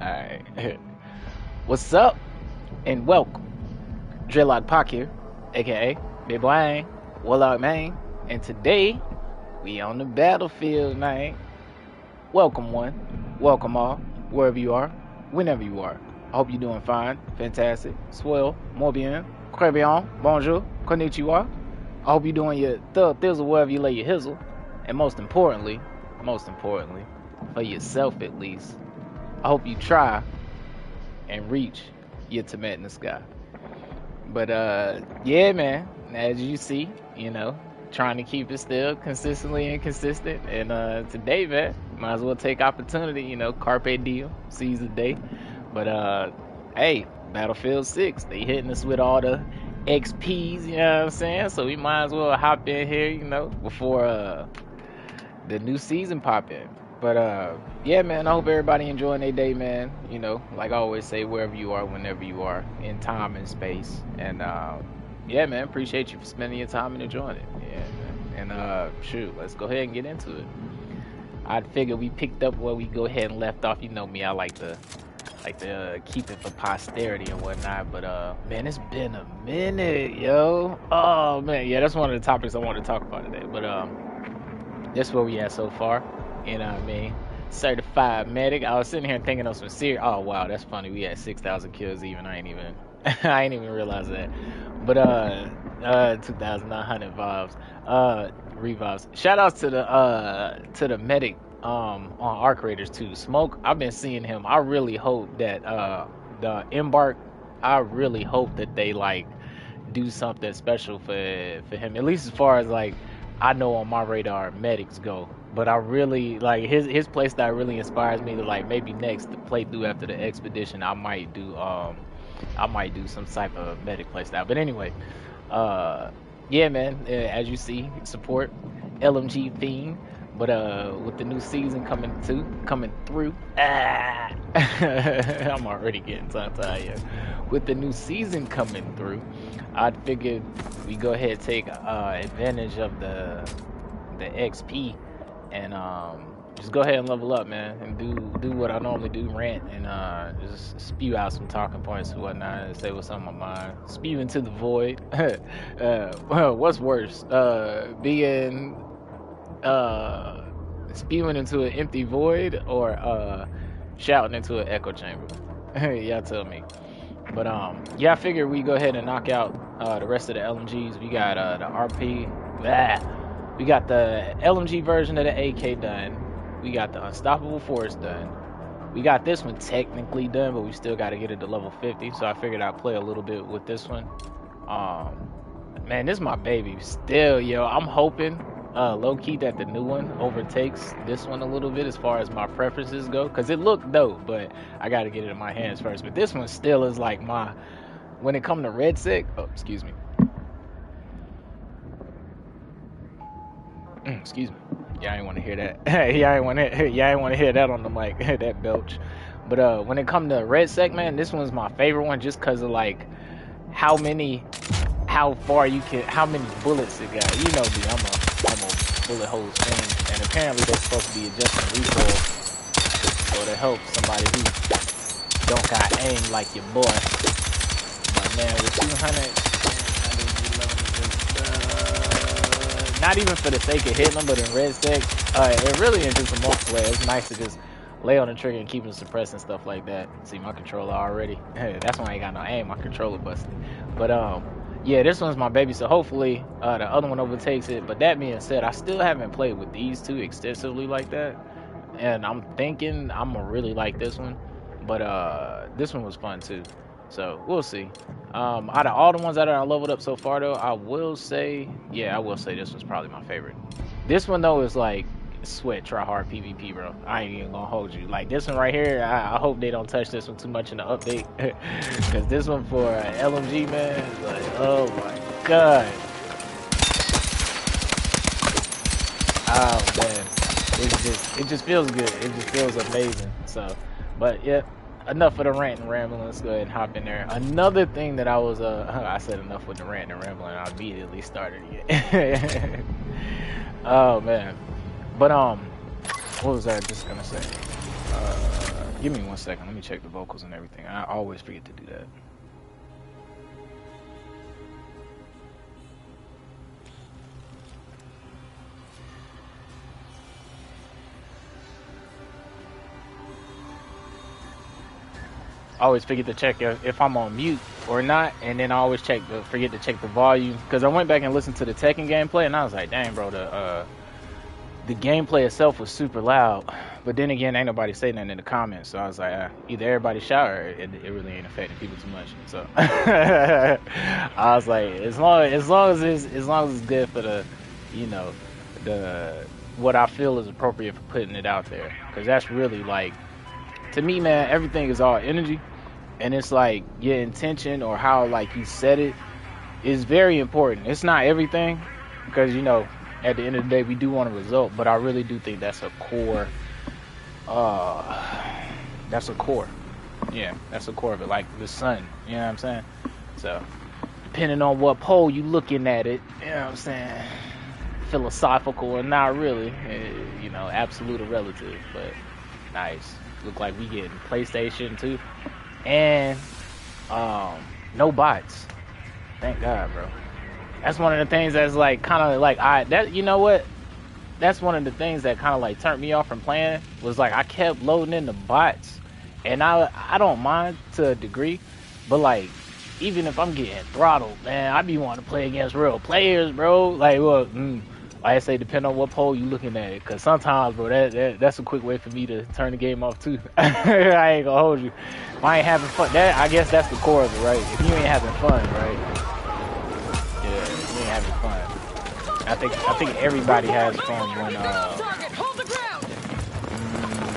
Alright. What's up? And welcome. Dreadlock Pac here, aka Big Wayne, Warlock Man. And today, we on the battlefield, man. Welcome one, welcome all, wherever you are, whenever you are. I hope you're doing fine, fantastic, swell, muy bien, très bien, bonjour, konnichiwa. I hope you're doing your thug thizzle wherever you lay your hizzle. And most importantly, for yourself at least, I hope you try and reach your Tibet in the sky. But yeah, man, as you see, trying to keep it still consistently inconsistent. And today, man, might as well take opportunity, carpe diem, seize the day. But hey, Battlefield 6, they hitting us with all the XPs, you know what I'm saying? So we might as well hop in here, before the new season pop in. But yeah, man, I hope everybody enjoying their day, man. Like I always say, wherever you are, whenever you are, in time and space. And yeah, man, appreciate you for spending your time and enjoying it. Yeah, man. And shoot, let's go ahead and get into it. I'd figure we picked up where we go ahead and left off. You know me, I like to keep it for posterity and whatnot. But man, it's been a minute, yo. Oh man, yeah, that's one of the topics I want to talk about today. But that's where we at so far. You know what I mean? Certified medic. I was sitting here thinking of some serious. Oh wow, that's funny. We had 6,000 kills even. I ain't even realize that. But 2,900 revives. Shout outs to the medic on Arc Raiders too. Smoke. I've been seeing him. I really hope that the Embark. I really hope that they like do something special for him. At least as far as like I know on my radar medics go. But I really like his playstyle really inspires me to like maybe next playthrough after the expedition I might do some type of medic playstyle. But anyway, yeah, man, as you see, support LMG Fiend. But with the new season coming through, I'm already getting tongue-tied here. With the new season coming through, I figured we go ahead and take advantage of the XP and just go ahead and level up, man, and do what I normally do, rant and just spew out some talking points and whatnot, and say what's on my mind, spew into the void. What's worse, being spewing into an empty void or shouting into an echo chamber? Y'all tell me. But yeah, I figured we go ahead and knock out the rest of the LMGs. We got the RP. We got the LMG version of the AK done. We got the Unstoppable Force done. We got this one technically done, but we still got to get it to level 50. So I figured I'd play a little bit with this one. Man, this is my baby still, yo. I'm hoping low-key that the new one overtakes this one a little bit as far as my preferences go, because it looked dope, but I got to get it in my hands first. But this one still is like when it comes to red sec, excuse me, y'all ain't want to hear that. Y'all ain't want to hear that on the mic. That belch. But when it comes to red sec, man, this one's my favorite one just because of like how many bullets it got. You know me, I'm a bullet hole fan, and apparently they're supposed to be adjusting recoil so to help somebody who don't got aim like your boy. But man, with 200, not even for the sake of hitting them, but in red sec, it really is just a multiplayer. It's nice to just lay on the trigger and keep them suppressed and stuff like that. See my controller already. That's why I ain't got no aim. My controller busted. But yeah, this one's my baby, so hopefully the other one overtakes it. But that being said, I still haven't played with these two extensively like that, and I'm thinking I'm gonna really like this one. But this one was fun too, so we'll see. Out of all the ones that I leveled up so far, though, I will say this was probably my favorite. This one though is like sweat try hard PvP, bro. I ain't even gonna hold you. Like this one right here, I hope they don't touch this one too much in the update, because this one for LMG, man, like, oh my god, oh man, it just feels good. It just feels amazing. So, but yeah, enough of the rant and rambling. Let's go ahead and hop in there. Another thing that I was I said enough with the rant and rambling. I immediately started again. Oh man. But what was I just gonna say? Give me 1 second. Let me check the vocals and everything. I always forget to do that. I always forget to check if I'm on mute or not, and then I always forget to check the volume, because I went back and listened to the Tekken gameplay, and I was like, dang, bro, the gameplay itself was super loud. But then again, ain't nobody saying nothing in the comments, so I was like, either everybody shout or it really ain't affecting people too much. So I was like, as long as it's good for the, you know, the what I feel is appropriate for putting it out there, because that's really like, to me, man, everything is all energy, and it's like your intention or how like you said it is very important. It's not everything, because you know, at the end of the day, we do want a result, but I really do think that's a core. That's a core. Yeah, that's a core of it, like the sun. You know what I'm saying? So, depending on what pole you looking at it, you know what I'm saying? Philosophical or not really, you know, absolute or relative, but nice. Look like we getting PlayStation 2 and no bots. Thank God, bro. That's one of the things that's like kind of like you know what? That's one of the things that kind of like turned me off from playing, was like I kept loading in the bots, and I don't mind to a degree, but like even if I'm getting throttled, man, I be wanting to play against real players, bro. Like, well, like I say, depending on what pole you looking at it, because sometimes, bro, that's a quick way for me to turn the game off too. I ain't gonna hold you. If I ain't having fun, I guess that's the core of it, right? If you ain't having fun, right? Yeah, if you ain't having fun. I think everybody has fun when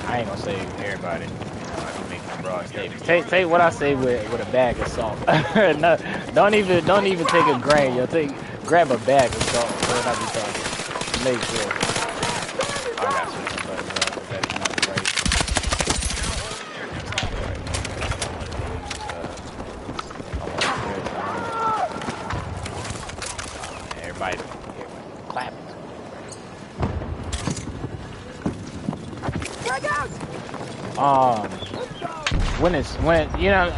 I ain't gonna say everybody. You know, I don't make no broad statements. Take what I say with a bag of salt. No, don't even take a grain. Yo, grab a bag of salt. What I be talking. Make sure. I got switching buttons up, but that is not the right. Everybody clapping. When you know,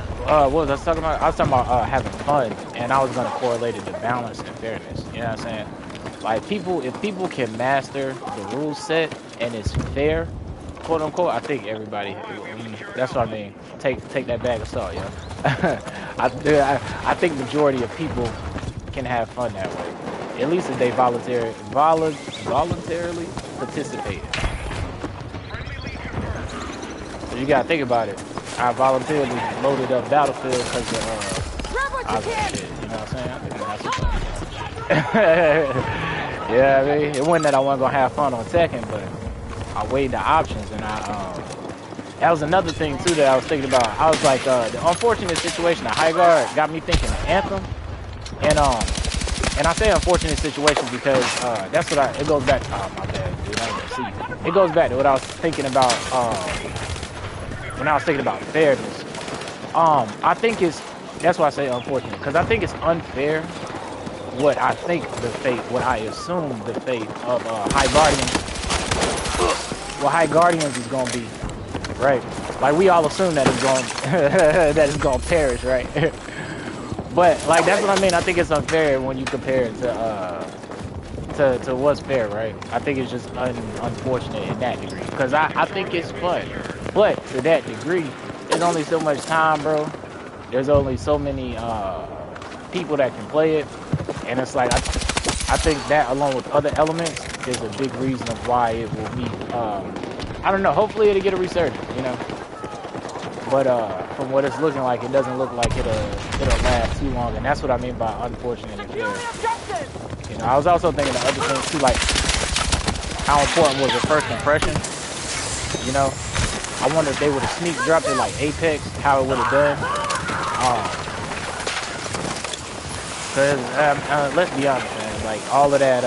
what was I talking about? I was talking about having fun, and I was gonna correlate it to balance and fairness. You know what I'm saying? Like if people can master the rule set and it's fair, quote unquote, I think everybody. That's what I mean. Take that bag of salt, yo. I think majority of people can have fun that way. At least if they voluntarily participate. So you gotta think about it. I voluntarily loaded up Battlefield because I was like, shit, you know what I'm saying? I think that's some fun. Yeah, I mean, it wasn't that I wasn't gonna have fun on Tekken, but I weighed the options, and that was another thing too that I was thinking about. I was like, the unfortunate situation of High Guard got me thinking of Anthem, and I say unfortunate situation because that's what it goes back. Oh my bad, dude, I didn't see. It goes back to what I was thinking about when I was thinking about fairness. I think that's why I say unfortunate, because I think it's unfair. What I assume the fate of High Guardians, what High Guardians is gonna be, right? Like we all assume that it's gonna perish, right? But like that's what I mean. I think it's unfair when you compare it to what's fair, right? I think it's just unfortunate in that degree, because I think it's fun, but to that degree, there's only so much time, bro. There's only so many people that can play it. And it's like, I think that along with other elements is a big reason of why it will be, I don't know, hopefully it'll get a resurgence, you know? But from what it's looking like, it doesn't look like it'll last too long. And that's what I mean by unfortunate and fair. You know, I was also thinking of other things too, like how important was the first impression, you know? I wonder if they would have sneak dropped it like Apex, how it would have done. Cause let's be honest, man. Like all of that,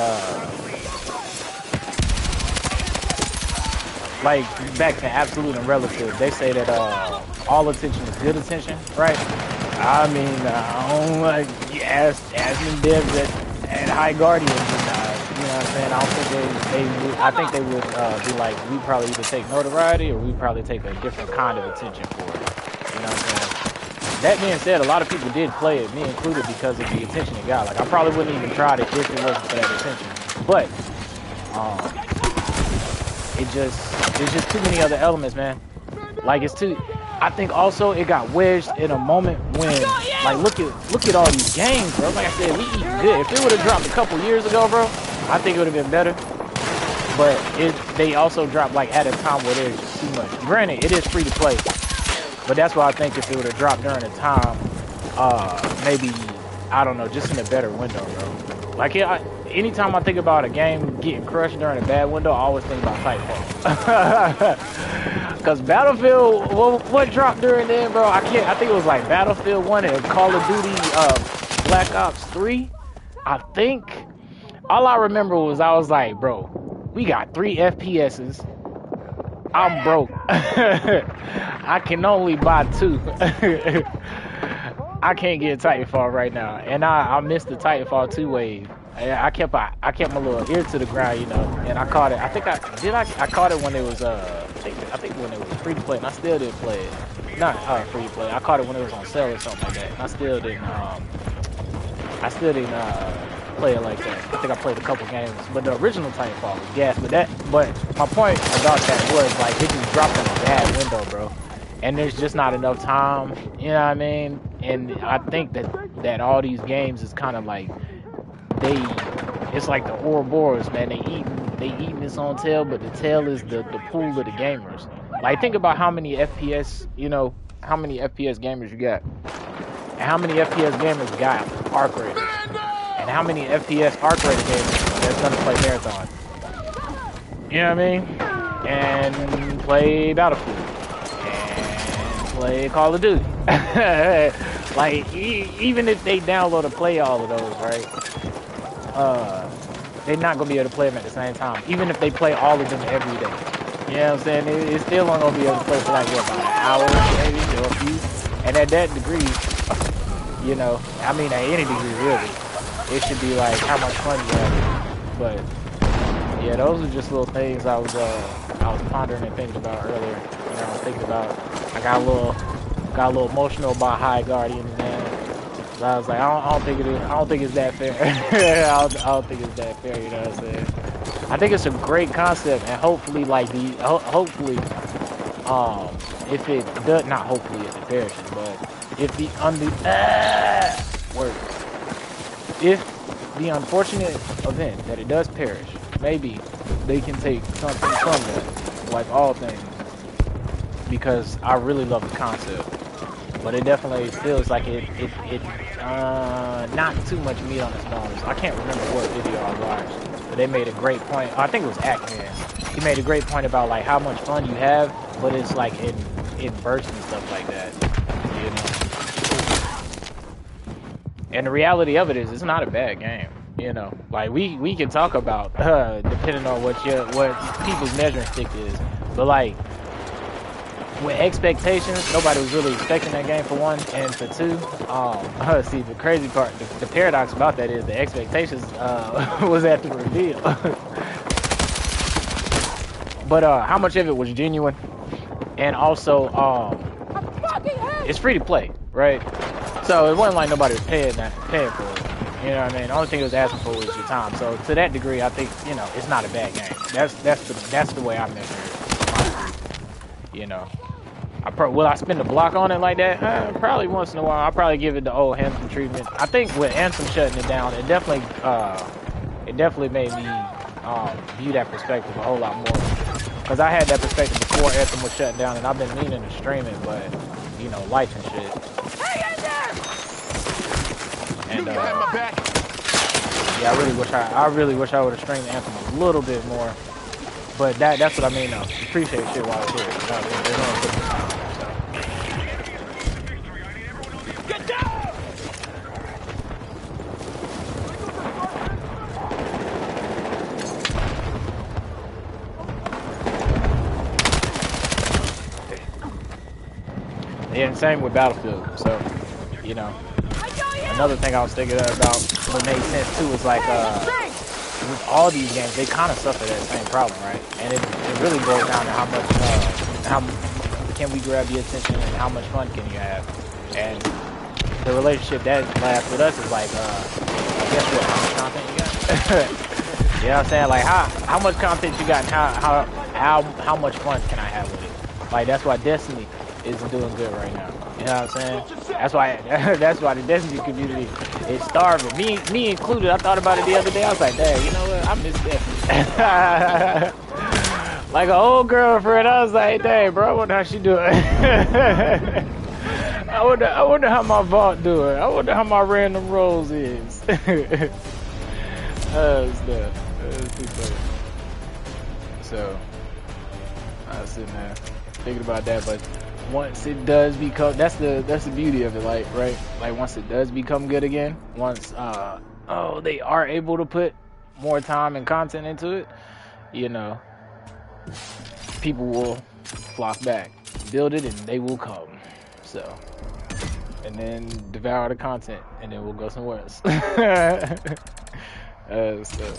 like back to absolute and relative. They say that all attention is good attention, right? I mean, I don't like ask me devs at High Guardians, and You know what I'm saying? I don't think they would, I think they would be like, we probably either take notoriety or we probably take a different kind of attention for it. You know what I'm saying? That being said, a lot of people did play it, me included, because of the attention it got. Like, I probably wouldn't even try it if it wasn't for that attention. But there's just too many other elements, man. Like, it's too. I think also it got wedged in a moment when, like, look at all these games, bro. Like I said, we eating good. If it would have dropped a couple years ago, bro, I think it would have been better. But they also dropped like at a time where there's just too much. Granted, it is free to play, but that's why I think if it would have dropped during a time, maybe, I don't know, just in a better window, bro. Like, anytime I think about a game getting crushed during a bad window, I always think about Titanfall. Because Battlefield, what dropped during then, bro? I think it was like Battlefield 1 and Call of Duty Black Ops 3. I think. All I remember was I was like, bro, we got 3 FPSs. I'm broke. I can only buy 2. I can't get Titanfall right now. And I missed the Titanfall 2 wave. I kept my little ear to the ground, you know, and I caught it. I caught it when it was I think when it was free to play, and I still didn't play it. Not free to play. I caught it when it was on sale or something like that. And I still didn't play it like that. I think I played a couple games, but the original Titanfall was gas. But my point about that was, like, it just dropped in a bad window, bro. And there's just not enough time, you know what I mean? And I think that all these games is kind of like, it's like the Ouroboros, man. They eating this on tail, but the tail is the pool of the gamers. Like, think about how many FPS, you know, how many FPS gamers you got, and how many FPS gamers got arc rated, and how many FPS arc rated gamers that's gonna play Marathon. You know what I mean? And play Battlefield, and play Call of Duty. Like, even if they download and play all of those, right? They're not gonna be able to play them at the same time, even if they play all of them every day. You know what I'm saying? It's still not gonna be able to play for like, what, about an hour maybe, or a few. And at that degree, you know, I mean, at any degree really, it should be like how much fun you have. But yeah, those are just little things I was pondering and thinking about earlier. You know, I was thinking about, I got a little emotional about High Guardians, man. I was like, I don't think it's that fair. I don't think it's that fair, you know what I'm saying? I think it's a great concept, and hopefully, like, hopefully, if it does, not hopefully if it perishes, but if if the unfortunate event that it does perish, maybe they can take something from that, like all things, because I really love the concept. But it definitely feels like it not too much meat on its bones. I can't remember what video I watched, but they made a great point. I think it was Ackman. He made a great point about, like, how much fun you have, but it's like in bursts and stuff like that, you know. And the reality of it is, it's not a bad game, you know. Like, we can talk about depending on what people's measuring stick is, but like, with expectations, nobody was really expecting that game, for one, and for two, see, the crazy part, the paradox about that is the expectations was at the reveal. But how much of it was genuine, and also it's free to play, right? So it wasn't like nobody was paying for it. You know what I mean? The only thing it was asking for was your time. So to that degree, I think, you know, it's not a bad game. That's the way I measure it. You know, will I spend a block on it like that? Probably once in a while. I'll probably give it the old Anthem treatment. I think with Anthem shutting it down, it definitely made me view that perspective a whole lot more. Because I had that perspective before Anthem was shutting down, and I've been meaning to stream it, but, you know, life and shit. And yeah, I really wish I would have streamed Anthem a little bit more. But that's what I mean, though. Appreciate shit while it's here. You know what I mean? There's no good time, so. Get down! Yeah, and same with Battlefield. So, you know, another thing I was thinking about what made sense too was like with all these games, they kind of suffer that same problem, right? And it really boils down to how much, how can we grab your attention and how much fun can you have? And the relationship that lasts with us is like, guess what? How much content you got? You know what I'm saying? Like how much content you got and how much fun can I have with it? Like that's why Destiny isn't doing good right now. You know what I'm saying? That's why the Destiny community is starving. Me included. I thought about it the other day. I was like, dang, you know what? I miss Destiny. Like an old girlfriend. I was like, dang, bro, I wonder how she doing. I wonder how my vault doing. I wonder how my random rolls is. That's too funny. So I was sitting there thinking about that, but once it does become, that's the beauty of it, like, right? Like once it does become good again, once they are able to put more time and content into it, you know, people will flock back, build it, and they will come. So, and then devour the content, and then we'll go somewhere else. So.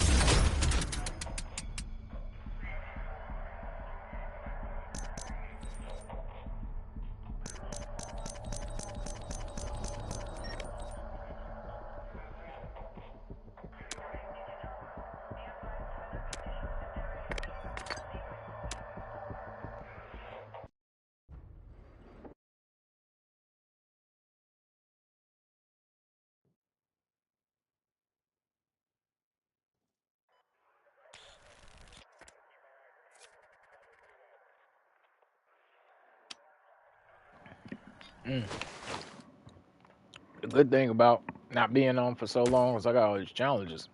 The good thing about not being on for so long is I got all these challenges,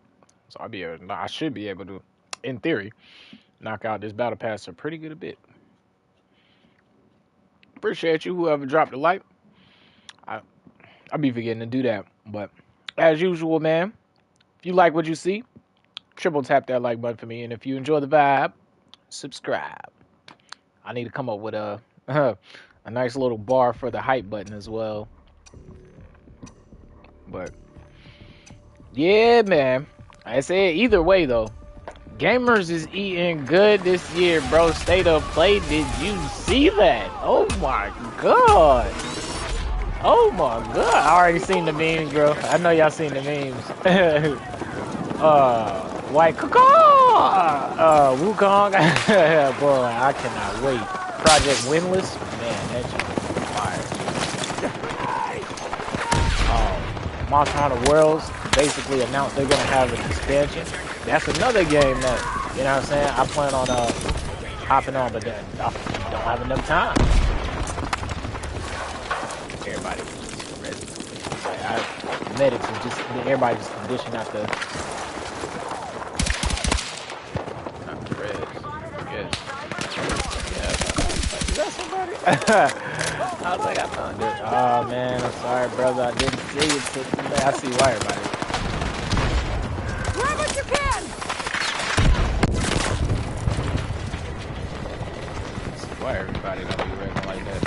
so I should be able to, in theory, knock out this battle pass a pretty good a bit. Appreciate you, whoever dropped a like. I'll be forgetting to do that, but as usual, man, if you like what you see, triple tap that like button for me, and if you enjoy the vibe, subscribe. I need to come up with a nice little bar for the hype button as well. But yeah, man, I say either way though, gamers is eating good this year, bro. State of play, did you see that? Oh my god. Oh my god. I already seen the memes, bro. I know y'all seen the memes. White Caw, Wukong. Boy, I cannot wait. Project Winless, man, that shit is fire. Monster Hunter Worlds basically announced they're gonna have an expansion. That's another game that, you know what I'm saying, I plan on hopping on, but then I don't have enough time. Everybody just ready. Medics is just, everybody just conditioned out the is that somebody? I was like, I found it. Oh man, I'm sorry, brother. I didn't see it. I see why everybody. Grab what you can. I see why everybody don't be ready like that.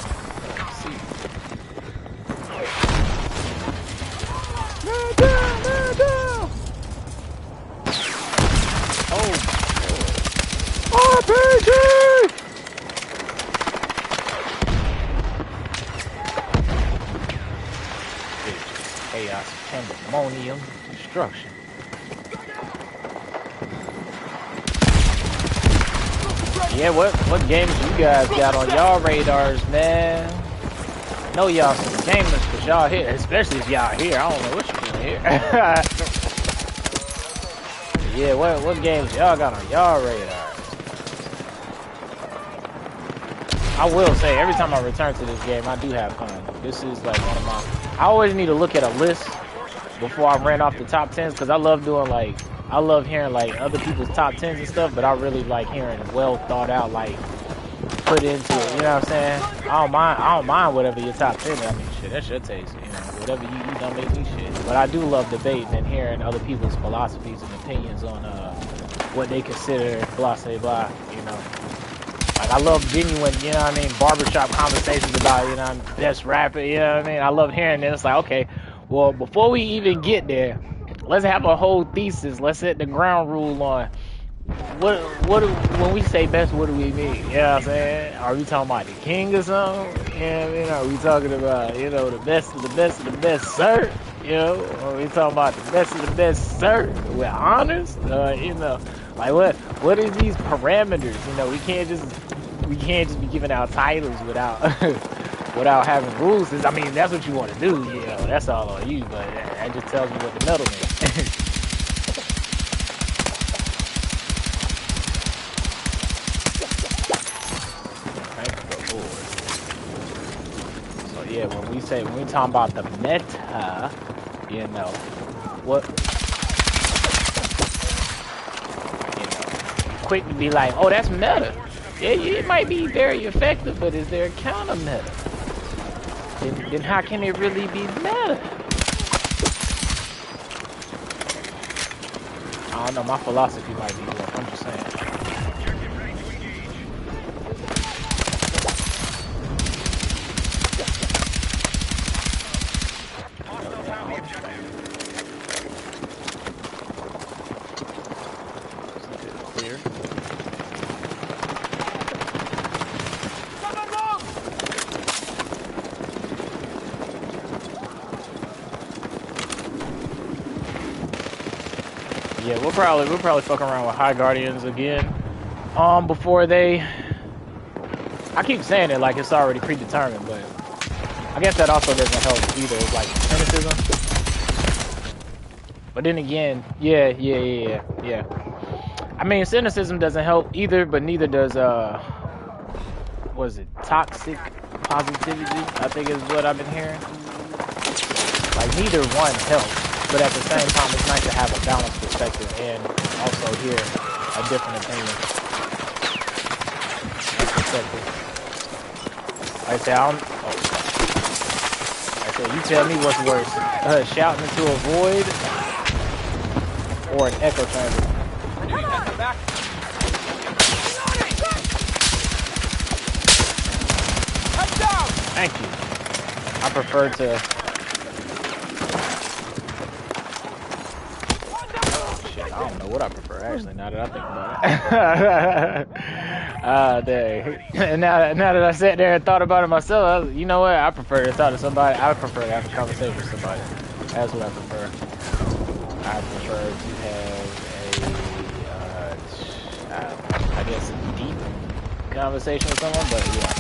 Let's see. No. Oh. RPG! Chaos, pandemonium, destruction. Yeah, what games you guys got on y'all radars, man? I know y'all some gamers, but y'all here, especially if y'all here. I don't know what you're doing here. Yeah, what games y'all got on y'all radars? I will say, every time I return to this game, I do have fun. This is like one of my... I always need to look at a list before I ran off the top 10s, because I love doing like... I love hearing like other people's top 10s and stuff, but I really like hearing well thought out, like, put into it. You know what I'm saying? I don't mind whatever your top 10 is. I mean, shit, that's your taste. You know, whatever you eat don't make me shit. But I do love debating and hearing other people's philosophies and opinions on what they consider blah, say blah, you know. Like, I love genuine, you know what I mean, barbershop conversations about, you know, best rapper, you know what I mean? I love hearing this. It's like, okay, well, before we even get there, let's have a whole thesis. Let's set the ground rule on when we say best, what do we mean? You know what I'm saying? Are we talking about the king or something? You know what I mean? Are we talking about, you know, the best of the best of the best, sir? You know, or are we talking about the best of the best, sir, with honors? You know, like what is these parameters? You know, we can't just be giving out titles without without having rules. I mean, that's what you want to do, you know, that's all on you, but that just tells me what the metal is. Yeah, when we talking about the meta, you know, what, you know, quick to be like, oh, that's meta. Yeah, it might be very effective, but is there a counter meta? Then how can it really be meta? I don't know, my philosophy might be off, I'm just saying. Yeah, we'll probably fuck around with High Guardians again. Before they, I keep saying it like it's already predetermined, but I guess that also doesn't help either. It's like cynicism. But then again, yeah. I mean, cynicism doesn't help either, but neither does what is it? Toxic positivity, I think is what I've been hearing. Like neither one helps. But at the same time, it's nice to have a balanced perspective and also hear a different opinion. Like I said, you tell me what's worse, shouting into a void or an echo chamber. Thank you. I prefer to... I don't know what I prefer, actually, now that I think about it. Dang. Now that I sat there and thought about it myself, you know what? I prefer to talk to somebody. I prefer to have a conversation with somebody. That's what I prefer. I prefer to have I guess, a deep conversation with someone, but yeah.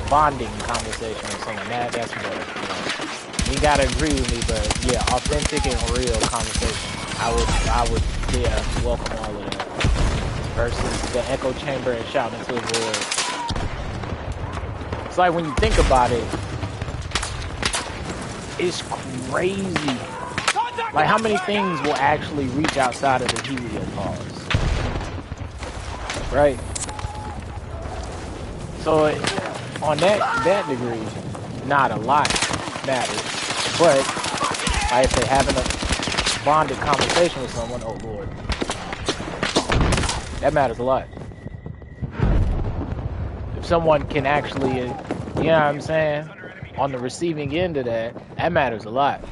Bonding conversation with someone. That's better. You gotta agree with me, but yeah, authentic and real conversation. I would, yeah, welcome all of that. Versus the echo chamber and shouting into a void. It's like when you think about it, it's crazy. Like how many things will actually reach outside of the heliopause, right? So on that degree, not a lot matters, but like I say, having a bonded conversation with someone, oh Lord, that matters a lot. If someone can actually, you know what I'm saying, on the receiving end of that, that matters a lot.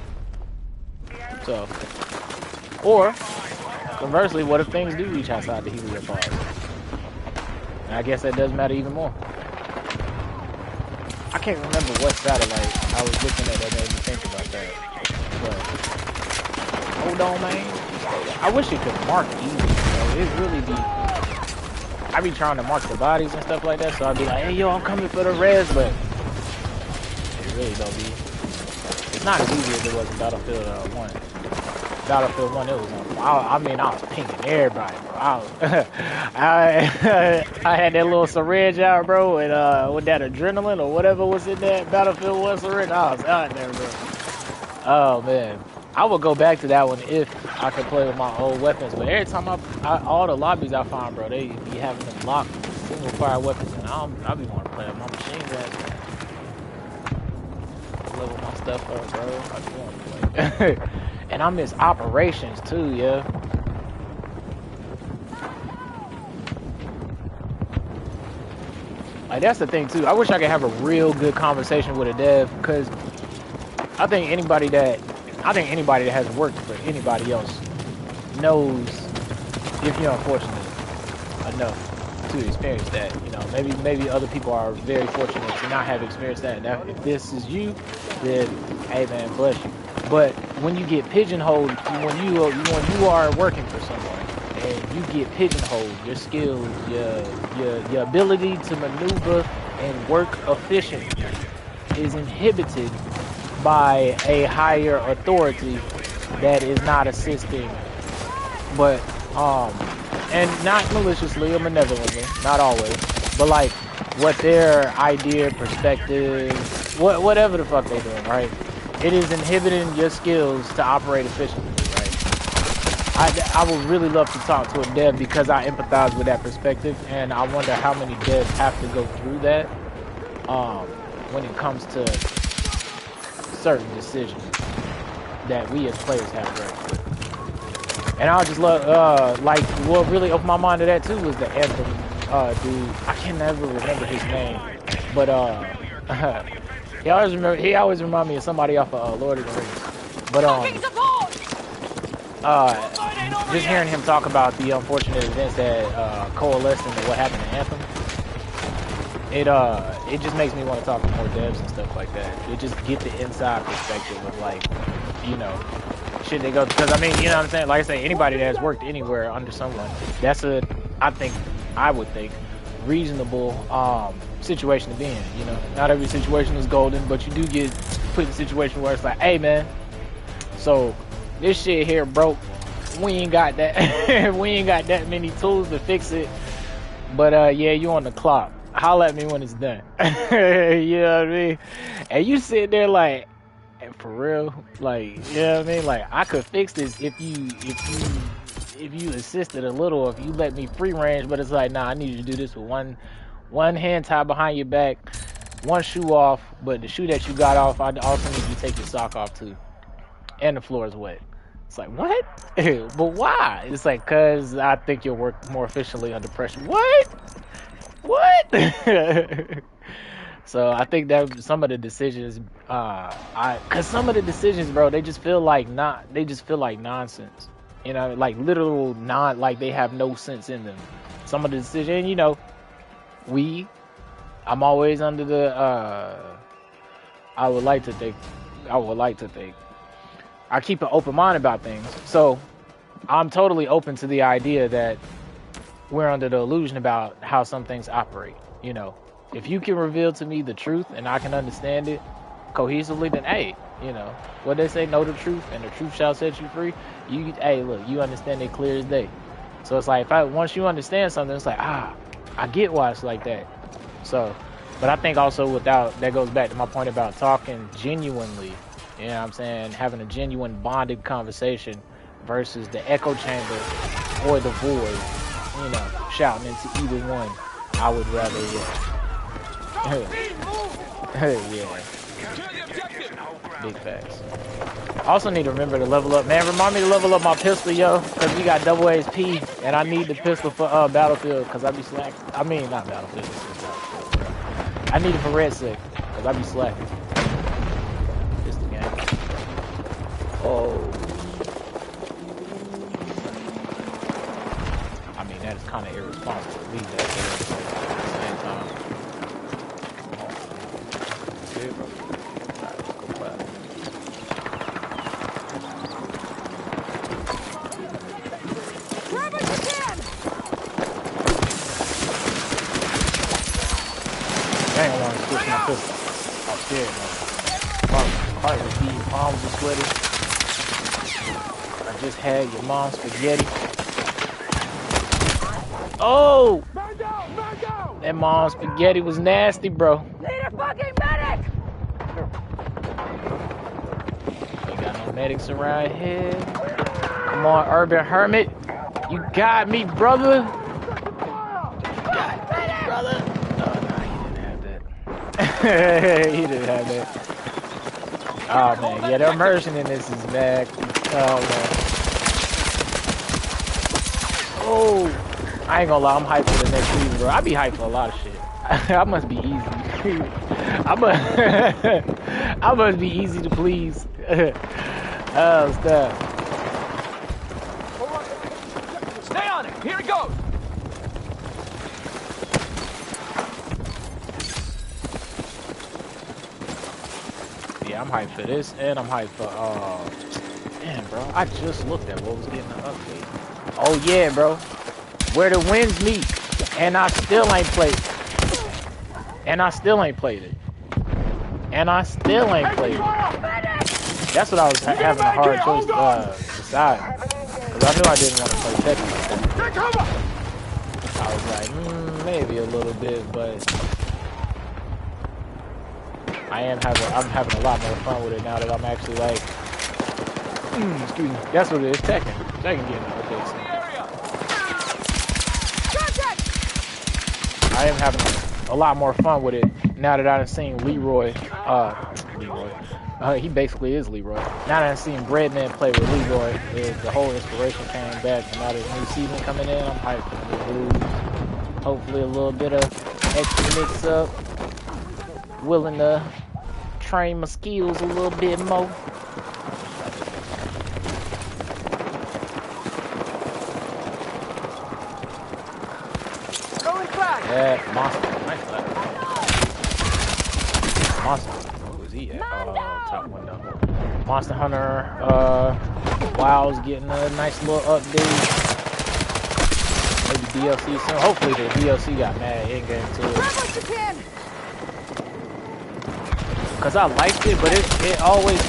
So, or conversely, what if things do reach outside the heliopause? And I guess that does matter even more. I can't remember what satellite I was looking at that made me think about that. But, hold on, man. I wish it could mark easy. It really be. I be trying to mark the bodies and stuff like that, so I'd be like, hey, yo, I'm coming for the res, but it really don't be. It's not as easy as it was in Battlefield 1. Battlefield 1, it was I was pinging everybody, bro. I had that little syringe out, bro, and with that adrenaline or whatever was in that Battlefield 1 syringe, I was out there, bro. Oh, man. I would go back to that one if I could play with my old weapons, but every time all the lobbies I find, bro, they be having them locked single fire weapons, and I be wanting to play with my machine guns. Level my stuff up, bro. I be wanting to play. And I miss operations too, yeah. Like that's the thing too. I wish I could have a real good conversation with a dev, because I think anybody that I think anybody that has worked for anybody else knows if you're unfortunate enough to experience that. You know, maybe other people are very fortunate to not have experienced that. Now, if this is you, then hey man, bless you. But when you get pigeonholed, when you are working for someone and you get pigeonholed, your skills, your ability to maneuver and work efficiently is inhibited by a higher authority that is not assisting, but and not maliciously or malevolently, not always, but like what their idea, perspective, whatever the fuck they're doing, right? It is inhibiting your skills to operate efficiently, right? I would really love to talk to a dev because I empathize with that perspective, and I wonder how many devs have to go through that when it comes to certain decisions that we as players have to make. And I just love, like, what really opened my mind to that too was the Anthem dude. I can never remember his name, but he always remind me of somebody off of Lord of the Rings. But just hearing him talk about the unfortunate events that coalesced into what happened to Anthem, it just makes me want to talk to more devs and stuff like that. It just get the inside perspective of, like, you know, shit they go, because I mean, you know what I'm saying, like I say, anybody that has worked anywhere under someone, that's I would think reasonable situation to be in. You know, not every situation is golden, but you do get put in a situation where it's like, hey man, so this shit here broke, we ain't got that we ain't got that many tools to fix it, but yeah, you on the clock, holla at me when it's done. You know what I mean? And you sit there like, for real, like, you know what I mean? Like, I could fix this if you assisted a little, if you let me free range, but it's like, nah, I need you to do this with one hand tied behind your back, one shoe off, but the shoe that you got off, I also need you to take your sock off too, and the floor is wet. It's like, what? But why? It's like, cause I think you'll work more efficiently under pressure. What? So I think that some of the decisions, cause some of the decisions, bro, they just feel like nonsense. You know, like literal like they have no sense in them. Some of the decisions, you know, I'm always under the, I would like to think, I keep an open mind about things. So I'm totally open to the idea that we're under the illusion about how some things operate, you know. If you can reveal to me the truth and I can understand it cohesively, then hey, you know, what they say, know the truth and the truth shall set you free. Hey, look, you understand it clear as day. So it's like, once you understand something, it's like, I get why it's like that. So, but I think also that goes back to my point about talking genuinely, you know what I'm saying, having a genuine bonded conversation versus the echo chamber or the void, you know, shouting into either one. I would rather, yeah. Big facts. Also need to remember to level up, man. Remind me to level up my pistol, yo, because we got double HP, and I need the pistol for Battlefield, because I be slacking. I mean, not Battlefield. I need it for Red Sick, because I be slacking. Pistol game. Oh. I mean, that is kind of irresponsible to leave that there at the same time. I ain't want to switch my pistol. I'm scared, man. Heart was beating, palms were sweaty. I just had your mom's spaghetti. Oh! That mom's spaghetti was nasty, bro. Need a fucking medic! Ain't got no medics around here. Come on, Urban Hermit. You got me, brother. He didn't have that. Oh man, yeah, the immersion in this is bad. Oh man. Oh, I ain't gonna lie, I'm hyped for the next season, bro. I be hyped for a lot of shit. I must be easy. I must be easy to please. Oh, stuff. Stay on it. Here it goes. Yeah, I'm hyped for this, and I'm hyped for, damn, bro. I just looked at what was getting the update. Oh, yeah, bro. Where the winds meet, and I still ain't played it. And I still ain't played it. And I still ain't played it. That's what I was having a hard choice to decide. Because I knew I didn't want to play Tetris. I was like, maybe a little bit, but I'm having a lot more fun with it now that I'm actually like, excuse me. That's what it is, Tekken. Tekken getting updates. I am having a lot more fun with it now that I've seen Leroy. He basically is Leroy. Now that I've seen Breadman play with Leroy, the whole inspiration came back. And now there's new season coming in. I'm hyped for the blues. Hopefully a little bit of extra mix up. Willing to train my skills a little bit more. Yeah, Monster. Nice left. Monster. Who is he at? Top window. Monster Hunter. WoW's getting a nice little update. Maybe DLC soon. Hopefully the DLC got mad in-game too. Cause I liked it, but it always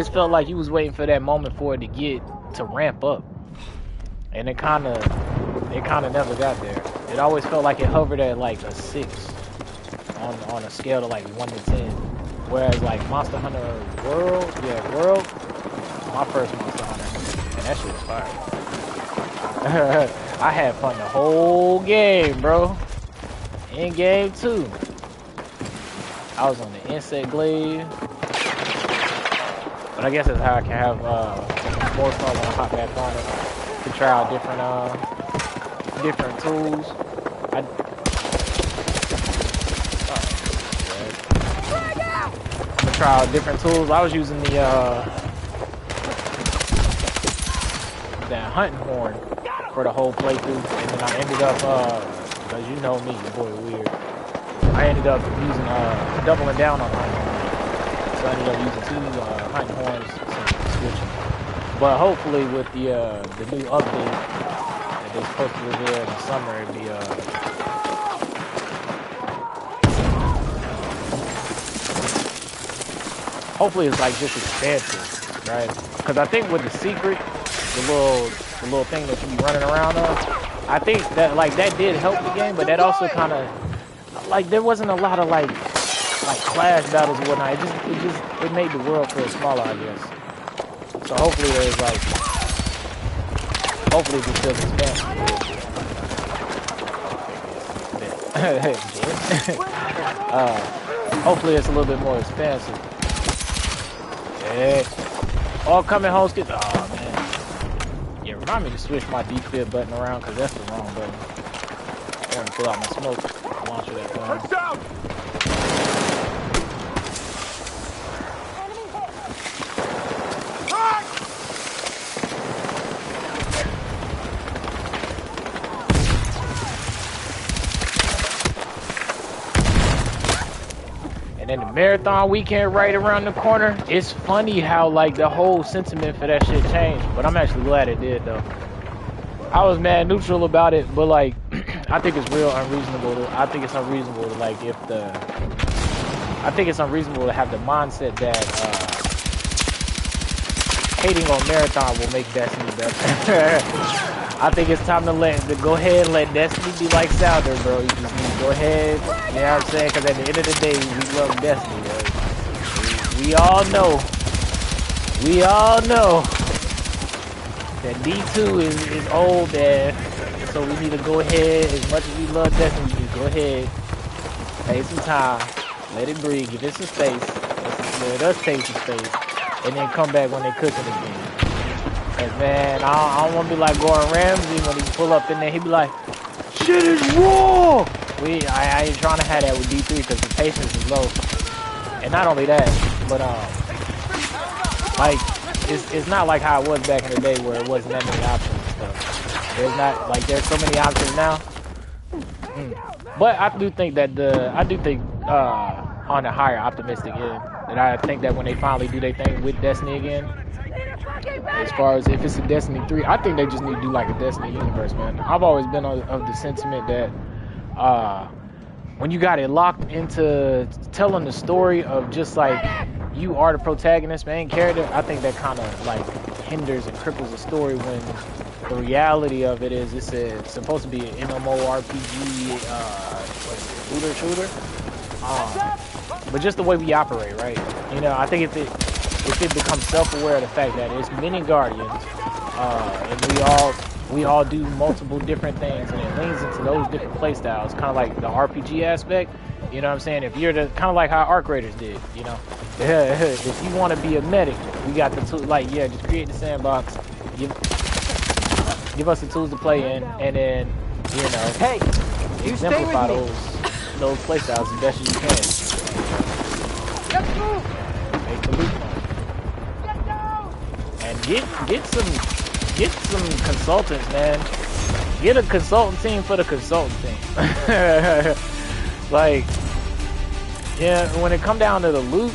felt like you was waiting for that moment for it to get to ramp up, and it kind of never got there. It always felt like it hovered at like a 6 on a scale of like 1 to 10. Whereas like Monster Hunter World, my first Monster Hunter, and that shit was fire. I had fun the whole game, bro. In game too. I was on the insect glaive, but I guess that's how I can have more fun when I hop back on it to try out different tools. I'm gonna try out different tools. I was using the that hunting horn for the whole playthrough, and then I ended up because you know me, your boy weird. I ended up using doubling down on hunting horn, so I ended up using 2 hunting horns switching. But hopefully with the new update that they're supposed to reveal in the summer, it'd be hopefully it's like just expansive, right? Because I think with the secret, the little thing that you be running around on, I think that like that did help the game, but that also kind of like there wasn't a lot of like clash battles and whatnot. It made the world feel smaller, I guess. So hopefully there's like hopefully it feels expansive. Hopefully it's a little bit more expansive. Yeah. All coming home skits. Oh man. Yeah, remind me to switch my declear button around because that's the wrong button. I want to pull out my smoke launcher that gun. And then the marathon weekend right around the corner. It's funny how like the whole sentiment for that shit changed, but I'm actually glad it did though. I was mad neutral about it, but like I think it's real unreasonable. I think it's unreasonable to like I think it's unreasonable to have the mindset that hating on marathon will make Destiny better. I think it's time to go ahead and let Destiny be like Sounder, bro. You just need to go ahead, you know what I'm saying? Because at the end of the day, we love Destiny, bro. We all know that D2 is old, man. So we need to go ahead, as much as we love Destiny, we need to go ahead, take some time, let it breathe, give it some space, let us take some space, and then come back when they're cooking again. Cause man, I don't want to be like Gordon Ramsay when he pull up in there, he be like, shit is raw! I ain't trying to have that with D3 because the patience is low. And not only that, but Like, it's not like how it was back in the day where it wasn't that many options and stuff. There's not, like, there's so many options now. But I do think that on a higher optimistic end, that I think that when they finally do their thing with Destiny again, as far as if it's a Destiny 3, I think they just need to do like a Destiny universe, man. I've always been of the sentiment that when you got it locked into telling the story of just like you are the protagonist, main character, I think that kind of like hinders and cripples the story when the reality of it is it's supposed to be an MMORPG, looter shooter. But just the way we operate, right? You know, I think if it becomes self-aware of the fact that it's many guardians, and we all do multiple different things, and it leans into those different play styles, kind of like the RPG aspect. You know what I'm saying? If you're the kind of like how Arc Raiders did, you know, if you want to be a medic, we got the tool. Like, yeah, just create the sandbox, give us the tools to play in, and then you know, Hey, exemplify those play styles as best as you can. let's move. Make the loot fun. And get some consultants, man. Get a consultant team for the consultant team. Like, yeah, when it come down to the loot,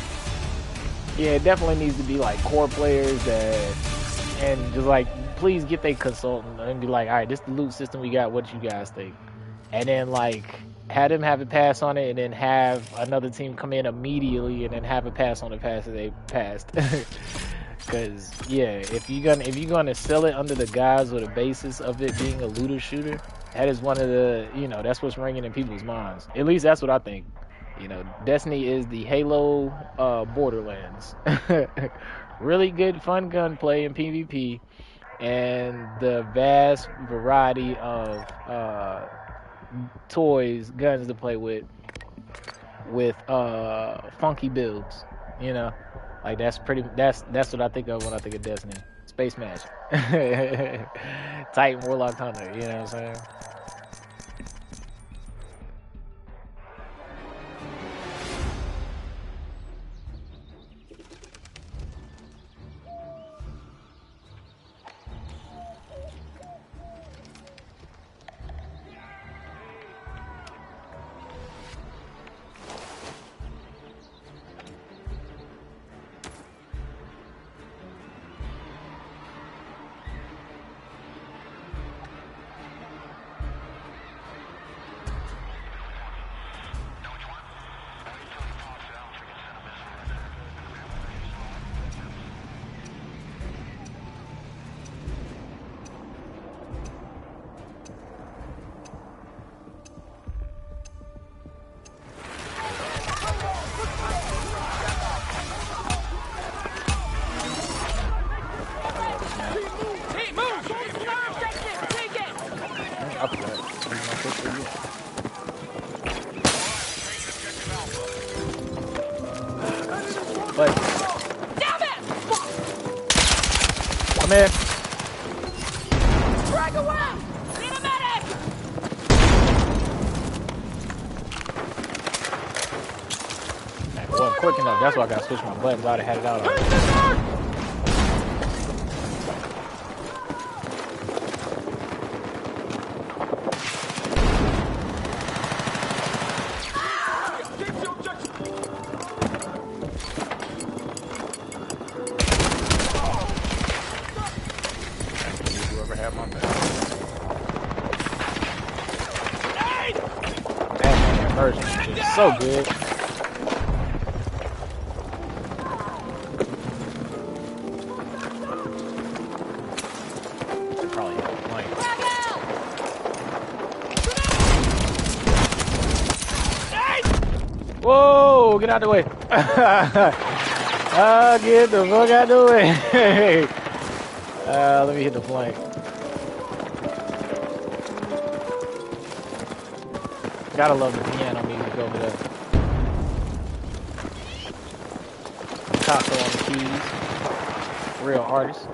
yeah, it definitely needs to be like core players and just like, please get their consultant and be like, all right, this is the loot system we got. What you guys think? And then like have them have a pass on it, and then have another team come in immediately and then have a pass on the pass that they passed. Because yeah, if you're gonna sell it under the guise or the basis of it being a looter shooter, that is one of the, you know, that's what's ringing in people's minds. At least that's what I think. You know, Destiny is the Halo Borderlands. Really good fun gunplay in PvP, and the vast variety of toys, guns to play with funky builds. You know, like that's what I think of when I think of Destiny. Space magic. Titan, Warlock, Hunter, you know what I'm saying? But Damn it! come here. Drag away! Need a medic! It wasn't quick enough. That's why I gotta switch my buttons. I would have had it out already. Whoever had my back. That version is just so good. Probably have a flank. Whoa! Get out the way! Get the fuck out the way! Let me hit the flank. Gotta love the piano music over there. Taco on the keys. Real artist.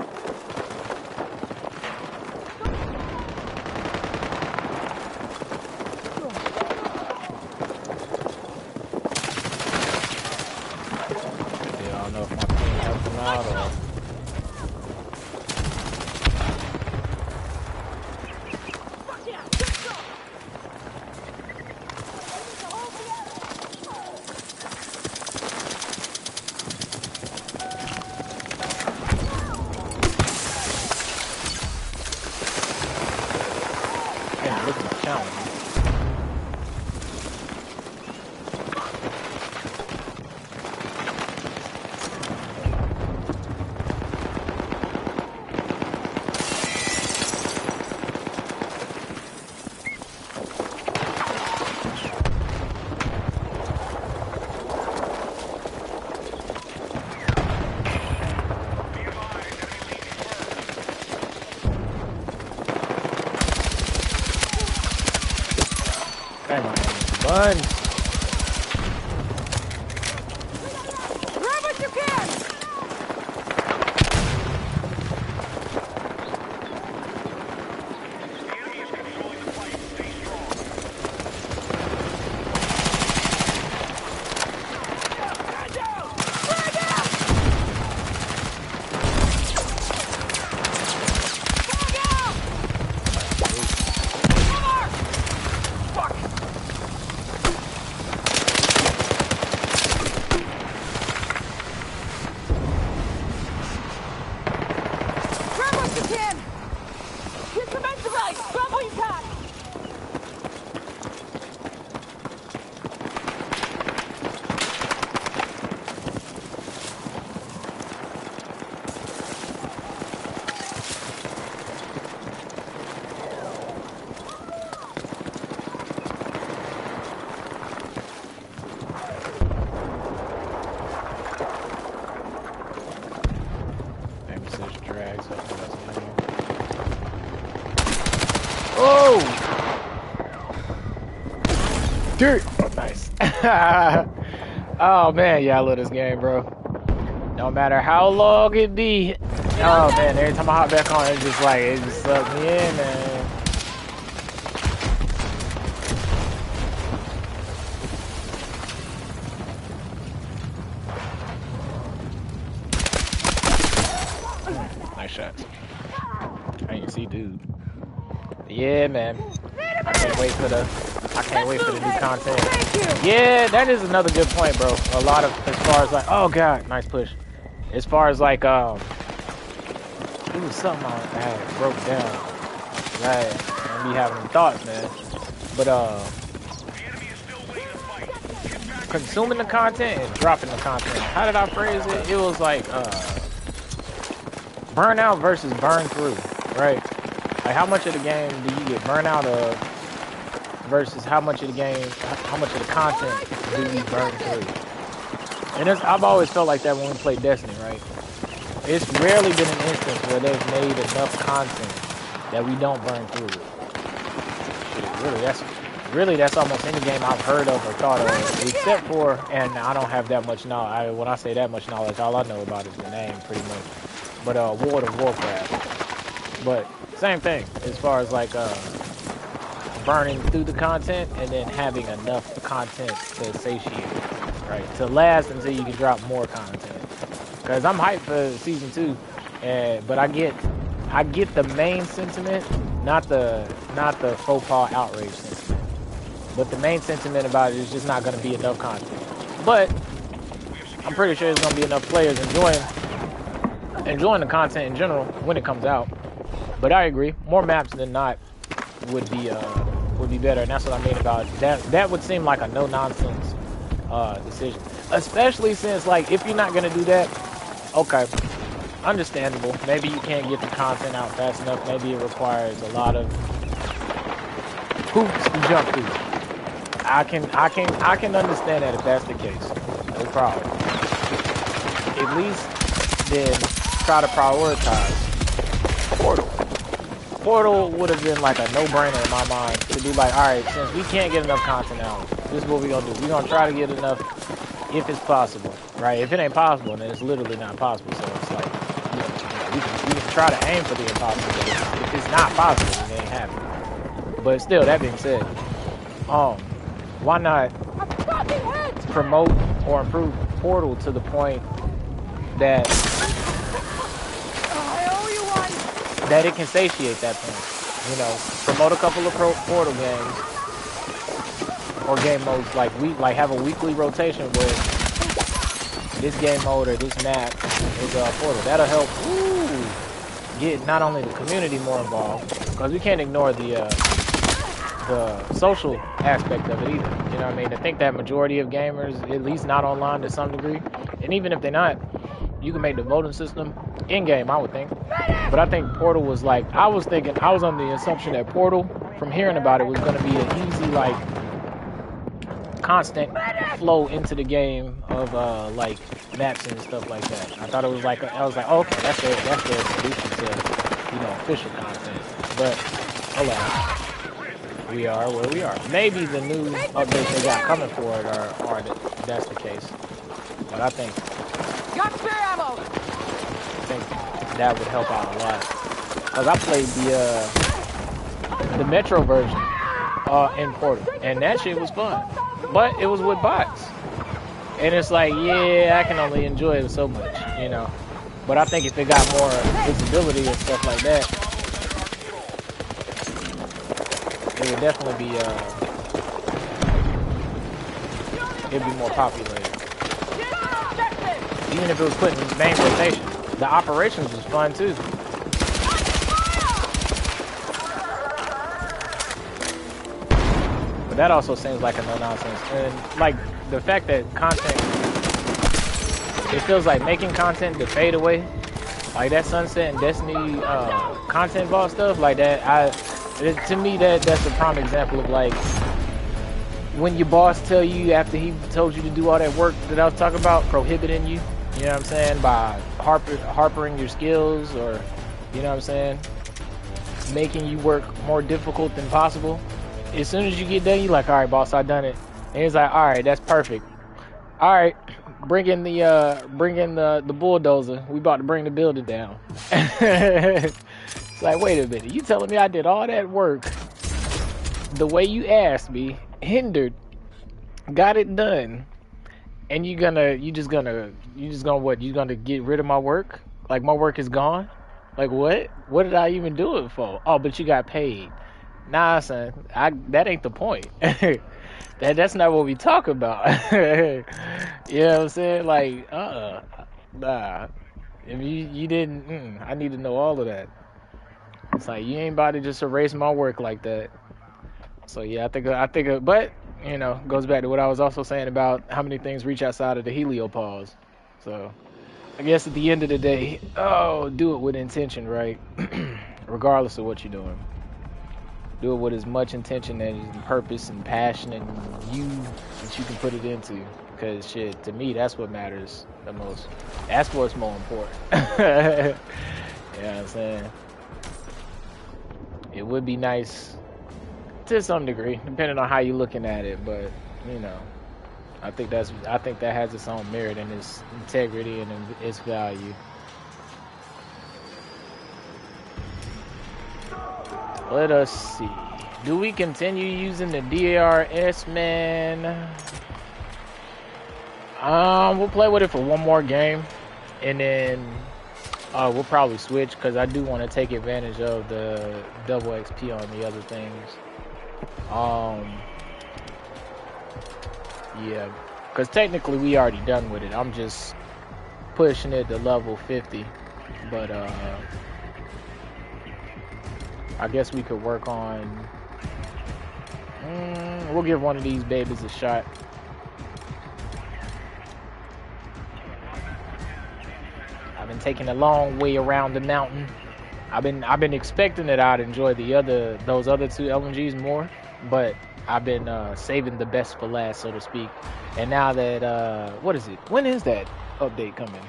Yeah, I don't know if my team helped him out or... challenge. Run! Grab what you can! Oh! Dirt! Oh, nice. Oh man, yeah, I love this game, bro. No matter how long it be. Oh man, every time I hop back on, it's just like, it just sucks me in, man. Nice shots. I can see, dude. Yeah, man. I can't wait for the new content. Yeah, that is another good point, bro. A lot of, as far as like, oh god, nice push. As far as like, it was something I had broke down. Right, I be having thoughts, man. But consuming the content and dropping the content. How did I phrase it? It was like burnout versus burn through, right? Like how much of the game do you get burnout of versus how much of the game, how much of the content do you burn through? And I've always felt like that when we play Destiny, right? It's rarely been an instance where they've made enough content that we don't burn through it. Shit, really, that's almost any game I've heard of or thought of, except for, and I don't have that much knowledge. When I say that much knowledge, all I know about is the name, pretty much. But World of Warcraft. But same thing as far as like burning through the content and then having enough content to satiate, right? To last until you can drop more content. Because I'm hyped for season 2, but I get the main sentiment, not the faux pas outrage sentiment. But the main sentiment about it is just not going to be enough content. But I'm pretty sure there's going to be enough players enjoying the content in general when it comes out. But I agree, more maps than not would be better, and that's what I mean about it. That would seem like a no nonsense decision, especially since like if you're not gonna do that, okay, understandable. Maybe you can't get the content out fast enough. Maybe it requires a lot of hoops to jump through. I can understand that if that's the case, no problem. At least then try to prioritize Portal would have been like a no-brainer in my mind to be like, all right, since we can't get enough content out, this is what we're gonna do. We're gonna try to get enough if it's possible, right? If it ain't possible, then it's literally not possible. So it's like, we can try to aim for the impossible, but if it's not possible, then it ain't happening. But still, that being said, why not promote or improve Portal to the point that it can satiate that point? You know, promote a couple of Portal games or game modes, like have a weekly rotation where this game mode or this map is Portal. That'll help get not only the community more involved, because we can't ignore the the social aspect of it either. You know what I mean? I think that majority of gamers, at least not online to some degree, and even if they're not, you can make the voting system in-game, I would think. But I think Portal was like, I was on the assumption that Portal, from hearing about it, was going to be an easy, like, constant flow into the game of, like, maps and stuff like that. I thought it was like, I was like, oh, okay, that's their solution to, you know, official content. But, hold on. We are where we are. Maybe the new updates they got coming for it are that's the case. But I think Got spare ammo. I think that would help out a lot. Cause I played the Metro version in Portal, and that shit was fun. But it was with bots, and it's like, yeah, I can only enjoy it so much, you know. But I think if it got more visibility and stuff like that, it would definitely be it'd be more popular. Even if it was put in main rotation. The operations was fun too. But that also seems like a no-nonsense. And like the fact that content, it feels like making content to fade away. Like that Sunset and Destiny content vault stuff, like that, to me that's a prime example of like when your boss tell you after he told you to do all that work that I was talking about, prohibiting you. You know what I'm saying? By harpering your skills, or, you know what I'm saying? Making you work more difficult than possible. As soon as you get done, you're like, all right, boss, I done it. And he's like, all right, that's perfect. All right, bring in the bulldozer. We about to bring the building down. It's like, wait a minute. You telling me I did all that work the way you asked me, hindered, got it done, and you just gonna what? You gonna get rid of my work? Like my work is gone? Like what? What did I even do it for? Oh, but you got paid. Nah, son. That ain't the point. That's not what we talk about. You know what I'm saying? Like, nah. If you didn't, I need to know all of that. It's like you ain't about to just erase my work like that. So yeah, I think, but you know, goes back to what I was also saying about how many things reach outside of the heliopause. So I guess at the end of the day, do it with intention, right? Regardless of what you're doing. Do it with as much intention and purpose and passion and that you can put it into. Because shit, to me, that's what matters the most. That's what's more important. You know what I'm saying? It would be nice to some degree, depending on how you're looking at it, but you know, I think that has its own merit and its integrity and its value. Let us see. Do we continue using the DARS, man? We'll play with it for one more game, and then we'll probably switch because I do want to take advantage of the double XP on the other things. Yeah, because technically we already done with it. I'm just pushing it to level 50, but I guess we could work on. We'll give one of these babies a shot. I've been taking a long way around the mountain. I've been expecting that I'd enjoy those other two LMGs more, but I've been saving the best for last, so to speak. And now that what is it? When is that update coming?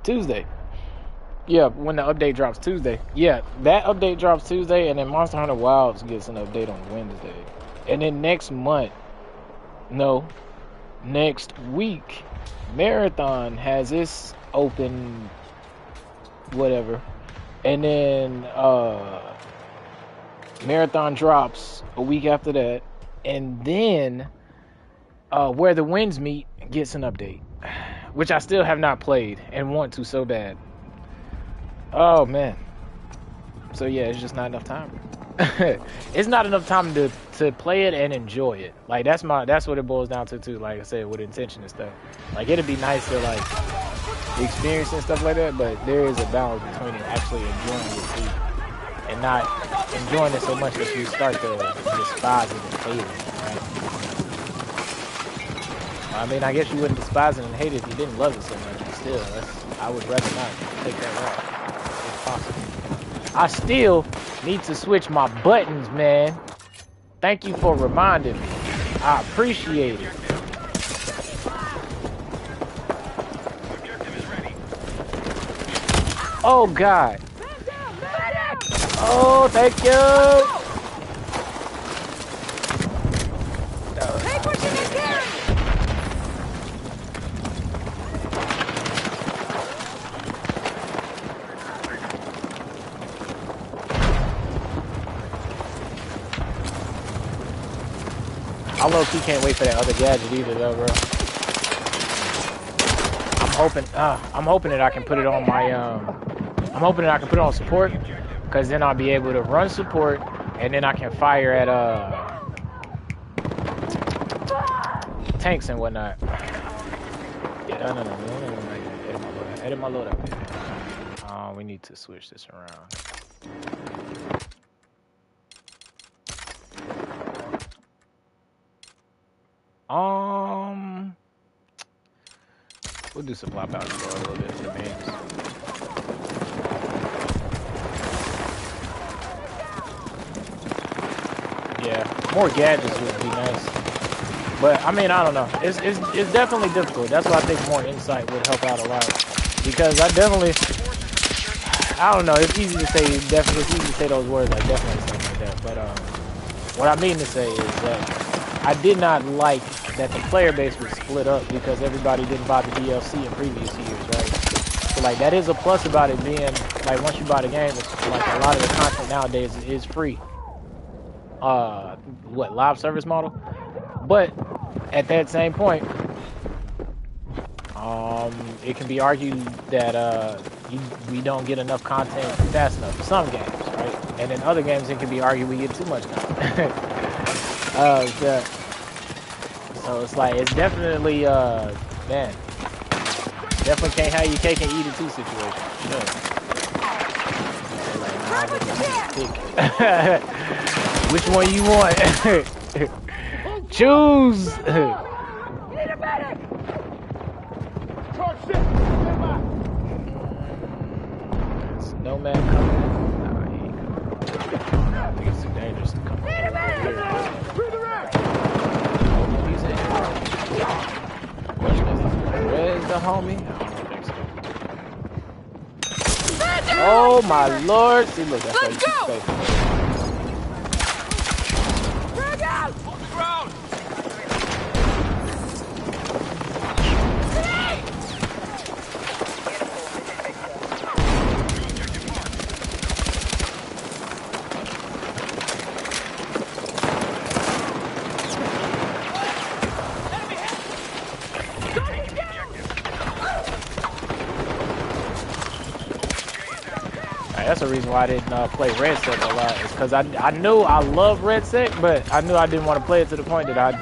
Tuesday. Yeah, when the update drops Tuesday. Yeah, that update drops Tuesday, and then Monster Hunter Wilds gets an update on Wednesday. And then next week, Marathon has its open whatever. And then Marathon drops a week after that. And then Where the Winds Meet gets an update, which I still have not played and want to so bad. Oh man. So yeah, it's just not enough time. It's not enough time to play it and enjoy it. Like that's what it boils down to too. Like I said, with intention and stuff. Like it'd be nice to like experience and stuff like that, but there is a balance between it actually enjoying it too. and not enjoying it so much that you start to despise it and hate it, right? I mean, I guess you wouldn't despise it and hate it if you didn't love it so much, but still, I would rather not take that route, if possible. I still need to switch my buttons, man. Thank you for reminding me. I appreciate it. Oh, God. Oh, thank you. Take what you can carry. I low-key can't wait for that other gadget either, though, bro. I'm hoping that I can put it on my, I'm hoping that I can put it on support, because then I'll be able to run support, and then I can fire at, tanks and whatnot. Yeah, no. Edit my load up. We need to switch this around. We'll do supply pouch for a little bit for the names. Yeah, more gadgets would be nice. But I mean, I don't know. It's definitely difficult. That's why I think more insight would help out a lot. Because I don't know. It's easy to say. Definitely, it's easy to say those words like definitely stuff like that. But what I mean to say is that I did not like that the player base was split up because everybody didn't buy the DLC in previous years, right? So like that is a plus about it being like once you buy the game, it's like a lot of the content nowadays is free. Live service model? But at that same point, it can be argued that we don't get enough content fast enough for some games, right? And in other games, it can be argued we get too much content. So it's like, it's definitely, man, definitely can't have your cake and eat it too situation. Sure. Like, nah, which one you want? Choose! Nomad coming. Nah, he ain't coming. I think it's too dangerous to come over here. He's in. Question is, where's the homie? I don't think so. Oh my lord! See, look, that's why you keep safe. Drag out! Hold the ground! That's the reason why I didn't play Red Sec a lot. Is because I knew I love Red Sec, but I knew I didn't want to play it to the point that I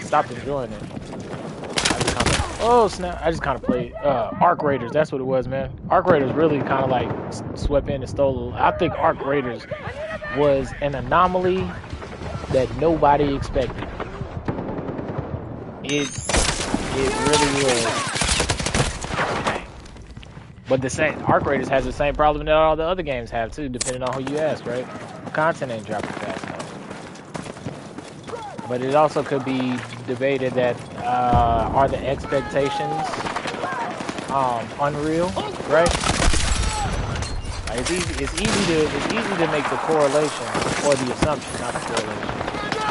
stopped enjoying it. Oh snap! I just kind of played Arc Raiders. That's what it was, man. Arc Raiders really kind of like swept in and stole. I think Arc Raiders was an anomaly that nobody expected. It really was. But the same Arc Raiders has the same problem that all the other games have too, depending on who you ask, right? Content ain't dropping fast enough. But it also could be debated that are the expectations unreal, right? Like it's easy to make the correlation or the assumption, not the correlation.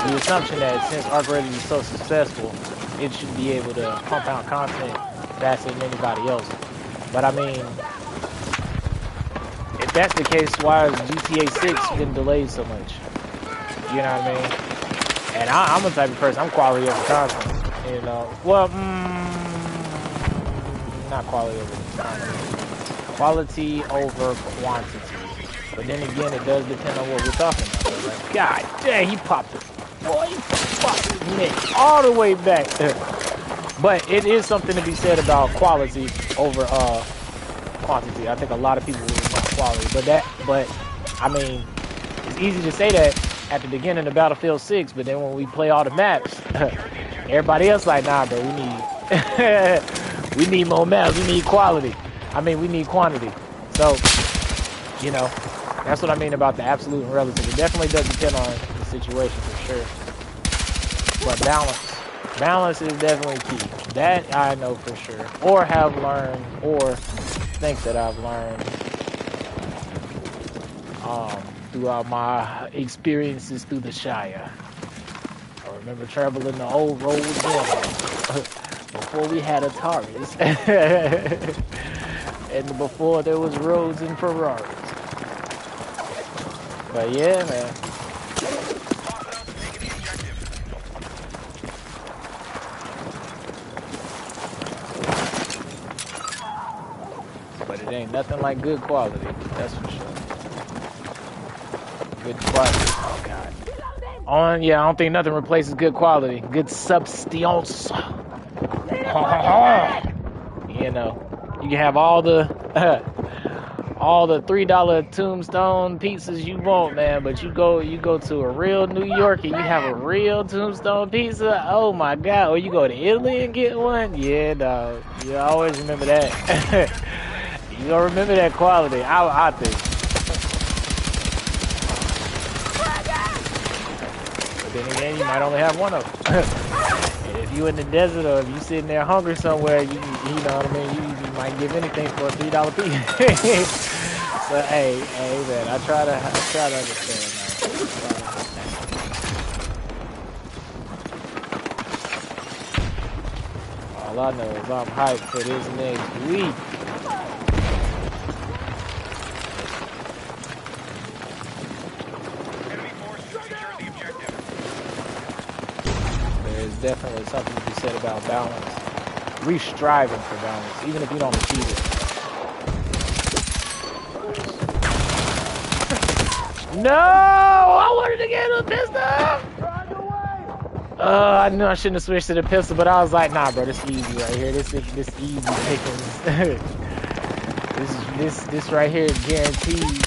The assumption that since Arc Raiders is so successful, it should be able to pump out content faster than anybody else. But I mean, if that's the case, why has GTA 6 been delayed so much? You know what I mean? And I'm the type of person, I'm quality over content, you know? Well, not quality over content. Quality over quantity. But then again, it does depend on what we're talking about. Right? God dang, he popped it. Boy, he popped his neck all the way back. But it is something to be said about quality over quantity. I think a lot of people will want quality, but I mean, it's easy to say that at the beginning of Battlefield 6, but then when we play all the maps, everybody else like, nah, bro, we need we need more maps, we need quality. I mean, we need quantity. So, you know, that's what I mean about the absolute and relative. It definitely does depend on the situation for sure. But balance is definitely key. That I know for sure, or have learned, or think that I've learned throughout my experiences through the Shire. I remember traveling the old road before we had Ataris, and before there was roads and Ferraris. But yeah, man. But it ain't nothing like good quality, that's for sure. Good quality. Oh god. Yeah, I don't think nothing replaces good quality. Good substance. You know, you can have all the $3 Tombstone pizzas you want, man, but you go to a real New York and you have a real Tombstone pizza. Oh my god! Or you go to Italy and get one. Yeah, dog. You always remember that. You gonna remember that quality. I think. But then again, you might only have one of them. If you in the desert or if you sitting there hungry somewhere, you know what I mean. You might give anything for a $3 pizza. So hey, man, I try to understand, man. All I know is I'm hyped for this next week. There's definitely something to be said about balance. Striving for balance, even if you don't achieve it. No! I wanted to get a pistol! I knew I shouldn't have switched to the pistol, but I was like, nah, bro, this easy right here. This easy pickings. this right here is guaranteed.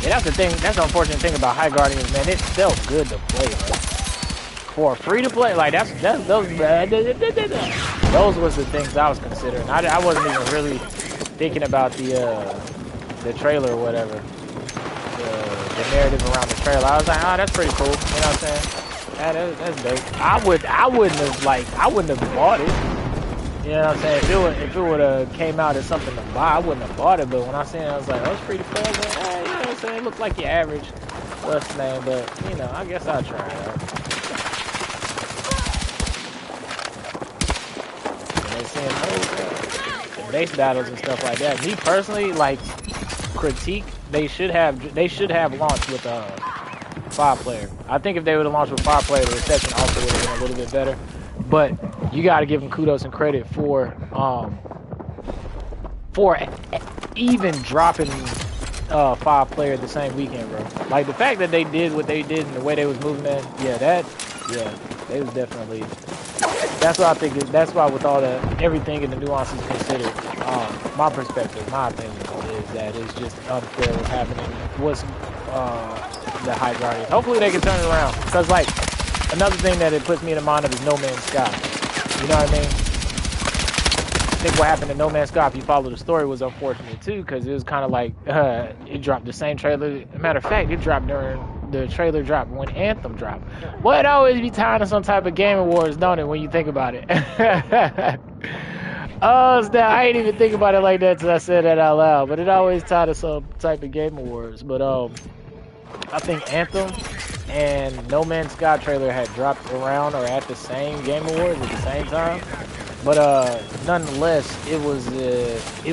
Yeah, that's the thing. That's the unfortunate thing about High Guardians, man. It felt good to play, bro. For free to play, like those was the things I was considering. I wasn't even really thinking about the trailer or whatever, the narrative around the trailer. I was like, oh, that's pretty cool. You know what I'm saying? That's dope. I wouldn't have bought it. You know what I'm saying? If it would have came out as something to buy, I wouldn't have bought it. But when I seen it, I was like, oh, it's free to play. I was like, hey, you know what I'm saying? It looked like your average what's the name, but you know, I guess I'll try it out. The base battles and stuff like that. Me personally, like, critique, they should have launched with a 5-player. I think if they would have launched with 5-player, the reception also would have been a little bit better. But you got to give them kudos and credit for even dropping 5-player the same weekend, bro. Like the fact that they did what they did and the way they was moving that, they was definitely. That's what I think. That's why with all everything and the nuances considered, my perspective, my opinion is that it's just unfair what's happening. What's the High Guardians? Hopefully they can turn it around. Cause like another thing that it puts me in the mind of is No Man's Sky. You know what I mean? I think what happened to No Man's Sky, if you follow the story, was unfortunate too, because it was kind of like it dropped the same trailer. Matter of fact, it dropped during the trailer dropped when Anthem dropped. Well, it always be tied to some type of Game Awards, don't it? When you think about it. Oh, snap, I ain't even think about it like that till I said that out loud. But it always tied to some type of Game Awards. But I think Anthem and No Man's Sky trailer had dropped around or at the same Game Awards at the same time. But nonetheless, it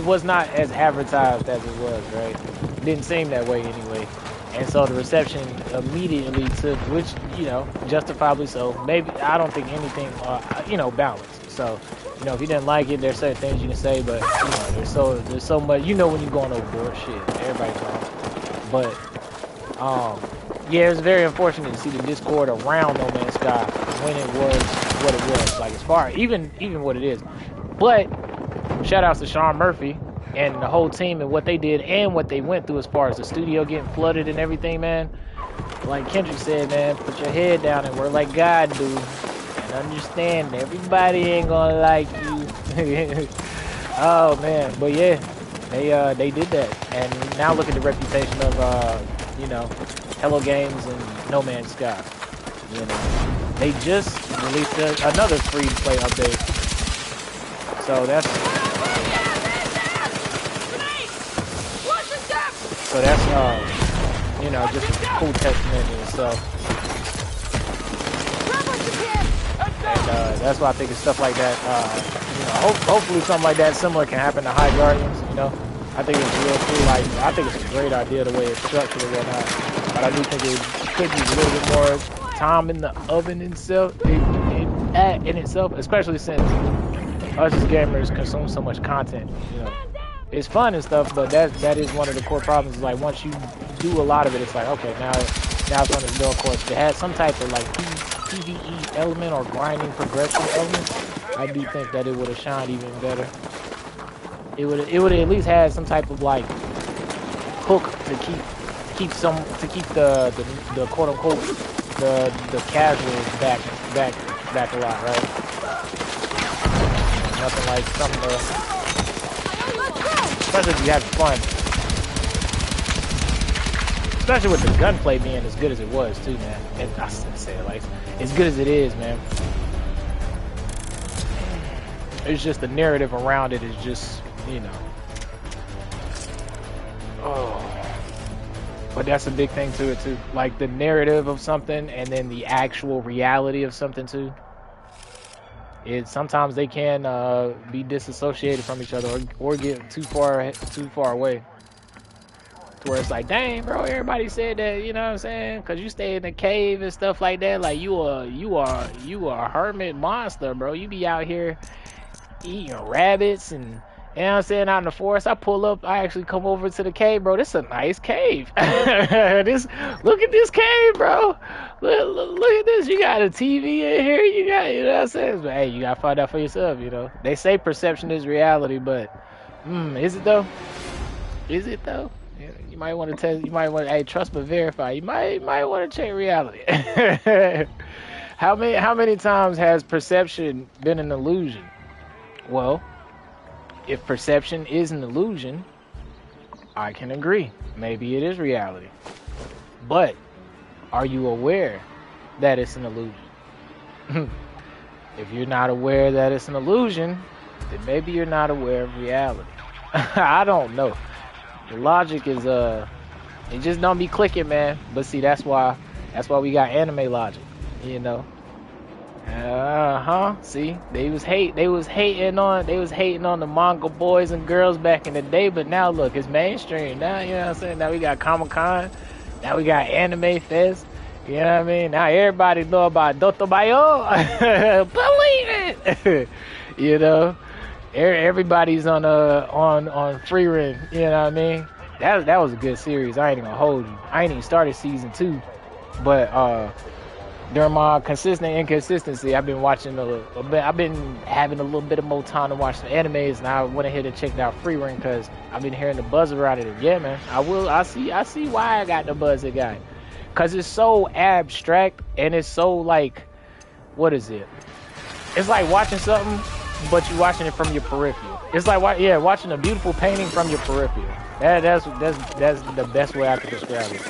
was not as advertised as it was, right? It didn't seem that way anyway. And so the reception immediately took, which, you know, justifiably so. Maybe, I don't think anything, you know, balanced. So, you know, if you didn't like it, there's certain things you can say, but, you know, there's so much, you know, when you're going overboard, shit, everybody's wrong. But, yeah, it was very unfortunate to see the discord around No Man's Sky when it was what it was. Like as far even what it is. But shout outs to Sean Murphy and the whole team and what they did and what they went through as far as the studio getting flooded and everything, man. Like Kendrick said, man, put your head down and work like God do. And understand everybody ain't gonna like you. Oh man, but yeah, they did that. And now look at the reputation of you know, Hello Games and No Man's Sky. You know, they just released another free to play update. So that's you know, just a cool testament in itself. And that's why I think it's stuff like that. You know, hopefully something like that similar can happen to High Guardians. You know, I think it's real cool. Like I think it's a great idea the way it's structured and whatnot. But I do think it could use a little bit more time in the oven itself, in itself, especially since us as gamers consume so much content. You know, it's fun and stuff, but that is one of the core problems. Is like once you do a lot of it, it's like okay, now it's on the middle course. If it had some type of like PvE element or grinding progression element, I do think that it would have shined even better. It would have at least had some type of like hook to keep the quote unquote the casuals back a lot, right? Nothing like something especially if you have fun. Especially with the gunplay being as good as it was too, man. And I say it like as good as it is, man. It's just the narrative around it is just, you know. Oh. But that's a big thing to it too. Like the narrative of something and then the actual reality of something too. Sometimes they can be disassociated from each other or get too far away. To where it's like, dang, bro, everybody said that, you know what I'm saying? Cause you stay in the cave and stuff like that. Like you are a hermit monster, bro. You be out here eating rabbits and, you know what I'm saying, out in the forest. I pull up, I actually come over to the cave, bro. This is a nice cave. Look at this cave, bro. Look at this. You got a TV in here. You got, you know what I'm saying? But hey, you gotta find out for yourself, you know. They say perception is reality, but is it though? Is it though? You might want to test. You might want to, hey, trust but verify. You might want to check reality. How many times has perception been an illusion? Well, if perception is an illusion, I can agree. Maybe it is reality. But are you aware that it's an illusion? If you're not aware that it's an illusion, then maybe you're not aware of reality. I don't know. The logic is it just don't be clicking, man. But see, that's why we got anime logic, you know. See, they was hating on the manga boys and girls back in the day, but now look, it's mainstream now, you know what I'm saying? Now we got Comic-Con, now we got Anime Fest, you know what I mean? Now everybody know about Dotobayo. Believe it. You know, everybody's on free run, you know what I mean? That was a good series. I ain't even gonna hold you. I ain't even started season 2, but during my consistent inconsistency, I've been watching a little bit. I've been having a little bit of more time to watch some animes, and I went ahead and checked out Free Run because I've been hearing the buzz around it. And yeah, man, I see why I got the buzz it got, because it's so abstract and it's so like, what is it? It's like watching something, but you're watching it from your peripheral. It's like watching a beautiful painting from your peripheral. That's the best way I could describe it.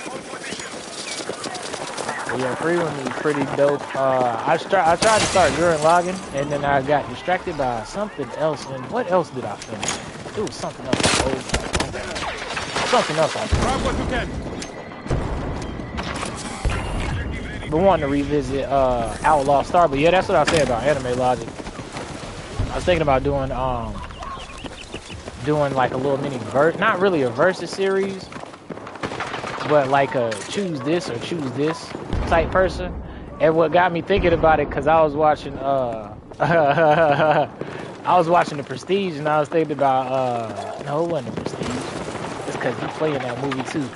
Yeah, Free Run is pretty dope. I tried to start Gurren Lagann, and then I got distracted by something else. And what else did I finish? It was something else. Something else I finished. But wanting to revisit Outlaw Star. But yeah, that's what I said about anime logic. I was thinking about doing like a little mini not really a versus series, but like a choose this or choose this type person. And what got me thinking about it, because I was watching The Prestige, and I was thinking about no, it wasn't The Prestige. It's because he played in that movie too.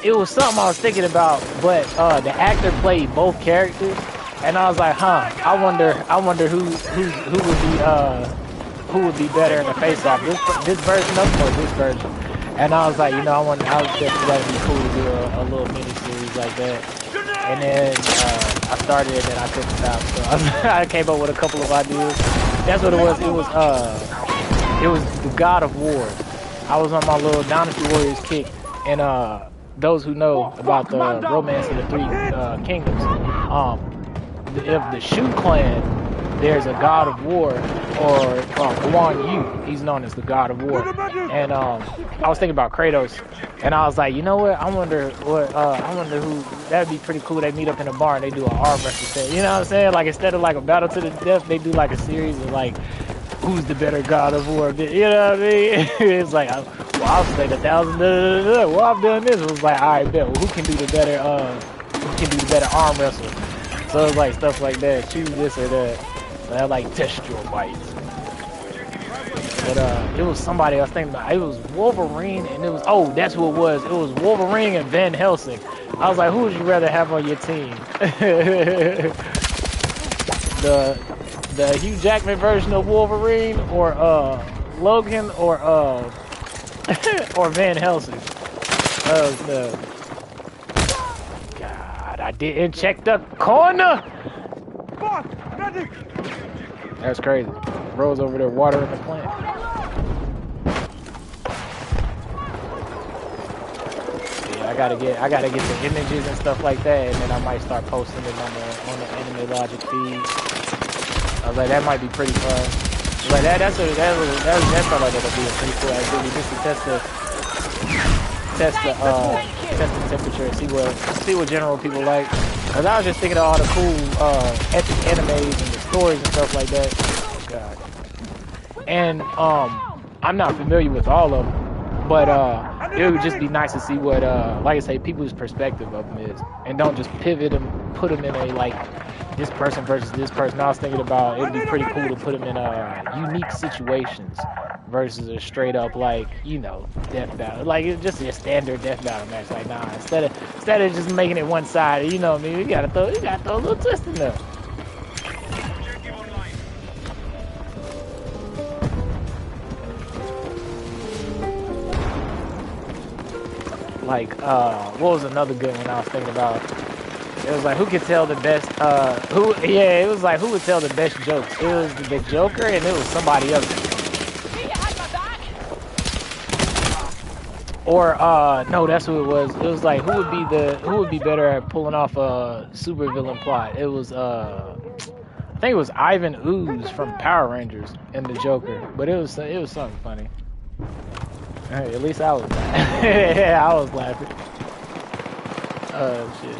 It was something I was thinking about, but the actor played both characters, And I was like, huh, I wonder who would be better in the face-off, this version of or this version. And I was like, I was definitely that'd be cool to do a little mini series like that. And then I started it and I couldn't stop, so I came up with a couple of ideas. That's what it was. It was the God of War. I was on my little Dynasty Warriors kick, and those who know about the romance of the three kingdoms, if the Shu clan, there's a God of War, or Guan Yu, he's known as the God of War. And I was thinking about Kratos, and I was like, you know what? I wonder who. That'd be pretty cool. They meet up in a bar and they do an arm wrestle thing. You know what I'm saying? Like instead of like a battle to the death, they do like a series of like, who's the better God of War? You know what I mean? It's like, I've slayed 1,000. Well, I've done this. It was like, all right, bet. Well, who can do the better arm wrestle? So it's like stuff like that. Choose this or that. So I like test your might. But it was somebody I was thinking about. It was Wolverine, and it was that's who it was. It was Wolverine and Van Helsing. I was like, who would you rather have on your team? the Hugh Jackman version of Wolverine, or Logan, or or Van Helsing. God, I didn't check the corner. That's crazy. Rose over there watering the plant. Yeah, I gotta get the images and stuff like that, and then I might start posting it on the Anime Logic feed. I was like, that might be pretty fun. Like that felt like that'll be a pretty cool activity, just to test the temperature and see what general people like. Cause I was just thinking of all the cool epic animes and the stories and stuff like that. Oh God. And I'm not familiar with all of them, but it would just be nice to see what like I say, people's perspective of them is, and don't just pivot and put them in a like this person versus this person. I was thinking about it'd be pretty cool to put them in unique situations versus a straight up like death battle, like it's just a standard death battle match. Like nah, instead of just making it one sided, you know what I mean? You gotta throw a little twist in there. Like what was another good one I was thinking about? It was like, who could tell the best, it was like, who would tell the best jokes? It was the Joker, and it was somebody else. Or, no, that's who it was. It was like, who would be better at pulling off a supervillain plot? It was, I think it was Ivan Ooze from Power Rangers and the Joker. But it was something funny. Hey, at least I was laughing. Yeah, I was laughing. Oh, shit.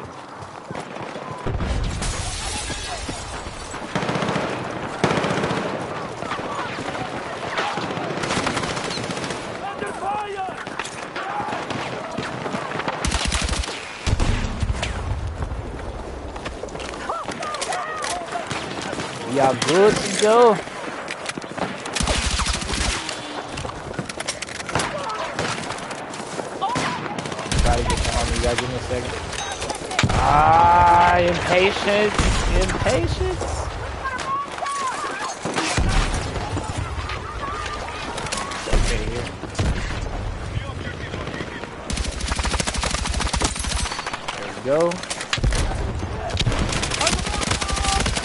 Y'all good to go? Try to get down. You guys give me a second. Impatience. Okay, here. There we go.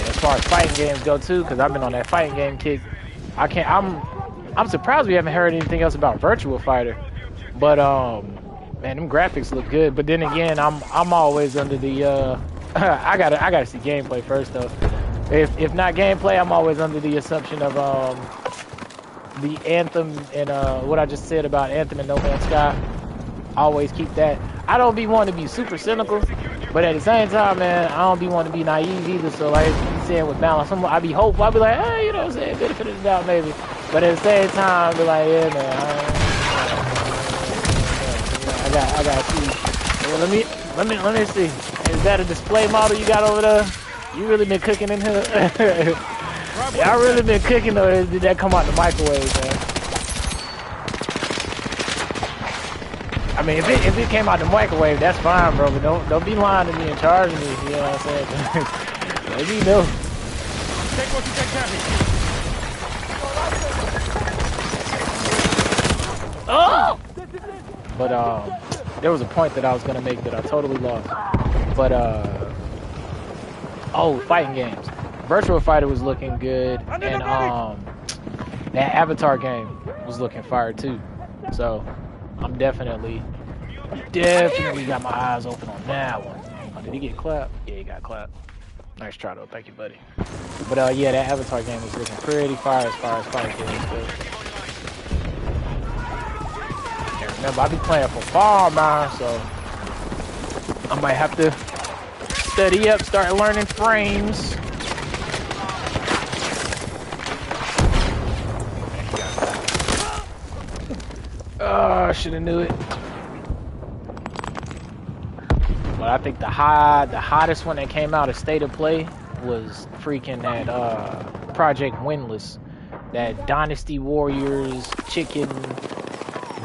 As far as fighting games go too, because I've been on that fighting game kick. I'm surprised we haven't heard anything else about Virtua Fighter, but man, them graphics look good. But then again, I'm always under the I gotta see gameplay first though. If not gameplay, I'm always under the assumption of the Anthem and what I just said about Anthem and No Man's Sky. I always keep that. I don't be wanting to be super cynical, but at the same time, man, I don't be wanting to be naive either. So like you saying with balance, I be hopeful. I be like, hey, you know what I'm saying, benefit of the doubt maybe. But at the same time, I be like, yeah, man, I gotta see. Well, let me see. Is that a display model you got over there? You really been cooking in here? Yeah, I really been cooking though. Did that come out the microwave, man? I mean, if it came out the microwave, that's fine, bro. But don't be lying to me and charging me. You know what I'm saying? Let me know. Take what you can carry. Oh! But there was a point that I was gonna make that I totally lost. But oh, fighting games. Virtual Fighter was looking good, and that Avatar game was looking fire too. So I'm definitely got my eyes open on that one. Oh, did he get clapped? Yeah, he got clapped. Nice try though, thank you, buddy. But yeah, that Avatar game was looking pretty fire as far as fighting games go. And remember, I be playing for far, man, so I might have to study up, start learning frames. Oh, I should have knew it. But I think the hottest one that came out of State of Play was freaking that Project Windless, that Dynasty Warriors, Chicken,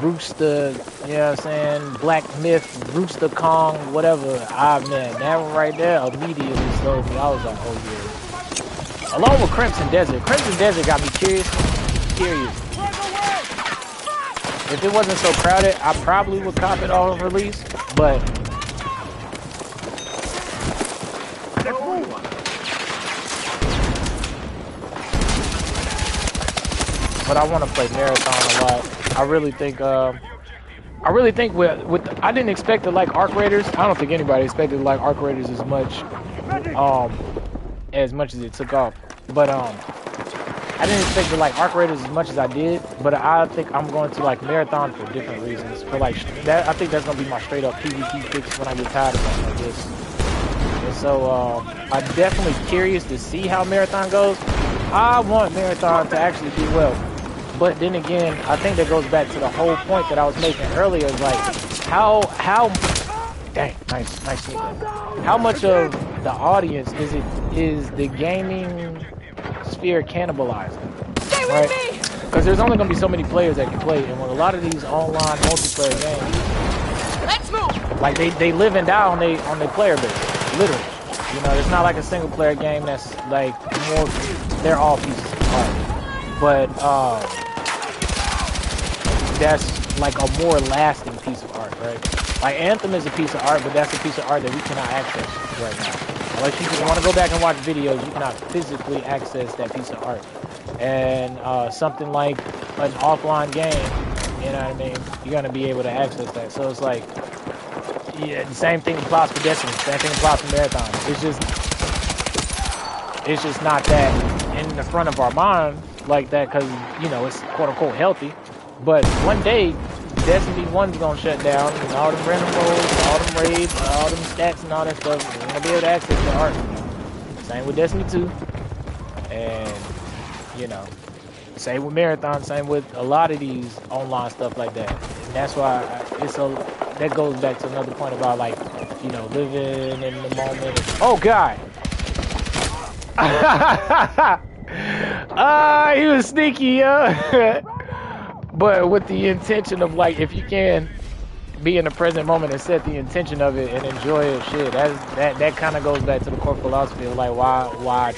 Rooster, you know what I'm saying, Black Myth, Rooster Kong, whatever. Man, that one right there immediately sold me. I was like, oh yeah. Along with Crimson Desert. Crimson Desert got me curious. If it wasn't so crowded, I probably would cop it on release, but I want to play Marathon a lot. I really think with I didn't expect to like Arc Raiders. I don't think anybody expected to like Arc Raiders as much as it took off. But I didn't expect to like Arc Raiders as much as I did. But I think I'm going to like Marathon for different reasons. For like that, I think that's gonna be my straight up PvP fix when I get tired of something like this. And so I'm definitely curious to see how Marathon goes. I want Marathon to actually do well. But then again, I think that goes back to the whole point that I was making earlier. Like, dang, nice sneak. How much of the audience is the gaming sphere cannibalizing? Stay with me! Because there's only gonna be so many players that can play, and with a lot of these online multiplayer games, Let's move! like they live and die on their player base, literally. You know, it's not like a single player game that's like more. They're all pieces of art, but that's like a more lasting piece of art, right? Like Anthem is a piece of art, but that's a piece of art that we cannot access right now. Unless you just want to go back and watch videos, you cannot physically access that piece of art. And something like an offline game, you know what I mean? You're gonna be able to access that. So it's like, yeah, the same thing applies for Destiny. Same thing applies for Marathon. It's just not that in the front of our mind like that, because you know it's quote unquote healthy. But one day, Destiny 1's gonna shut down, and all them random roles, all them raids, all them stats and all that stuff, we're gonna be able to access the art. Same with Destiny 2. And, you know, same with Marathon, same with a lot of these online stuff like that. And that's why that goes back to another point about, like, you know, living in the moment. Oh, God! He was sneaky, yo! But with the intention of, like, if you can be in the present moment and set the intention of it and enjoy it, shit, that kind of goes back to the core philosophy of, like, why I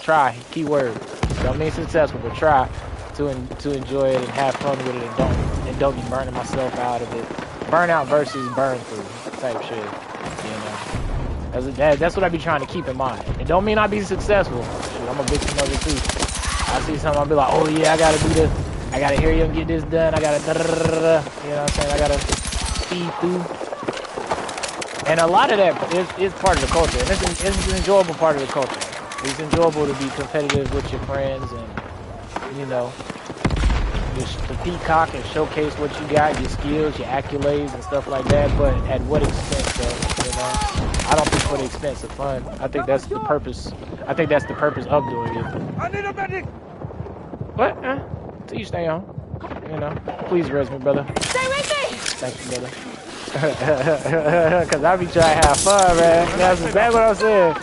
try, keyword. Don't mean successful, but try to enjoy it and have fun with it and don't be burning myself out of it. Burnout versus burn through type shit, you know. That's what I be trying to keep in mind. It don't mean I be successful. Shit, I'm a victim of it too. I see something, I'll be like, oh yeah, I gotta do this. I gotta hear you and get this done. I gotta, you know what I'm saying? I gotta speed through. And a lot of that is part of the culture. And it's an enjoyable part of the culture. It's enjoyable to be competitive with your friends and, you know, just to peacock and showcase what you got, your skills, your accolades and stuff like that. But at what expense, though, you know? I don't think for the expense of fun. I think that's the purpose. I think that's the purpose of doing it. I need a medic! What? So you stay on. You know. Please res me, brother. Stay with me! Thank you, brother. Cause I be trying to have fun, man. That's exactly what I'm saying.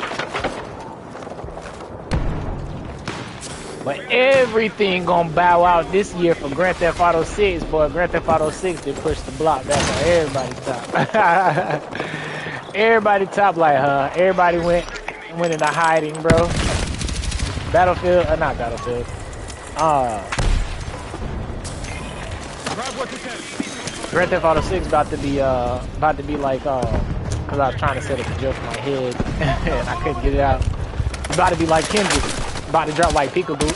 But everything gonna bow out this year for Grand Theft Auto 6, boy. Grand Theft Auto 6 did push the block back on everybody's top. Everybody top like her. Everybody went went into hiding, bro. Battlefield, not Battlefield. Grab what you can. Grand Theft Auto 6 about to be like, cause I was trying to set up a joke in my head and I couldn't get it out. It's about to be like Kendrick, about to drop like Peekaboo.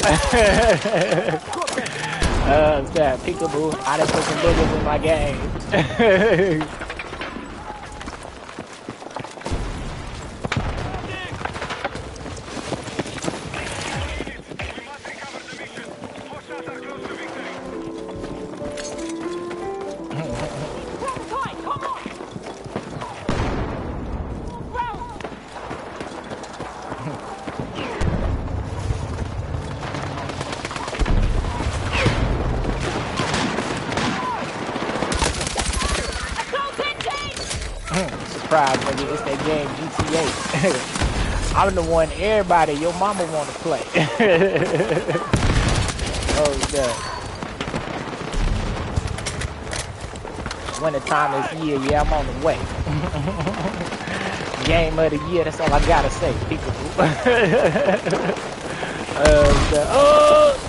It's that Peekaboo. I done put some boogers in my game. Surprise, nigga, it's that game GTA. I'm the one everybody, your mama wanna play. Oh yeah. Winter time is here, yeah, I'm on the way. Game of the year, that's all I gotta say. Peekaboo. Oh!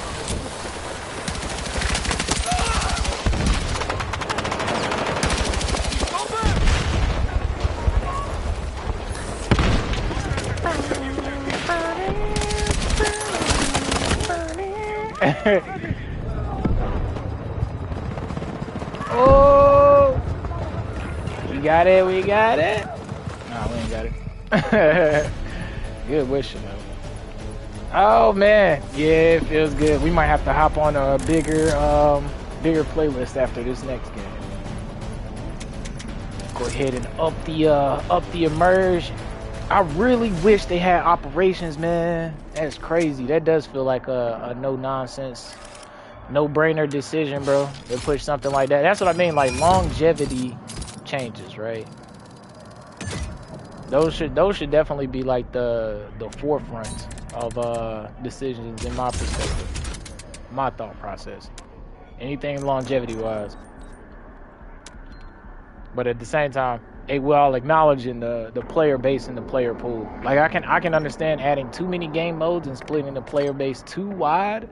Oh, we got it, we got it. No, we ain't got it. Good wishing though. Oh man, yeah, it feels good. We might have to hop on a bigger playlist after this next game. Go ahead and up the immersion. I really wish they had operations, man. That's crazy. That does feel like a no-nonsense, no-brainer decision, bro. To push something like that. That's what I mean, like longevity changes, right? Those should definitely be like the forefront of decisions in my perspective, my thought process. Anything longevity-wise. But at the same time, they will acknowledging the player base and the player pool. Like I can understand adding too many game modes and splitting the player base too wide,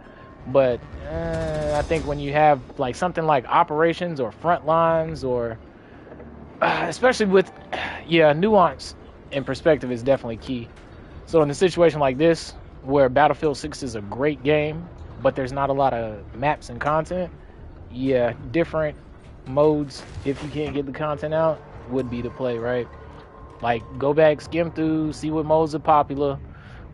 but I think when you have like something like operations or front lines or especially with nuance and perspective is definitely key. So in a situation like this where Battlefield 6 is a great game, but there's not a lot of maps and content, yeah, different modes if you can't get the content out would be the play, right? Like go back, skim through, see what modes are popular.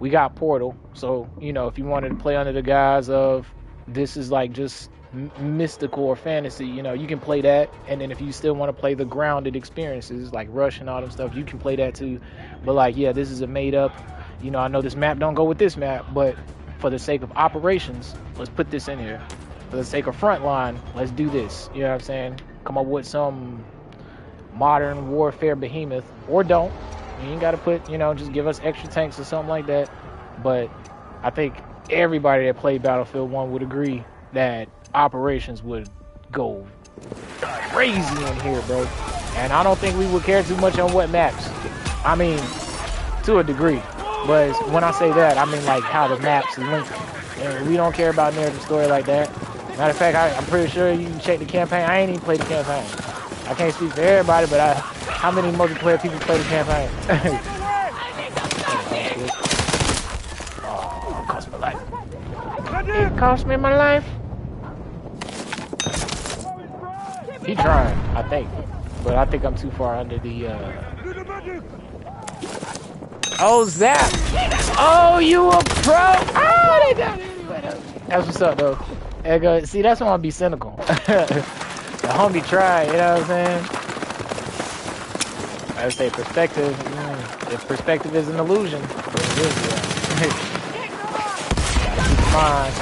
We got Portal, so you know if you wanted to play under the guise of this is like just mystical or fantasy, you know, you can play that. And then if you still want to play the grounded experiences like Rush and all them stuff, you can play that too. But like, yeah, this is a made up, you know, I know this map don't go with this map, but for the sake of operations, let's put this in here. For the sake of frontline, let's do this. You know what I'm saying? Come up with some modern warfare behemoth, or don't. You ain't gotta put, you know, just give us extra tanks or something like that. But I think everybody that played Battlefield 1 would agree that operations would go crazy in here, bro. And I don't think we would care too much on what maps. I mean, to a degree. But when I say that, I mean like how the maps link. And we don't care about narrative story like that. Matter of fact, I'm pretty sure you can check the campaign. I ain't even played the campaign. I can't speak for everybody, but how many multiplayer people play the campaign? Oh, it cost me life. It cost me my life. He trying, I think. But I think I'm too far under the Oh, Zap! Oh, you a pro! Oh, they got it anyway. That's what's up, though. See, that's why I'm be cynical. The homie tried, you know what I'm saying? I would say perspective. If perspective is an illusion, then it is, yeah. Gotta keep in mind.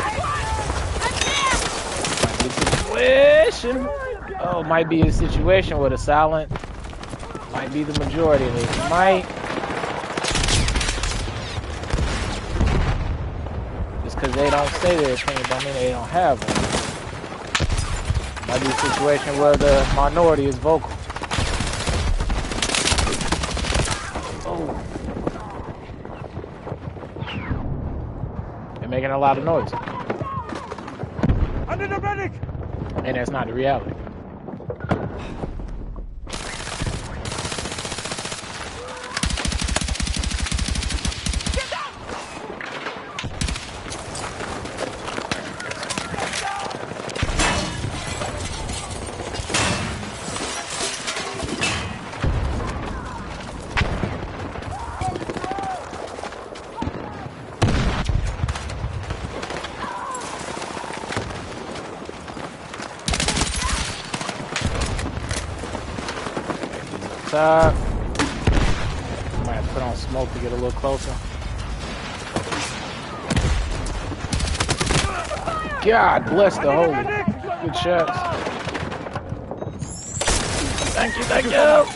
Situation. Oh, might be a situation with a silent. Might be the majority of it. Might. Just because they don't say their opinion don't mean they don't have one. Might be a situation where the minority is vocal. Oh. They're making a lot of noise. I need a medic! And that's not the reality. Might have to put on smoke to get a little closer. God bless the holy. Good shots. Thank you, thank you.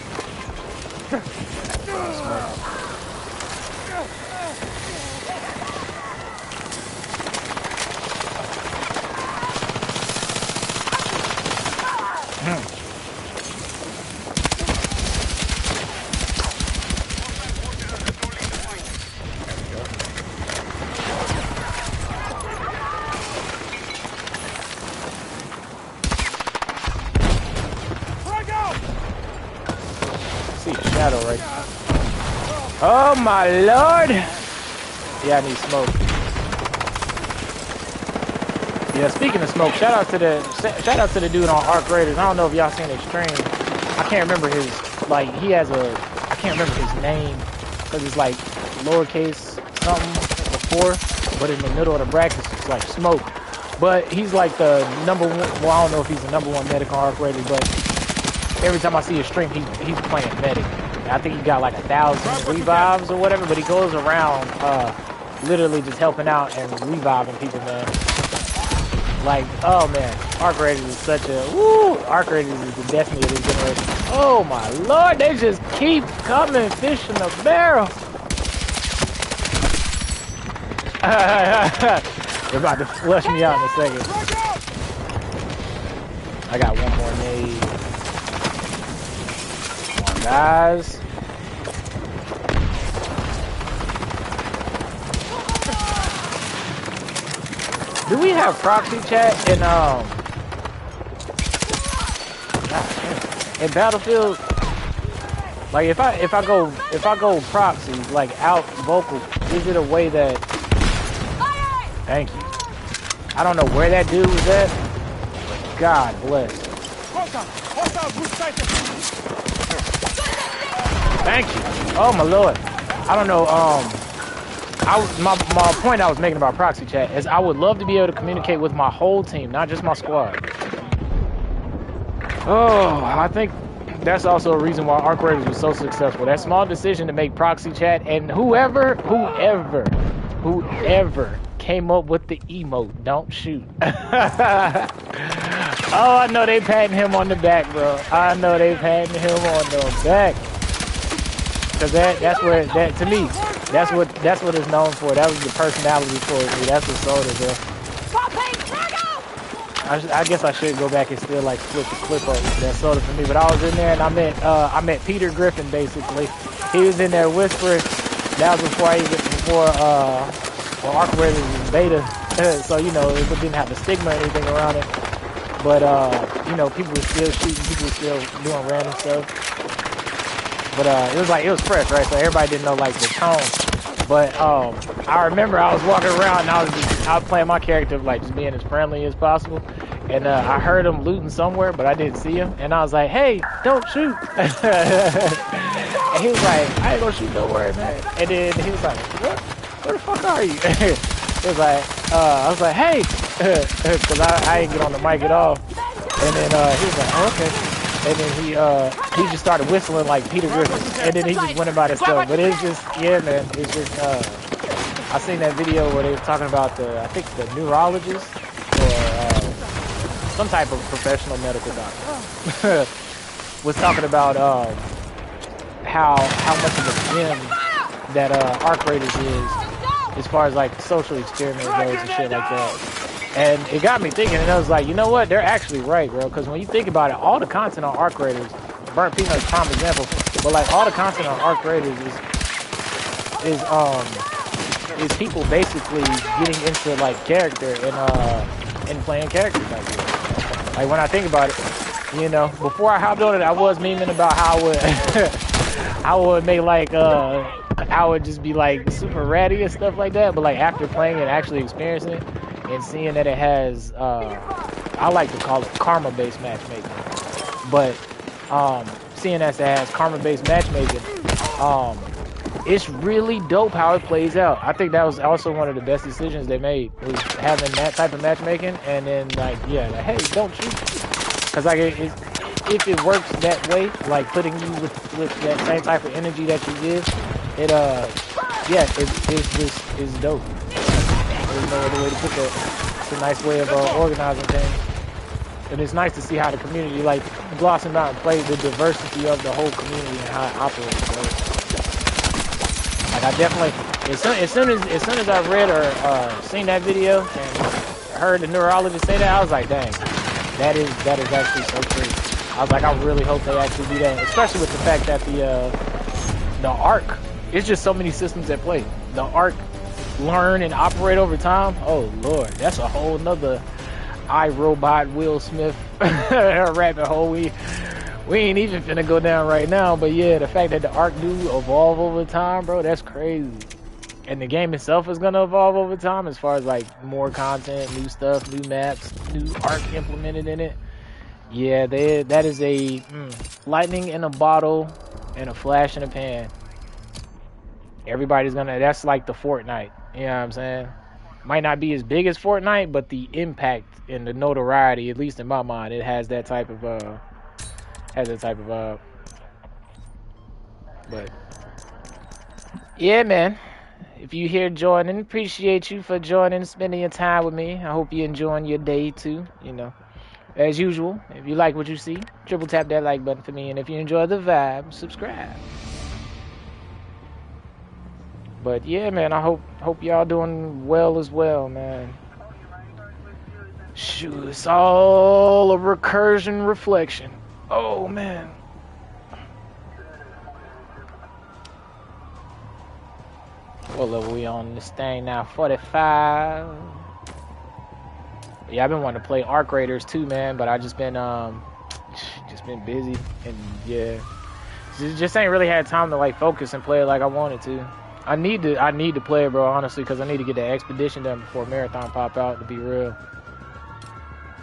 Right. Oh my lord! Yeah, I need smoke. Yeah, speaking of smoke, shout out to the dude on Arc Raiders. I don't know if y'all seen his stream. I can't remember his he has I can't remember his name because it's like lowercase something before, but in the middle of the brackets it's like smoke. But he's like the number one. Well, I don't know if he's the number one medic on Arc Raiders, but every time I see his stream, he's playing medic. I think he got like 1,000 revives or whatever, but he goes around literally just helping out and reviving people, man. Like, oh man, Arc Raiders is such a Arc Raiders is the destiny of this generation. Oh my lord, they just keep coming, fish in the barrel. They're about to flush me out in a second. I got one more nade. Come on, guys. Do we have proxy chat in Battlefield? Like if I go proxy, like out vocal, is it a way that? Thank you. I don't know where that dude was at. But God bless. Thank you. Oh my lord. I don't know. My point I was making about proxy chat is I would love to be able to communicate with my whole team, not just my squad. Oh, I think that's also a reason why Arc Raiders was so successful. That small decision to make proxy chat, and whoever came up with the emote, don't shoot. Oh, I know they patting him on the back, bro. I know they patting him on the back. Cause that's to me, that's what it's known for. That was the personality for me. That's the soda, bro. I guess I should go back and still like flip the clip up for that soda for me. But I was in there and I met Peter Griffin basically. He was in there whispering. That was before Arc Raiders was beta, so you know it didn't have the stigma or anything around it. But you know, people were still shooting, people were still doing random stuff. But it was fresh, right? So everybody didn't know like the tone. But I remember I was walking around and I was playing my character like just being as friendly as possible. And I heard him looting somewhere, but I didn't see him. And I was like, "Hey, don't shoot!" And he was like, "I ain't gonna shoot, don't worry, man." And then he was like, "What? Where the fuck are you?" It was like, I was like, "Hey," because I didn't get on the mic at all. And then he was like, "Oh, okay." And then he just started whistling like Peter Griffin. And then he just went about his stuff. But it's just, yeah, man. It's just, I seen that video where they were talking about I think the neurologist or some type of professional medical doctor was talking about how much of a gem that Arc Raiders is as far as like social experiment goes and shit like that. And it got me thinking, and I was like, you know what? They're actually right, bro. Because when you think about it, all the content on Arc Raiders, Burnt Peanut's prime example, but like all the content on Arc Raiders is is people basically getting into like character and playing characters like this. Like when I think about it, you know, before I hopped on it, I was memeing about how I would I would make like I would just be like super ratty and stuff like that. But like after playing it, actually experiencing it, and seeing that it has I like to call it karma-based matchmaking, but seeing as it has karma-based matchmaking, it's really dope how it plays out. I think that was also one of the best decisions they made, was having that type of matchmaking, and then like, yeah, like, hey, don't cheat, because like if it works that way, like putting you with that same type of energy that you give, it yeah, it's dope. There's no other way to put that. It's a nice way of organizing things. And it's nice to see how the community like blossom out and play the diversity of the whole community and how it operates. So, like I definitely, as soon as I read or seen that video and heard the neurologist say that, I was like, dang, that is actually so true. I was like, I really hope they actually do that, especially with the fact that the ARC, it's just so many systems at play. The ARC learn and operate over time. Oh Lord, that's a whole nother iRobot Will Smith rabbit hole we ain't even finna go down right now. But yeah, the fact that the ARC do evolve over time, bro, that's crazy. And the game itself is gonna evolve over time as far as like more content, new stuff, new maps, new ARC implemented in it. Yeah, that is a lightning in a bottle and a flash in a pan. Everybody's gonna, that's like the Fortnite, you know what I'm saying? Might not be as big as Fortnite, but the impact and the notoriety, at least in my mind, it has that type of but yeah, man, if you here joining, appreciate you for joining, spending your time with me. I hope you're enjoying your day too, you know. As usual, if you like what you see, triple tap that like button for me, and if you enjoy the vibe, subscribe. But yeah, man, I hope y'all doing well as well, man. Shoot, it's all a recursion reflection. Oh man. What level we on this thing now? 45. Yeah, I've been wanting to play Arc Raiders too, man, but I just been busy, and yeah, just ain't really had time to like focus and play it like I wanted to. I need to play it, bro, honestly, because I need to get the expedition done before Marathon pop out, to be real.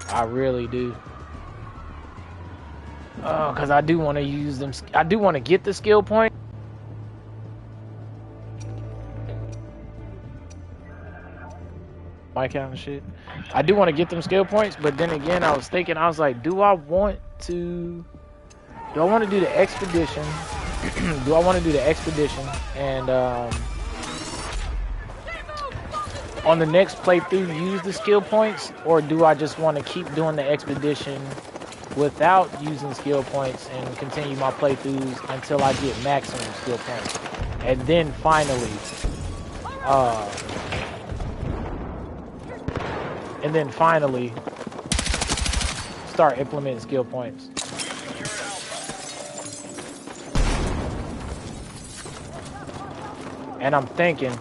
I really do. Oh, because I do want to use them. I do want to get the skill point. My count and shit. I do want to get them skill points, but then again, I was thinking, I was like, do I want to do the expedition? Do I want to do the expedition and on the next playthrough use the skill points, or do I just want to keep doing the expedition without using skill points and continue my playthroughs until I get maximum skill points, and then finally start implementing skill points? And I'm thinking,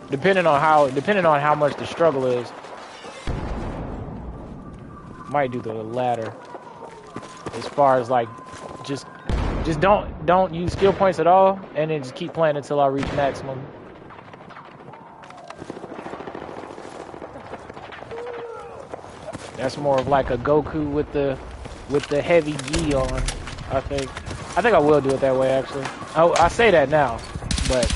depending on how much the struggle is, might do the latter. As far as like, just don't use skill points at all, and then just keep playing until I reach maximum. That's more of like a Goku with the heavy gi on. I think I will do it that way, actually. Oh, I say that now, but.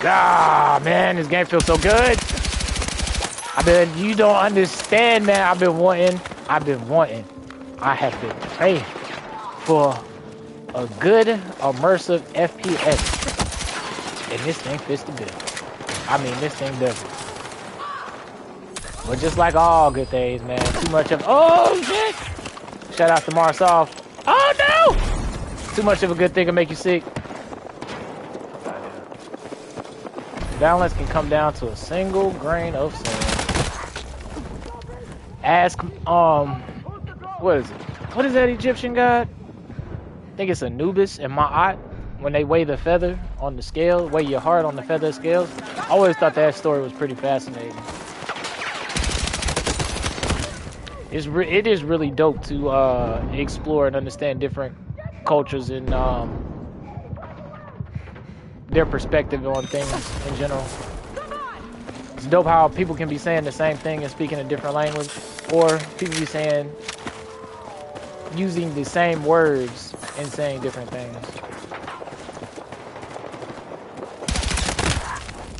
Ah, man, this game feels so good. You don't understand, man. I have been praying for a good immersive FPS. And this thing fits the bill. I mean, this thing does it. But just like all good things, man, too much of, oh shit! Shout out to Marsoff. Oh no! Too much of a good thing can make you sick. Balance can come down to a single grain of sand. Ask, what is it? What is that Egyptian god? I think it's Anubis and Ma'at. When they weigh the feather on the scale, weigh your heart on the feather scales. I always thought that story was pretty fascinating. It is really dope to explore and understand different cultures and their perspective on things in general. It's dope how people can be saying the same thing and speaking a different language, or people be saying, using the same words and saying different things.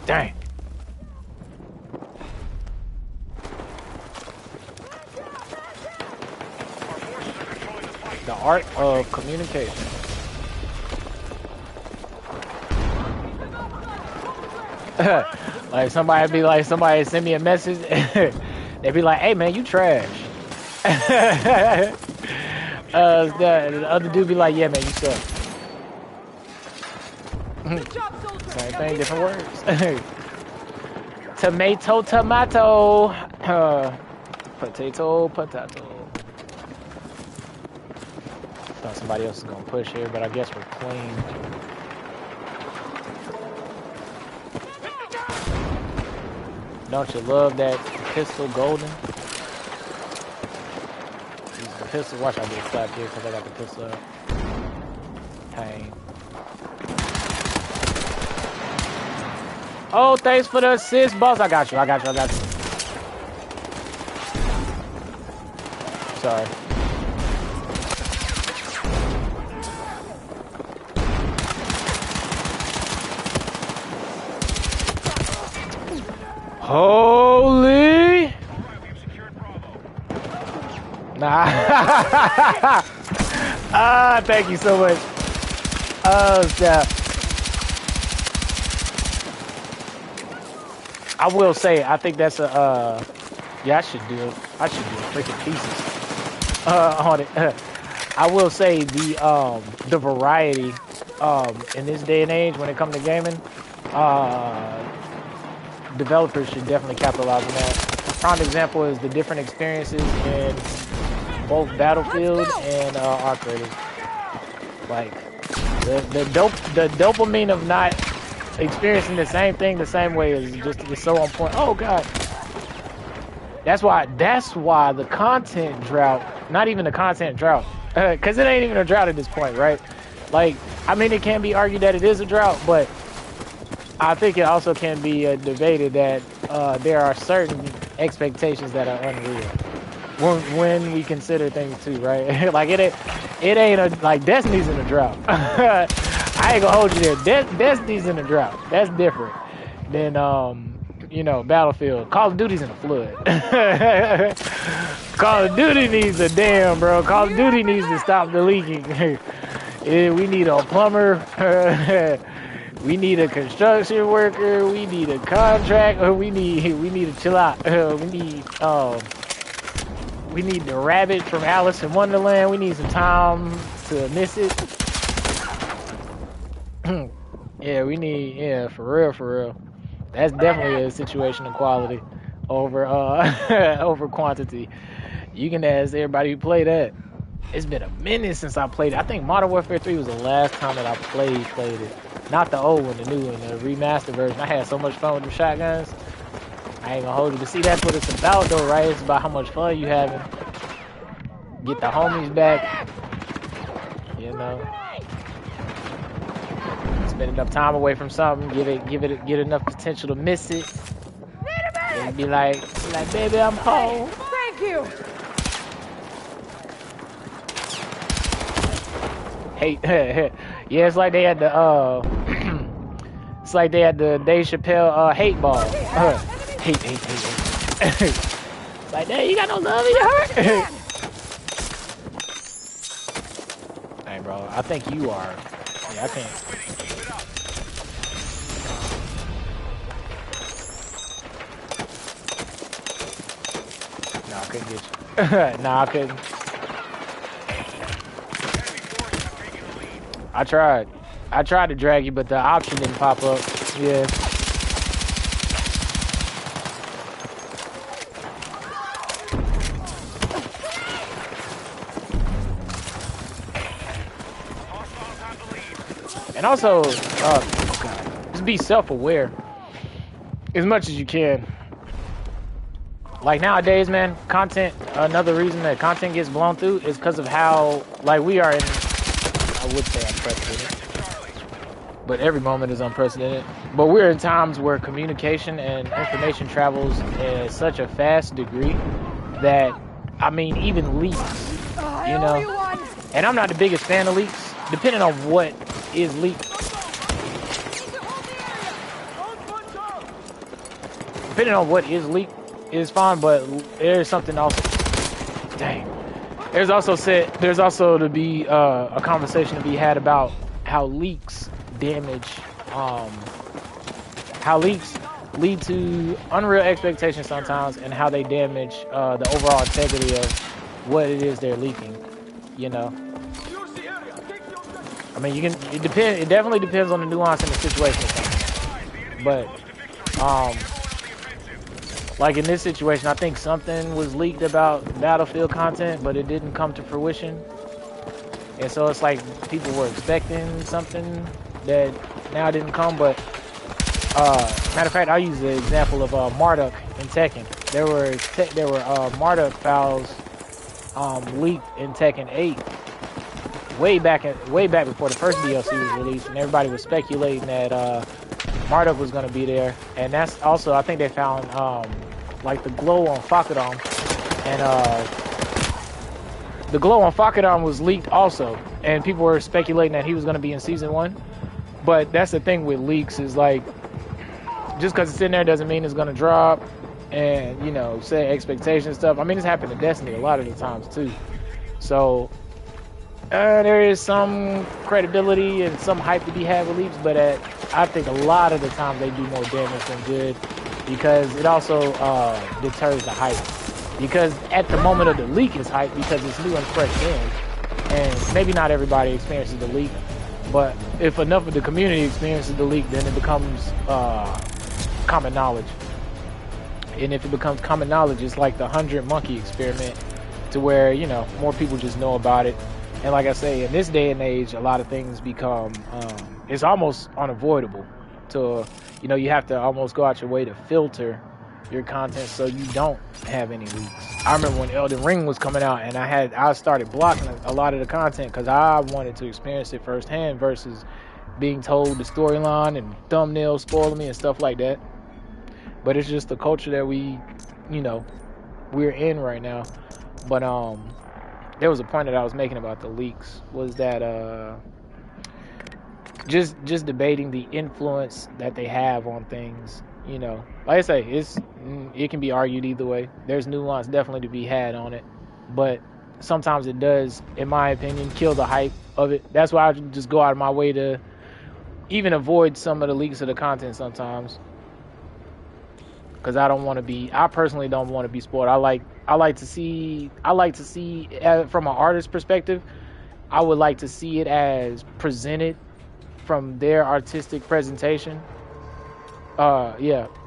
Dang. The art of communication. Like somebody be like, somebody send me a message. They be like, "Hey man, you trash." The other dude be like, "Yeah man, you suck." Same thing, different words. Tomato, tomato. Potato, potato. Thought somebody else is gonna push here, but I guess we're clean. Don't you love that pistol golden? Use the pistol. Watch I get stuck here because I got the pistol up. Pain. Oh, thanks for the assist, boss. I got you. I got you. I got you. Sorry. Holy! Nah. Ah, thank you so much. Oh, snap. I will say, I think that's a, yeah, I should do it. I should do freaking pieces on it. I will say the variety in this day and age when it comes to gaming, developers should definitely capitalize on that. Prime example is the different experiences in both Battlefield and Arc Raiders. Like the dopamine of not experiencing the same thing the same way is so on point. Oh god. That's why the content drought, not even the content drought, because it ain't even a drought at this point, right? Like, I mean, it can be argued that it is a drought, but I think it also can be debated that there are certain expectations that are unreal when we consider things too, right? Like it ain't like Destiny's in a drought. I ain't gonna hold you there. Destiny's in a drought. That's different than you know, Battlefield. Call of Duty's in a flood. Call of Duty needs a dam, bro. Call of Duty needs to stop the leaking. Yeah, we need a plumber. We need a construction worker. We need a contract. We need to chill out. We need the rabbit from Alice in Wonderland. We need some time to miss it. Yeah, for real. That's definitely a situation of quality over over quantity. You can ask everybody who played that. It's been a minute since I played it. I think Modern Warfare 3 was the last time that I played it. Not the old one, the new one, the remastered version. I had so much fun with the shotguns. I ain't gonna hold you. But see, that's what it's about though, right? It's about how much fun you having. Get the homies back. You know. Spend enough time away from something, get enough potential to miss it. And be like, baby, I'm home. Thank you. Hey, yeah, it's like they had the it's like they had the Dave Chappelle hate ball. Hate. Like, damn, you got no love in your heart? Hey, bro, I think you are. Yeah, I can't. No, I couldn't get you. No, I couldn't. I tried to drag you, but the option didn't pop up. Yeah. And also, just be self-aware as much as you can. Like nowadays, man, content, another reason that content gets blown through is because of how, like, we are in, I would say unprecedented, but every moment is unprecedented. But we're in times where communication and information travels at such a fast degree that, I mean, even leaks, you know, and I'm not the biggest fan of leaks, depending on what is leaked. Depending on what is leaked is fine, but there's something else. Dang. There's also to be a conversation to be had about how leaks damage, how leaks lead to unreal expectations sometimes, and how they damage the overall integrity of what it is they're leaking. You know. I mean, it definitely depends on the nuance in the situation, but like in this situation, I think something was leaked about Battlefield content, but it didn't come to fruition, and so it's like people were expecting something that now didn't come. But matter of fact, I'll use the example of Marduk in Tekken. There were Marduk files leaked in Tekken 8. Way back before the first DLC was released, and everybody was speculating that Marduk was going to be there. And that's also, I think they found like the glow on Fakadom, and the glow on Fakadom was leaked also, and people were speculating that he was going to be in Season 1. But that's the thing with leaks, is like, just because it's in there doesn't mean it's going to drop, and, you know, set expectations and stuff. I mean, it's happened to Destiny a lot of the times too. So there is some credibility and some hype to be had with leaks, but I think a lot of the time they do more damage than good, because it also deters the hype. Because at the moment of the leak is hype, because it's new and fresh in, and maybe not everybody experiences the leak, but if enough of the community experiences the leak, then it becomes common knowledge. And if it becomes common knowledge, it's like the 100 monkey experiment, to where, you know, more people just know about it. And like I say, in this day and age, a lot of things become, it's almost unavoidable to, you know, you have to almost go out your way to filter your content so you don't have any leaks. I remember when Elden Ring was coming out, and I started blocking a lot of the content because I wanted to experience it firsthand versus being told the storyline and thumbnails spoiling me and stuff like that. But it's just the culture that we're in right now. But there was a point that I was making about the leaks, was that just debating the influence that they have on things. You know, like I say, it can be argued either way. There's nuance definitely to be had on it, but sometimes it does, in my opinion, kill the hype of it. That's why I just go out of my way to even avoid some of the leaks of the content sometimes, because I personally don't want to be spoiled. I like to see from an artist's perspective, I would like to see it as presented from their artistic presentation.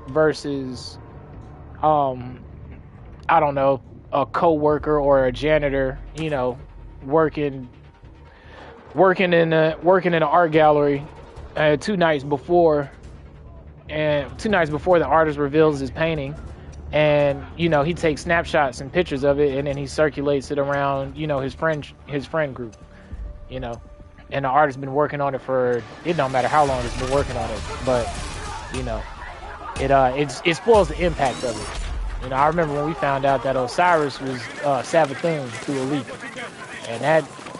Versus, I don't know, a co-worker or a janitor, you know, working in an art gallery, 2 nights before the artist reveals his painting, and, you know, he takes snapshots and pictures of it, and then he circulates it around, you know, his friend group, you know, and the artist's been working on it for, it don't matter how long it's been working on it, but, you know, it spoils the impact of it. You know, I remember when we found out that Osiris was Savathun through a leak, and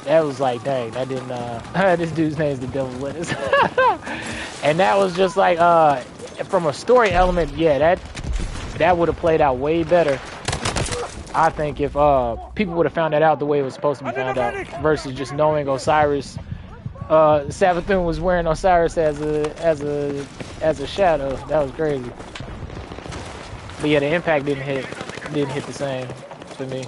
that was like, dang, that didn't this dude's name is the Devil Witness. And that was just like, from a story element, yeah, that would have played out way better, I think, if people would have found that out the way it was supposed to be found out, versus just knowing Osiris, Savathun was wearing Osiris as a shadow. That was crazy. But yeah, the impact didn't hit the same for me.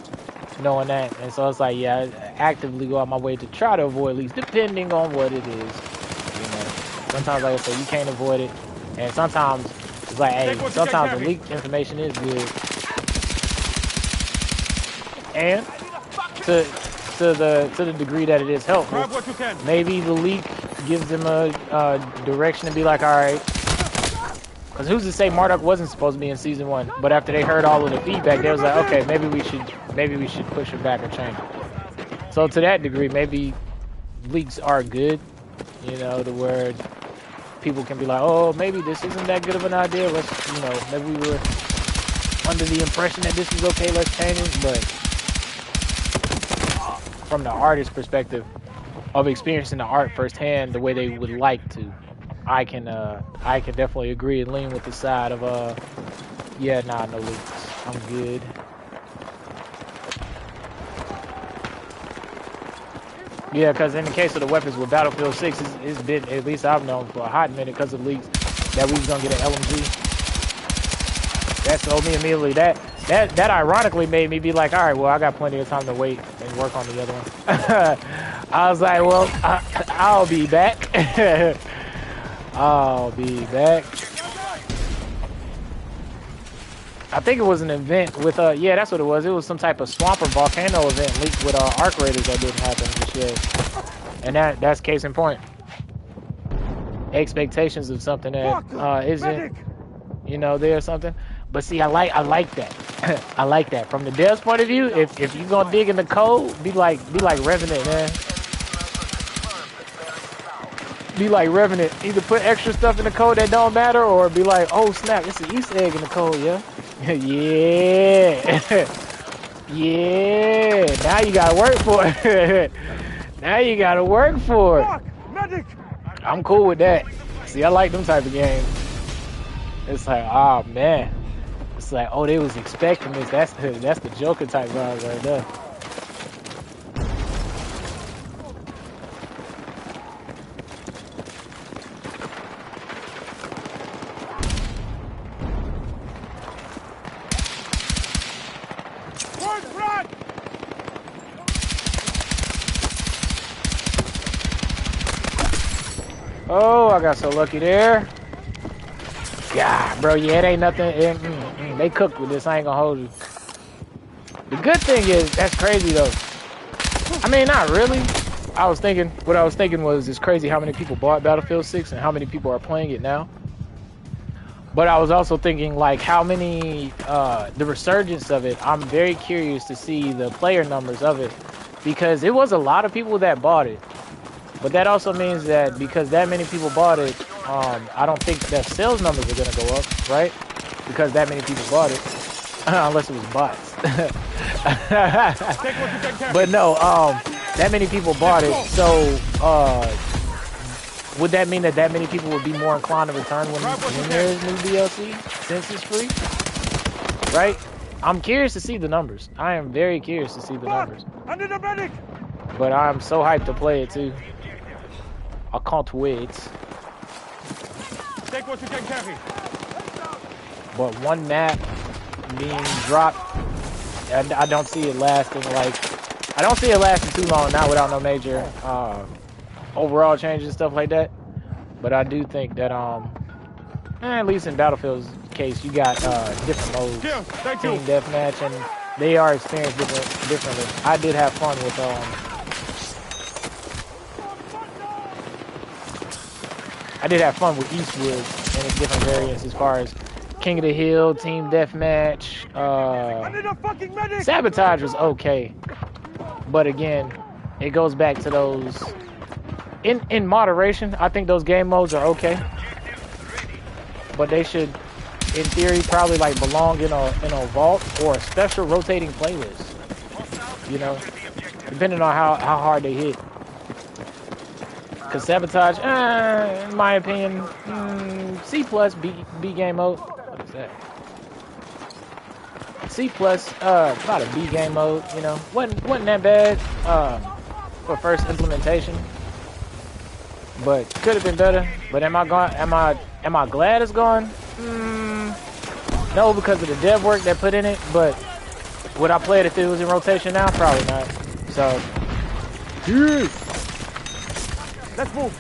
knowing that. And so it's like, yeah, I actively go out my way to try to avoid leaks, depending on what it is. You know, sometimes, like I say, you can't avoid it, and sometimes it's like, hey, sometimes the leaked information is good, and to the degree that it is helpful, maybe the leak gives them a direction to be like, all right. Because who's to say Marduk wasn't supposed to be in season 1? But after they heard all of the feedback, they was like, okay, maybe we should push it back or change it. So to that degree, maybe leaks are good, you know, to where people can be like, oh, maybe this isn't that good of an idea. Let's, you know, maybe we were under the impression that this was okay. Let's change it. But from the artist's perspective of experiencing the art firsthand, the way they would like to, I can definitely agree and lean with the side of yeah, nah, no leaks. I'm good. Yeah, because in the case of the weapons with Battlefield 6, it's been, at least I've known for a hot minute because of leaks, that we was gonna get an LMG. That told me immediately that ironically made me be like, all right, well, I got plenty of time to wait and work on the other one. I was like, well, I'll be back. I'll be back. I think it was an event with yeah, that's what it was. It was some type of swamp or volcano event leaked with arc raiders that didn't happen and shit. And that's case in point. Expectations of something that isn't, you know, there or something. But see, I like that. I like that. From the dev's point of view, if you gonna dig in the code, be like Revenant, man. Be like Revenant. Either put extra stuff in the code that don't matter, or be like, oh snap, it's an Easter egg in the code, yeah? Yeah. Yeah. Now you gotta work for it. Now you gotta work for it. I'm cool with that. See, I like them type of games. It's like, oh man. It's like, oh, they was expecting this. That's the Joker type vibe right there. Oh, I got so lucky there. Yeah, bro, yeah, it ain't nothing. They cooked with this. I ain't gonna hold you. The good thing is, that's crazy though. I mean, not really. What I was thinking was, it's crazy how many people bought Battlefield 6 and how many people are playing it now. But I was also thinking, like, how many, the resurgence of it. I'm very curious to see the player numbers of it, because it was a lot of people that bought it. But that also means that because that many people bought it, I don't think that sales numbers are going to go up, right? Because that many people bought it, unless it was bots. But no, that many people bought it, so would that mean that many people would be more inclined to return when there is new DLC, since it's free? Right? I'm curious to see the numbers. I am very curious to see the numbers. But I'm so hyped to play it too. I can't wait. Take what you can carry. But one map being dropped, I don't see it lasting too long, not without no major overall changes and stuff like that. But I do think that at least in Battlefield's case, you got different modes, team deathmatch, and they are experienced differently. I did have fun with Eastwood and its different variants as far as King of the Hill, Team Deathmatch. Sabotage was okay. But again, it goes back to those... In moderation, I think those game modes are okay. But they should, in theory, probably like belong in a vault or a special rotating playlist. You know? Depending on how hard they hit. Because Sabotage, in my opinion, C+, B game mode. What is that? C+, about a B game mode, you know. Wasn't that bad for first implementation. But could have been better. But am I glad it's gone? No, because of the dev work they put in it. But Would I play it if it was in rotation now? Probably not. So, Let's move.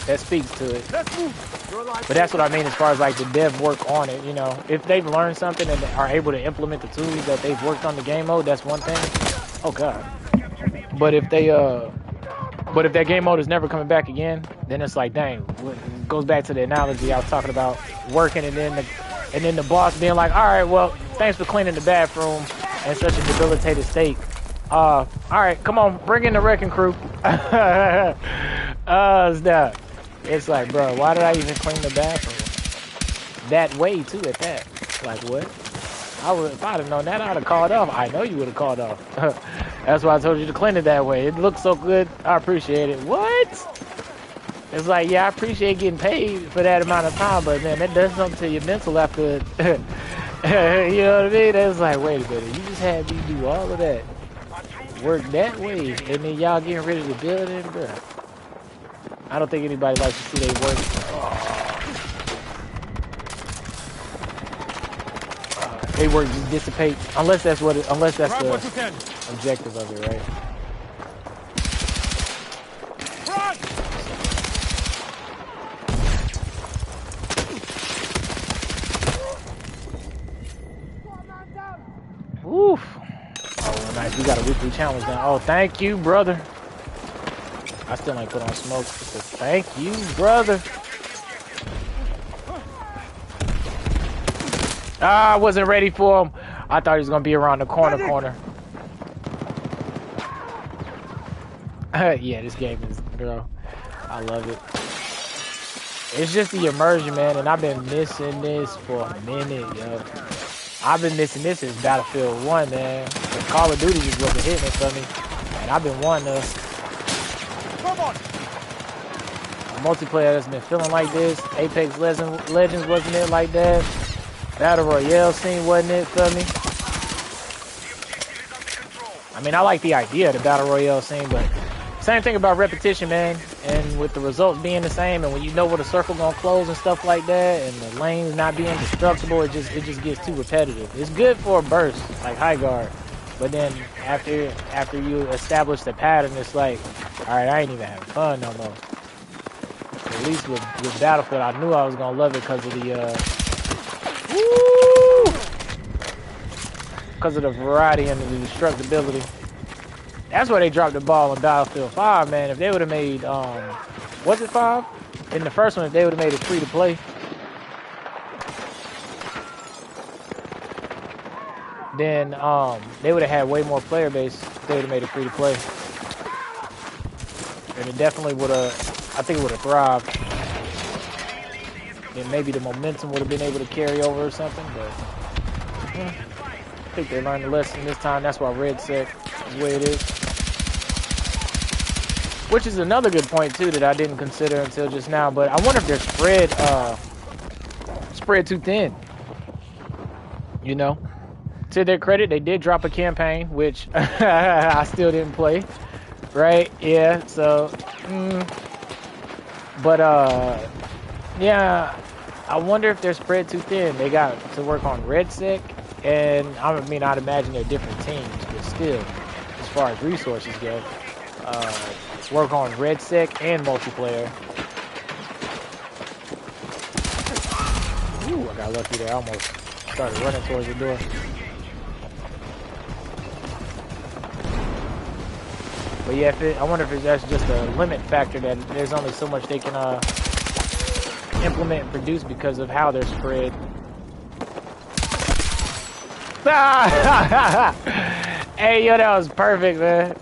That speaks to it. Let's move. But that's what I mean as far as like the dev work on it. You know, if they've learned something and are able to implement the tools that they've worked on the game mode, that's one thing. Oh God. But if that game mode is never coming back again, then it's like, dang. It goes back to the analogy I was talking about, working and then the boss being like, all right, well, thanks for cleaning the bathroom in such a debilitated state. All right, come on, bring in the wrecking crew. Snap. It's like, bro, why did I even clean the bathroom that way too? At that, like, what? If I'd have known that, I'd have called off. I know you would have called off. That's why I told you to clean it that way. It looks so good. I appreciate it. What? It's like, yeah, I appreciate getting paid for that amount of time, but man, that does something to your mental after. You know what I mean? It's like, wait a minute, you just had me do all of that, work that way, and then y'all getting ready to build it, bro. I don't think anybody likes to see they work. They work just dissipate, unless that's the objective of it, right? Oof. Oh, nice. We got a weekly challenge now. Oh, thank you, brother. I still ain't put on smoke. So thank you, brother. Ah, I wasn't ready for him. I thought he was going to be around the corner. Yeah, this game is, bro. I love it. It's just the immersion, man, and I've been missing this for a minute, yo. I've been missing this since Battlefield 1, man. But Call of Duty just wasn't hitting it for me. And I've been wanting to. Come on. Multiplayer that's been feeling like this. Apex Legends wasn't it like that. Battle Royale scene wasn't it for me. I mean, I like the idea of the Battle Royale scene, but same thing about repetition, man. And with the results being the same, and when you know where the circle gonna close and stuff like that, and the lanes not being destructible, it just gets too repetitive. It's good for a burst, like high guard, but then after you establish the pattern, it's like, all right, I ain't even having fun no more. At least with Battlefield, I knew I was gonna love it because of the variety and the destructibility. That's where they dropped the ball in Battlefield 5, man. If they would have made, was it 5? In the first one, if they would have made it free to play, then they would have had way more player base if they would have made it free to play. And it definitely would have, I think it would have thrived. And maybe the momentum would have been able to carry over or something, but I think they learned the lesson this time. That's why RedSec is the way it is. Which is another good point too that I didn't consider until just now. But I wonder if they're spread too thin. You know, to their credit, they did drop a campaign, which I still didn't play. Right? Yeah. So, but yeah, I wonder if they're spread too thin. They got to work on RedSec, and I mean, I'd imagine they're different teams, but still, as far as resources go. Work on RedSec and multiplayer. Ooh, I got lucky there. I almost started running towards the door. But yeah, I wonder if that's just a limit factor that there's only so much they can implement and produce because of how they're spread. Hey, yo, that was perfect, man.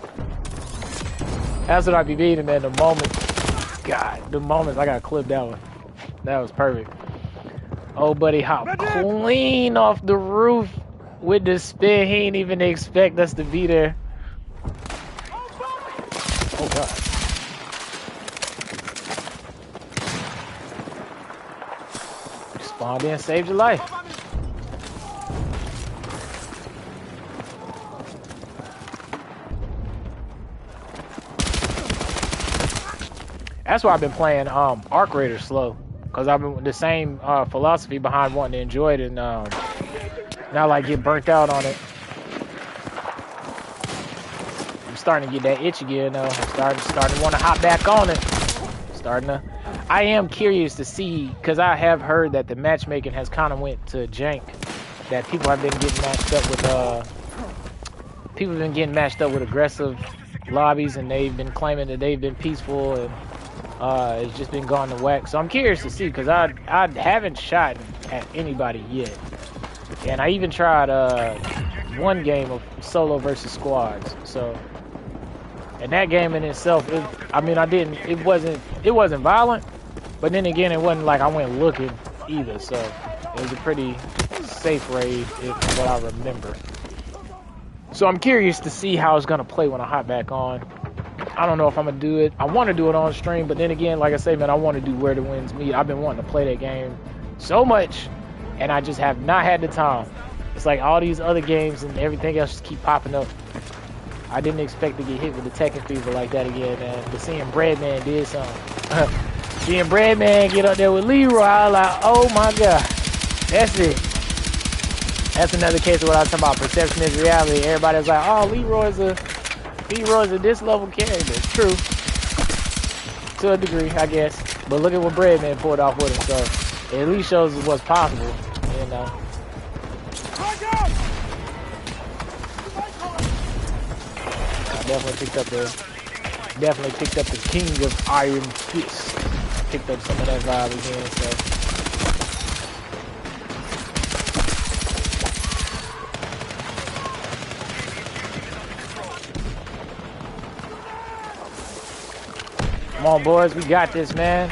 That's what I be beating, man. The moment, God, the moments I got clipped that one. That was perfect. Oh, buddy, hop clean off the roof with the spin. He ain't even expect us to be there. Oh God. Spawned in, saved your life. That's why I've been playing Arc Raider slow, cause I've been the same philosophy behind wanting to enjoy it and not like get burnt out on it. starting to get that itch again, though. I'm starting to want to hop back on it. I am curious to see, because I have heard that the matchmaking has kind of went to jank. That people have been getting matched up with, aggressive lobbies, and they've been claiming that they've been peaceful, and it's just been gone to whack. So I'm curious to see, because I haven't shot at anybody yet. And I even tried one game of solo versus squads. So, and that game in itself, it wasn't violent, but then again, it wasn't like I went looking either. So it was a pretty safe raid, if what I remember. So I'm curious to see how it's gonna play when I hop back on. I don't know if I'm gonna do it. I want to do it on stream, but then again, like I say, man, I want to do Where the Winds Meet. I've been wanting to play that game so much, and I just have not had the time. It's like all these other games and everything else just keep popping up. I didn't expect to get hit with the Tekken fever like that again, man. But seeing Breadman did something. Seeing Breadman get up there with Leroy, I was like, oh my god, that's it. That's another case of what I was talking about. Perception is reality. Everybody's like, oh, Leroy's a this level character. True, to a degree, I guess. But look at what Breadman pulled off with him. So it at least shows us what's possible, you know. I definitely picked up the King of Iron Fist. Picked up some of that vibe again. So. Come on, boys, we got this, man.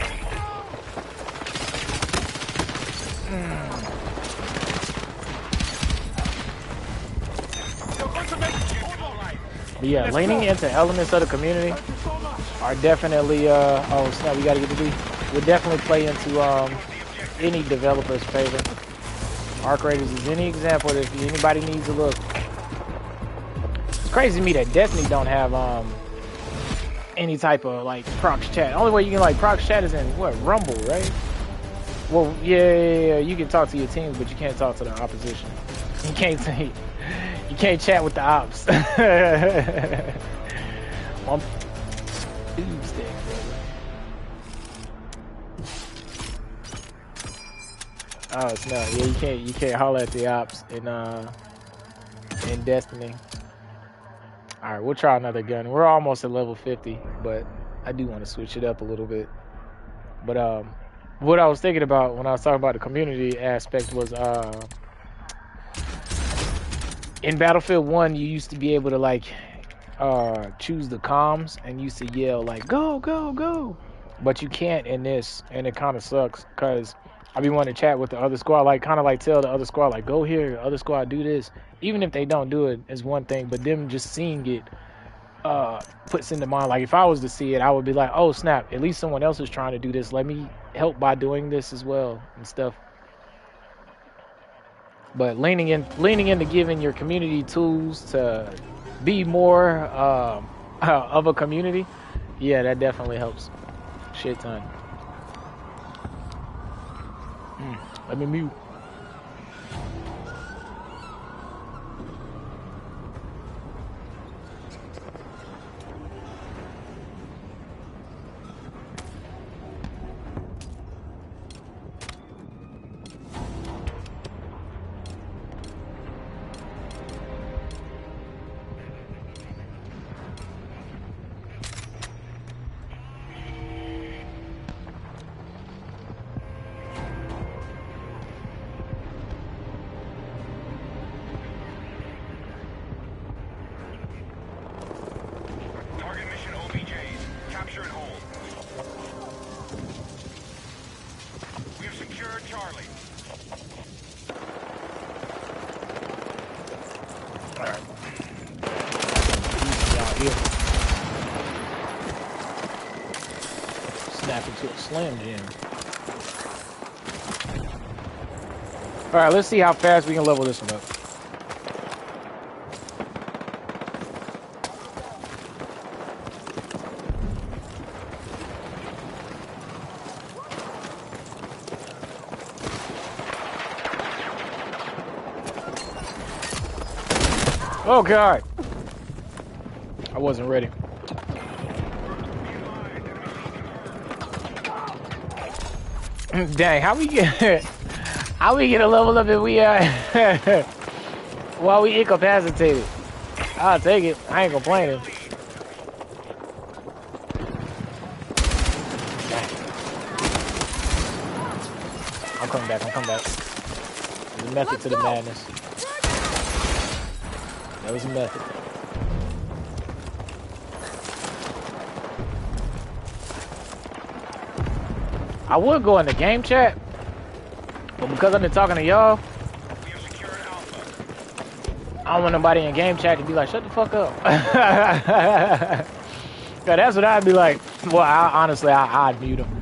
But yeah, leaning into elements of the community are definitely, oh snap, we gotta get the D. Would definitely play into any developer's favor. Arc Raiders is any example that if anybody needs a look. It's crazy to me that Destiny don't have any type of like prox chat. The only way you can like prox chat is in what, Rumble, right? Well, yeah, you can talk to your teams, but you can't talk to the opposition. You can't chat with the ops. Oh, it's not. Yeah, you can't holler at the ops in Destiny. All right, we'll try another gun. We're almost at level 50, but I do want to switch it up a little bit. But what I was thinking about when I was talking about the community aspect was in Battlefield 1, you used to be able to like choose the comms and used to yell like go, go, go. But you can't in this, and it kind of sucks because I be wanting to chat with the other squad, like kind of like tell the other squad like go here, other squad do this. Even if they don't do it, is one thing, but them just seeing it puts into mind. Like if I was to see it, I would be like, oh snap, at least someone else is trying to do this. Let me help by doing this as well and stuff. But leaning into giving your community tools to be more of a community, yeah, that definitely helps. Shit ton. Let me mute. Slam jam. All right, let's see how fast we can level this one up. Oh God! I wasn't ready. Dang, how we get a level up if we while we incapacitated? I'll take it. I ain't complaining. I'm coming back. There's a method to the madness. There was a method. I would go in the game chat, but because I've been talking to y'all, I don't want nobody in game chat to be like, shut the fuck up. That's what I'd be like. Well, honestly, I'd mute them.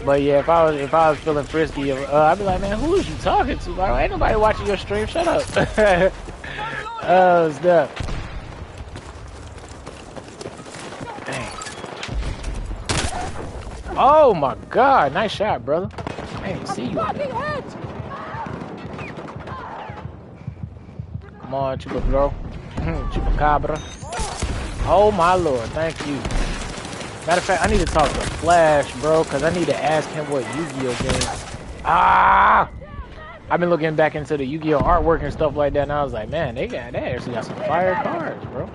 But yeah, if I was feeling frisky, I'd be like, man, who is you talking to? Like, ain't nobody watching your stream. Shut up. Oh, snap. Dang. Oh my God, nice shot, brother. I didn't see you. Come on, Chupacabra. Chupacabra. Oh my Lord, thank you. Matter of fact, I need to talk to Flash, bro, because I need to ask him what Yu-Gi-Oh game. Ah! I've been looking back into the Yu-Gi-Oh artwork and stuff like that, and I was like, man, they actually got some fire cards, bro.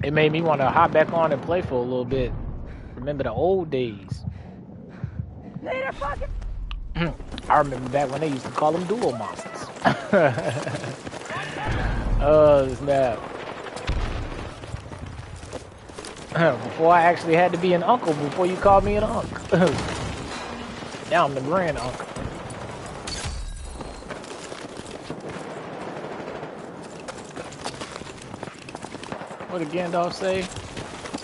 It made me want to hop back on and play for a little bit. Remember the old days. I remember back when they used to call them dual monsters. Oh, snap. Before I actually had to be an uncle, before you called me an uncle. Now I'm the grand uncle. What did Gandalf say?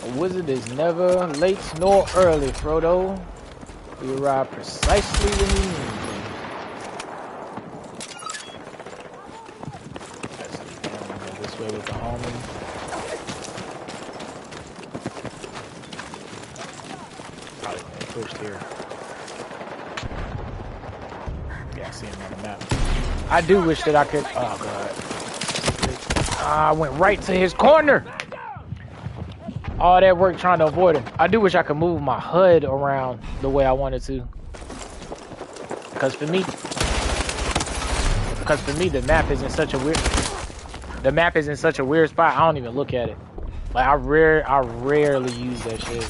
A wizard is never late nor early, Frodo. We arrive precisely when you need them. This way with the homie. Probably gonna push here. Yeah, I see him on the map. I do wish that I could. Oh God! I went right to his corner. All that work trying to avoid him. I do wish I could move my HUD around the way I wanted to. Because for me, the map is in such a weird. The map is in such a weird spot. I don't even look at it. Like I rarely use that shit.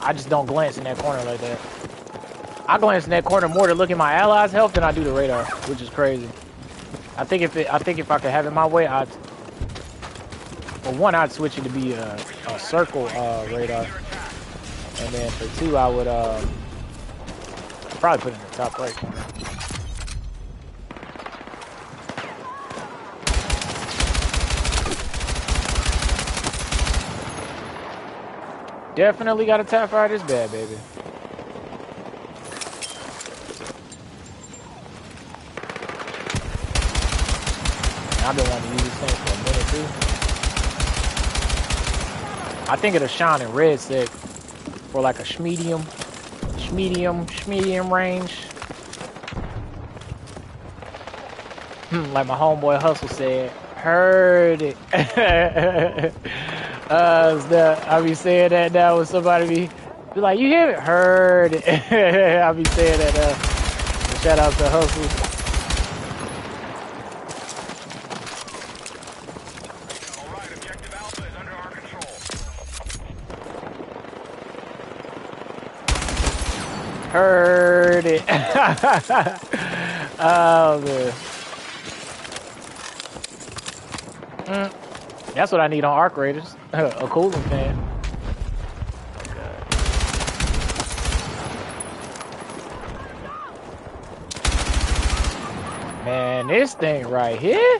I just don't glance in that corner like that. I glance in that corner more to look at my allies' health than I do the radar, which is crazy. I think if I could have it my way, for one, I'd switch it to be a circle radar, and then for two, I would probably put it in the top right corner. Definitely got to tap fire this bad, baby. I've been wanting to use this thing for a minute too. I think it'll shine in red sec for like a schmedium range. Like my homeboy Hustle said, heard it. I be saying that now when somebody be like, you hear it? Heard it. I be saying that now. Shout out to Hustle. Heard it. Oh man. That's what I need on Arc Raiders. A cooling fan. Man, this thing right here.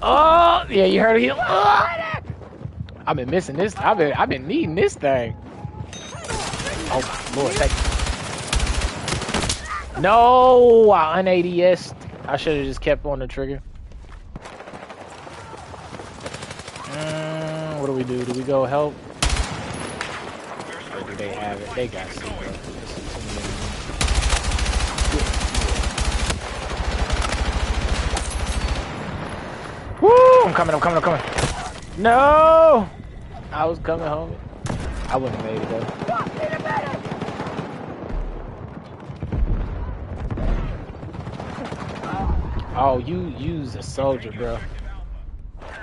Oh yeah, you heard it. Oh, I've been missing this. I've been needing this thing. Oh my Lord, thank you. No, I un-ADS'd. I should have just kept on the trigger. What do we do? Do we go help? Or do they have it? They got C, bro. I'm coming. No! I was coming home. I wouldn't have made it though. Oh, you use a soldier, bro.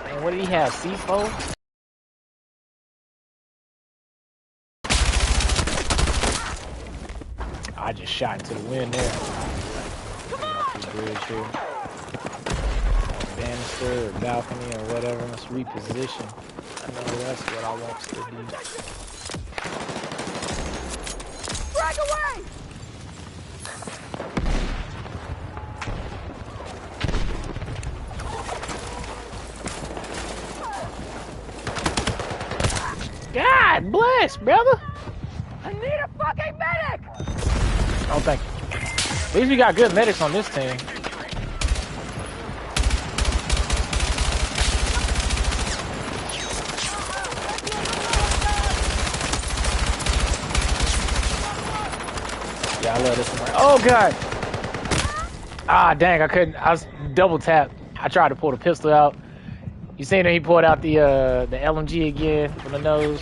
Man, what did he have? C4? I just shot into the wind there. Off the bridge here. Banister or balcony or whatever. Let's reposition. I know that's what I want to do. Drag away! God bless, brother. I need a fucking medic! Oh, thank you. At least we got good medics on this team. Yeah, I love this one. Oh, God. Ah, dang, I couldn't. I was double tapped. I tried to pull the pistol out. You seen that he pulled out the LMG again from the nose?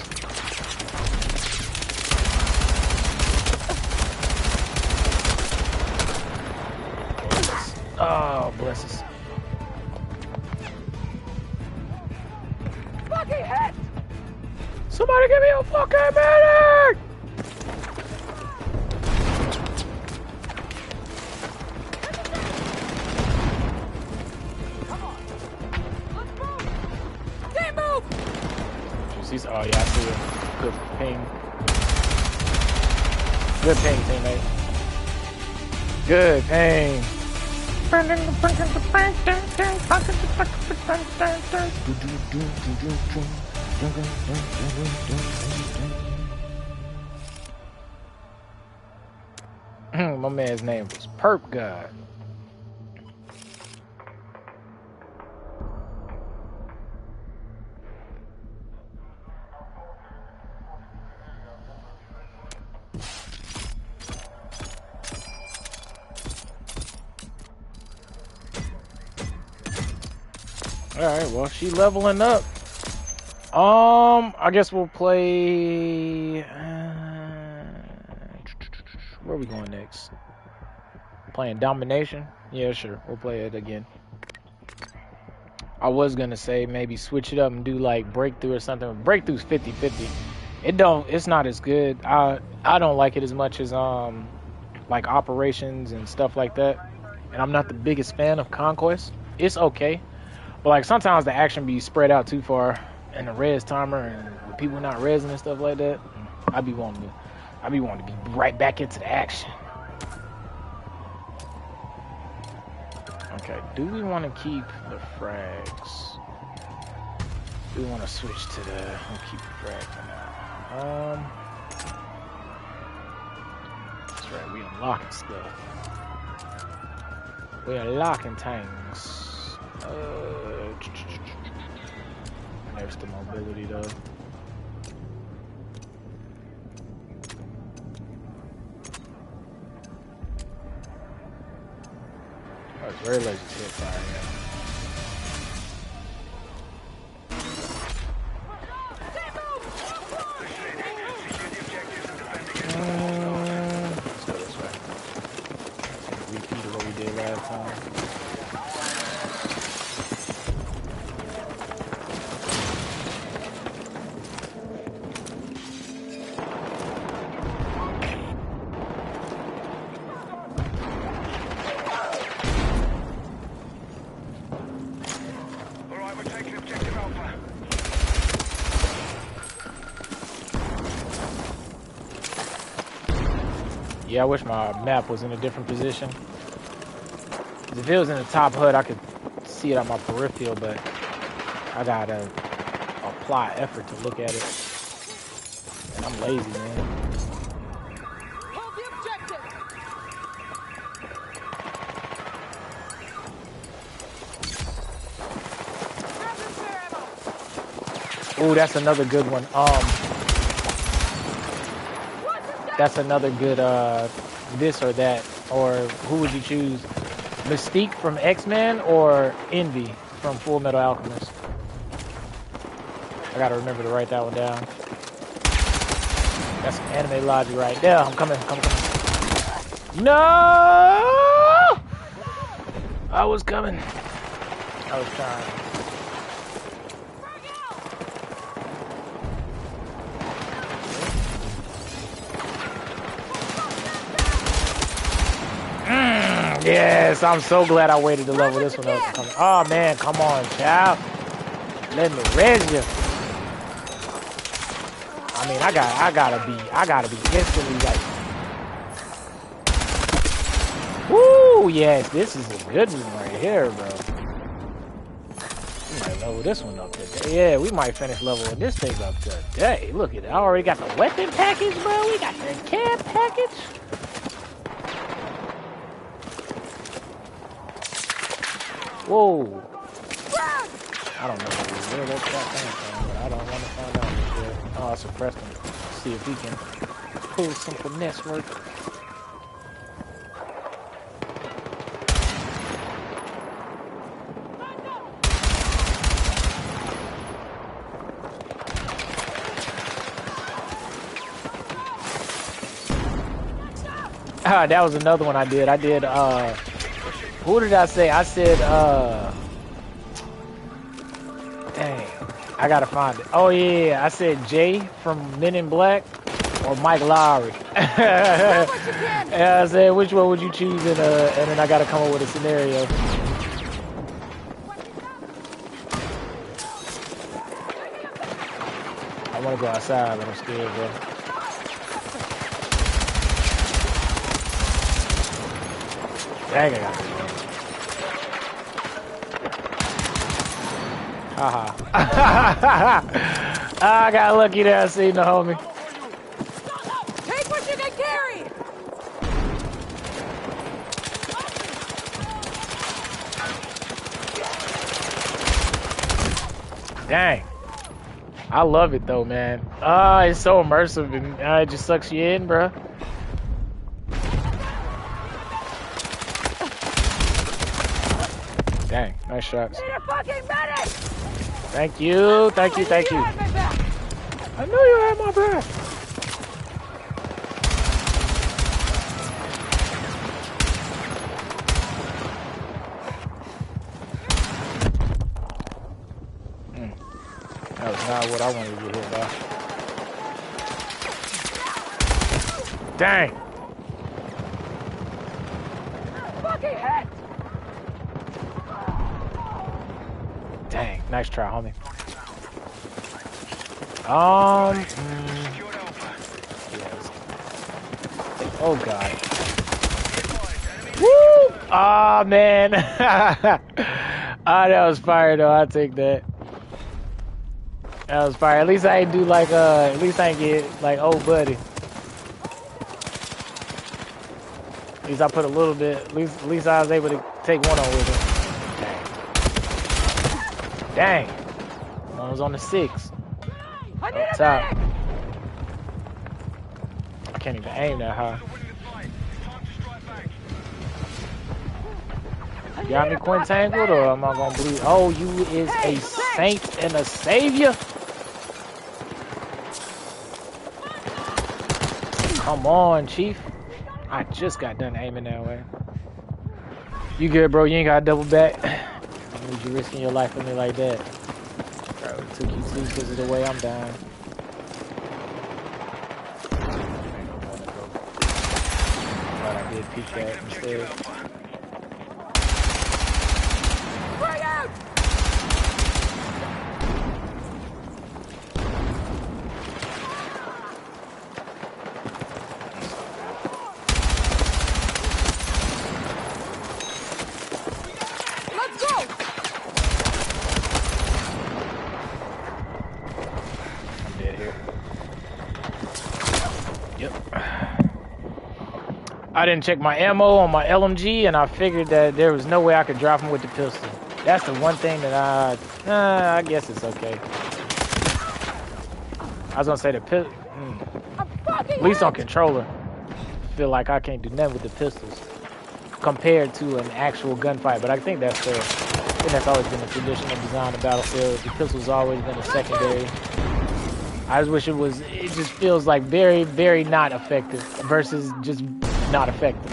Oh, bless us. Fucking hit! Somebody give me a fucking medic! Come on! Let's move! Can't move! Oh, yeah, I see it. Good ping. Good ping, teammate. Good ping. My man's name was Perp God. Alright, well, she leveling up. I guess we'll play... where are we going next? Playing Domination? Yeah, sure. We'll play it again. I was gonna say maybe switch it up and do like Breakthrough or something. Breakthrough's 50-50. It's not as good. I don't like it as much as like Operations and stuff like that. And I'm not the biggest fan of Conquest. It's okay. But like sometimes the action be spread out too far, and the res timer and with people not resing and stuff like that, I be wanting to be right back into the action. Okay, do we want to keep the frags? Do we want to switch to we'll keep the frag for now. That's right, we unlocking stuff. We unlocking things. There's the mobility though. Oh, it's very lazy hit fire, let's go this way. Repeat of what we did last time. Yeah, I wish my map was in a different position. If it was in the top HUD, I could see it on my peripheral, but I gotta apply effort to look at it. And I'm lazy, man. Hold the objective! Ooh, that's another good one. That's another good this or that. Or who would you choose? Mystique from X-Men or Envy from Full Metal Alchemist. I gotta remember to write that one down. That's some anime logic right there. I'm coming. No! I was coming. I was trying. Yes, I'm so glad I waited to level this one up. Oh man, come on, child. Let me res you. I mean, I gotta be instantly like. Woo! Yes, this is a good one right here, bro. We might level this one up today. Yeah, we might finish leveling this thing up today. Look at it. I already got the weapon package, bro. We got the care package. Whoa. I don't know where that came from, but I don't want to find out yet. Oh, I suppressed him. See if he can pull some finesse work. Ah, that was another one I did. Who did I say? I said, dang, I gotta find it. Oh yeah, I said Jay from Men in Black or Mike Lowry. Yeah, I said, which one would you choose? And then I gotta come up with a scenario. I wanna go outside, but I'm scared, bro. Dang, I got it. Haha. I got lucky there. I seen the homie. Take what you can carry! Dang. I love it though, man. It's so immersive and it just sucks you in, bro. Dang, nice shots. Need a fucking medic! Thank you, thank you, thank you. I knew you had my back. That was not what I wanted to get hit by. Dang. Fucking hit! Dang, nice try, homie. Yes. Oh god. Woo! Ah, man. That was fire though. I'll take that. That was fire. At least I ain't do like at least I ain't get like old buddy. At least I put a little bit. At least I was able to take one on with it. Dang. One was on the 6. I need Up a top. medic! I can't even aim that high. You got me quintangled or am I gonna bleed? Oh, you is a saint and a savior? Come on, Chief. I just got done aiming that way. You good, bro? You ain't got to double back. I need you risking your life for me like that. Bro, it took you 2 because of the way I'm dying. But I did peek that instead. Bring out! Let's go! I'm dead here. Yep. I didn't check my ammo on my LMG, and I figured that there was no way I could drop him with the pistol. That's the one thing that I guess it's okay. I was gonna say the pistol. At least on controller, I feel like I can't do nothing with the pistols compared to an actual gunfight. But I think that's fair. think that's always been the traditional design of Battlefield. The pistol's always been a secondary. I just wish it was. It just feels like very, very not effective versus just not effective.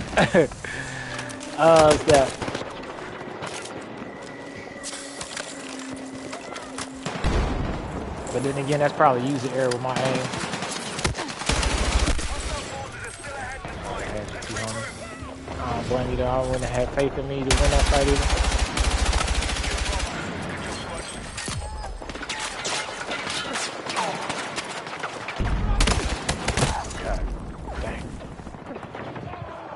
Snap. But then again, that's probably user error with my aim. I don't blame you though. I wouldn't have had faith in me to win that fight either. God dang.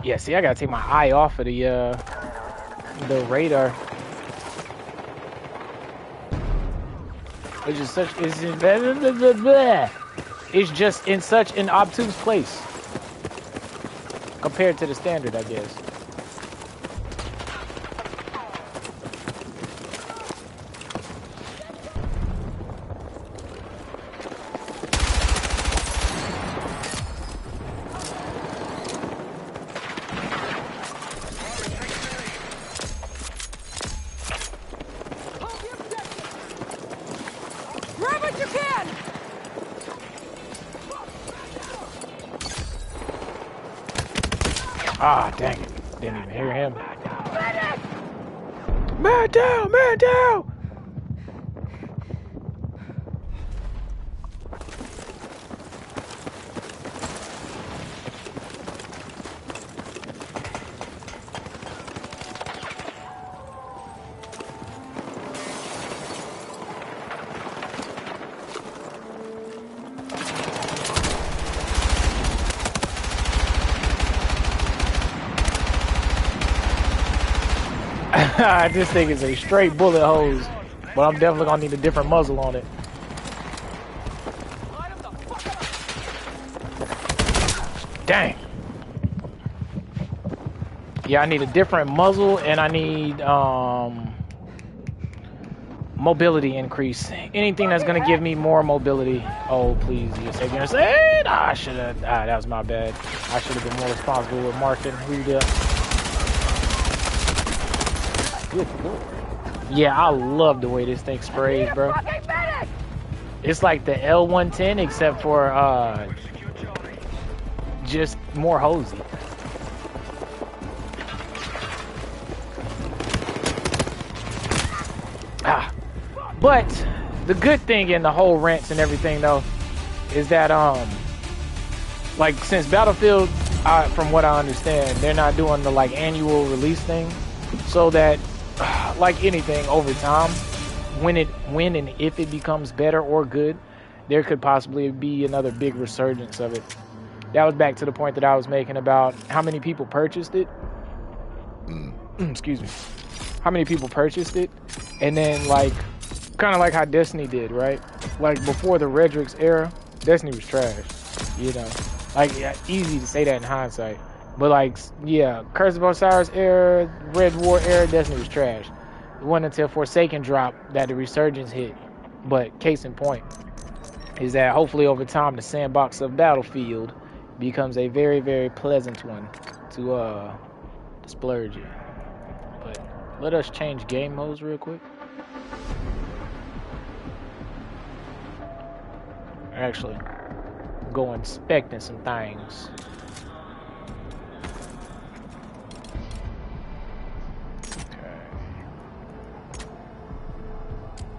Yeah, see, I gotta take my eye off of the radar. Which is such it's just in such an obtuse place compared to the standard, I guess. Ah, dang it. Didn't even hear him. Man down! Man down! This thing is a straight bullet hose, but I'm definitely gonna need a different muzzle on it. Dang. Yeah, I need a different muzzle and I need mobility increase. Anything that's gonna give me more mobility. Oh, please, you're gonna say, I should have. That was my bad. I should have been more responsible with marking who did. Good Lord. Yeah, I love the way this thing sprays, bro. It's like the L110 except for just more hosey. But the good thing in the whole rents and everything though is that like since Battlefield, from what I understand, they're not doing the like annual release thing, so that like anything over time, when and if it becomes better or good, there could possibly be another big resurgence of it. That was back to the point that I was making about how many people purchased it. Excuse me. How many people purchased it, and then like kind of like how Destiny did, right? Like before the Redrix era, Destiny was trash, you know. Like, yeah, easy to say that in hindsight, but like, yeah, Curse of Osiris era, Red War era, Destiny was trash. It wasn't until Forsaken dropped that the resurgence hit. But case in point is that hopefully over time the sandbox of Battlefield becomes a very, very pleasant one to splurge in. But let us change game modes real quick. Actually, go inspecting some things. Okay.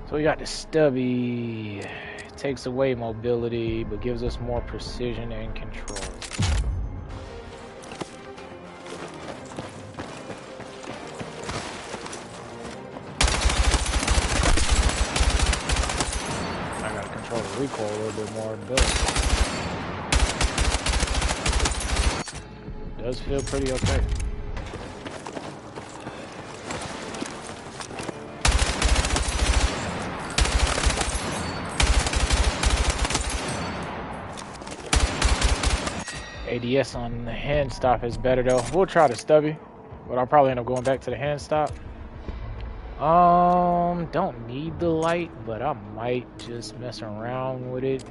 So we got the stubby. It takes away mobility, but gives us more precision and control. I gotta control the recoil a little bit more than this. Does feel pretty okay. ADS on the hand stop is better though. We'll try the stubby, but I'll probably end up going back to the hand stop. Don't need the light, but I might just mess around with it.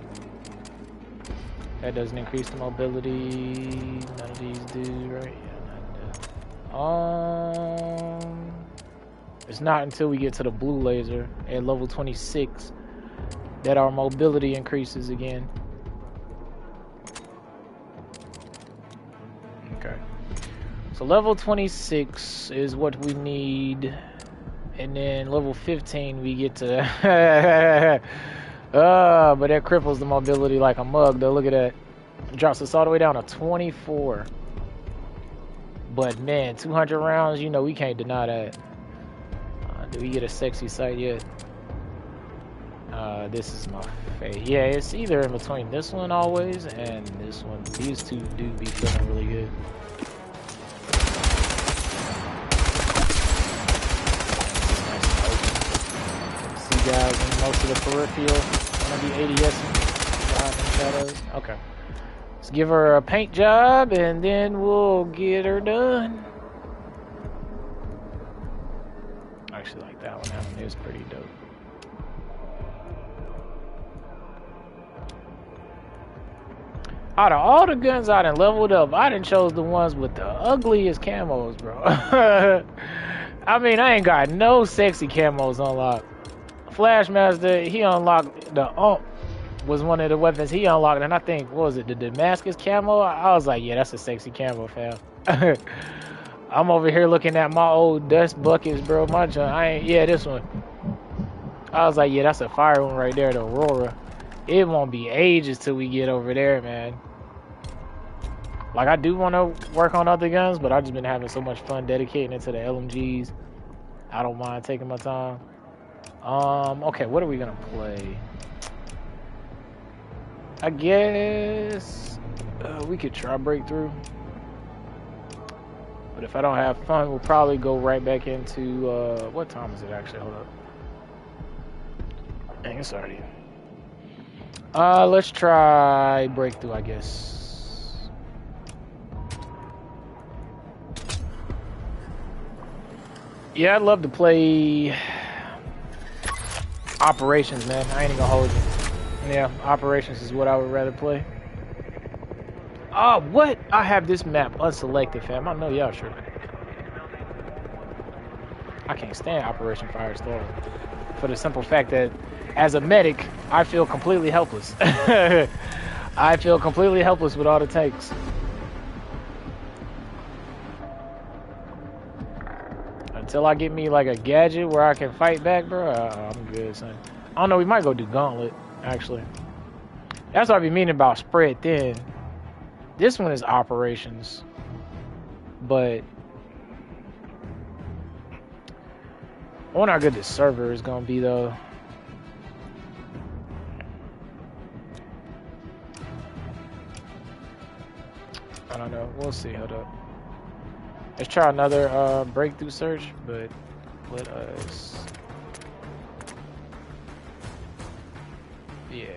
That doesn't increase the mobility. None of these do, right? Yeah, none do. It's not until we get to the blue laser at level 26 that our mobility increases again. Okay. So level 26 is what we need. And then level 15 we get to... but that cripples the mobility like a mug though. Look at that. Drops us all the way down to 24. But man, 200 rounds, you know we can't deny that. Do we get a sexy sight yet? This is my favorite. Yeah, it's either in between this one always and this one. These two do be feeling really good. See guys in most of the peripheral. Gonna be ADS behind the shadows. Okay. Let's give her a paint job and then we'll get her done. I actually like that one. That one is pretty dope. Out of all the guns I done leveled up, I done chose the ones with the ugliest camos, bro. I mean, I ain't got no sexy camos unlocked. Flashmaster, he unlocked the was one of the weapons he unlocked, and I think, what was it, the Damascus camo? I was like, yeah, that's a sexy camo, fam. I'm over here looking at my old dust buckets, bro. My junk, yeah, this one. I was like, yeah, that's a fire one right there, the Aurora. It won't be ages till we get over there, man. Like, I do want to work on other guns, but I've just been having so much fun dedicating it to the LMGs. I don't mind taking my time. Okay, what are we gonna play? I guess we could try Breakthrough. But if I don't have fun, we'll probably go right back into, what time is it actually? Hold up. Dang, it's already. Let's try Breakthrough, I guess. Yeah, I'd love to play Operations, man. I ain't even gonna hold you. Yeah, Operations is what I would rather play. Oh, what? I have this map unselected, fam. I know y'all sure. I can't stand Operation Firestorm for the simple fact that as a medic, I feel completely helpless. I feel completely helpless with all the tanks. Until I get me like a gadget where I can fight back, bro, I'm good, son. I don't know, we might go do Gauntlet, actually. That's what I be meaning about Spread Thin. This one is Operations, but I wonder how good this server is gonna be, though. I don't know. We'll see. Hold up. Let's try another breakthrough search, but let us. Yeah.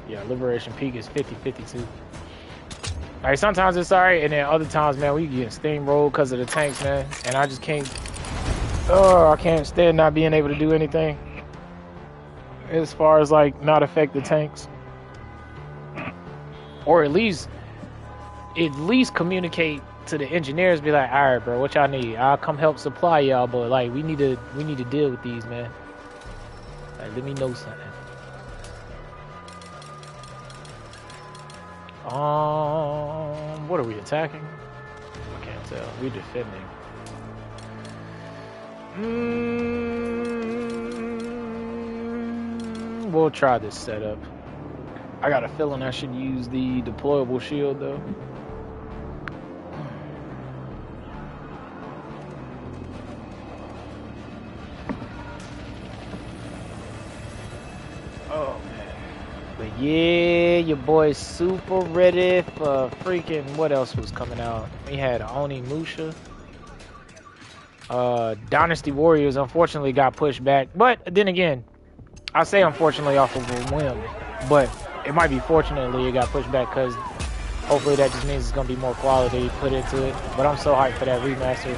Yeah, Liberation Peak is 50-52. Like, sometimes it's alright, and then other times, man, we get steamrolled because of the tanks, man. And I just can't. Oh, I can't stand not being able to do anything. As far as, like, not affect the tanks. Or at least communicate to the engineers, be like, all right, bro, what y'all need? I'll come help supply y'all, but like we need to deal with these, man. Like, let me know something. What are we attacking? I can't tell. We're defending. We'll try this setup. I got a feeling I should use the deployable shield, though. Oh, man. But yeah, your boy's super ready for freaking... What else was coming out? We had Onimusha. Dynasty Warriors, unfortunately, got pushed back. But then again, I say unfortunately off of a whim. But... it might be fortunately it got pushed back because hopefully that just means it's going to be more quality put into it. But I'm so hyped for that remaster.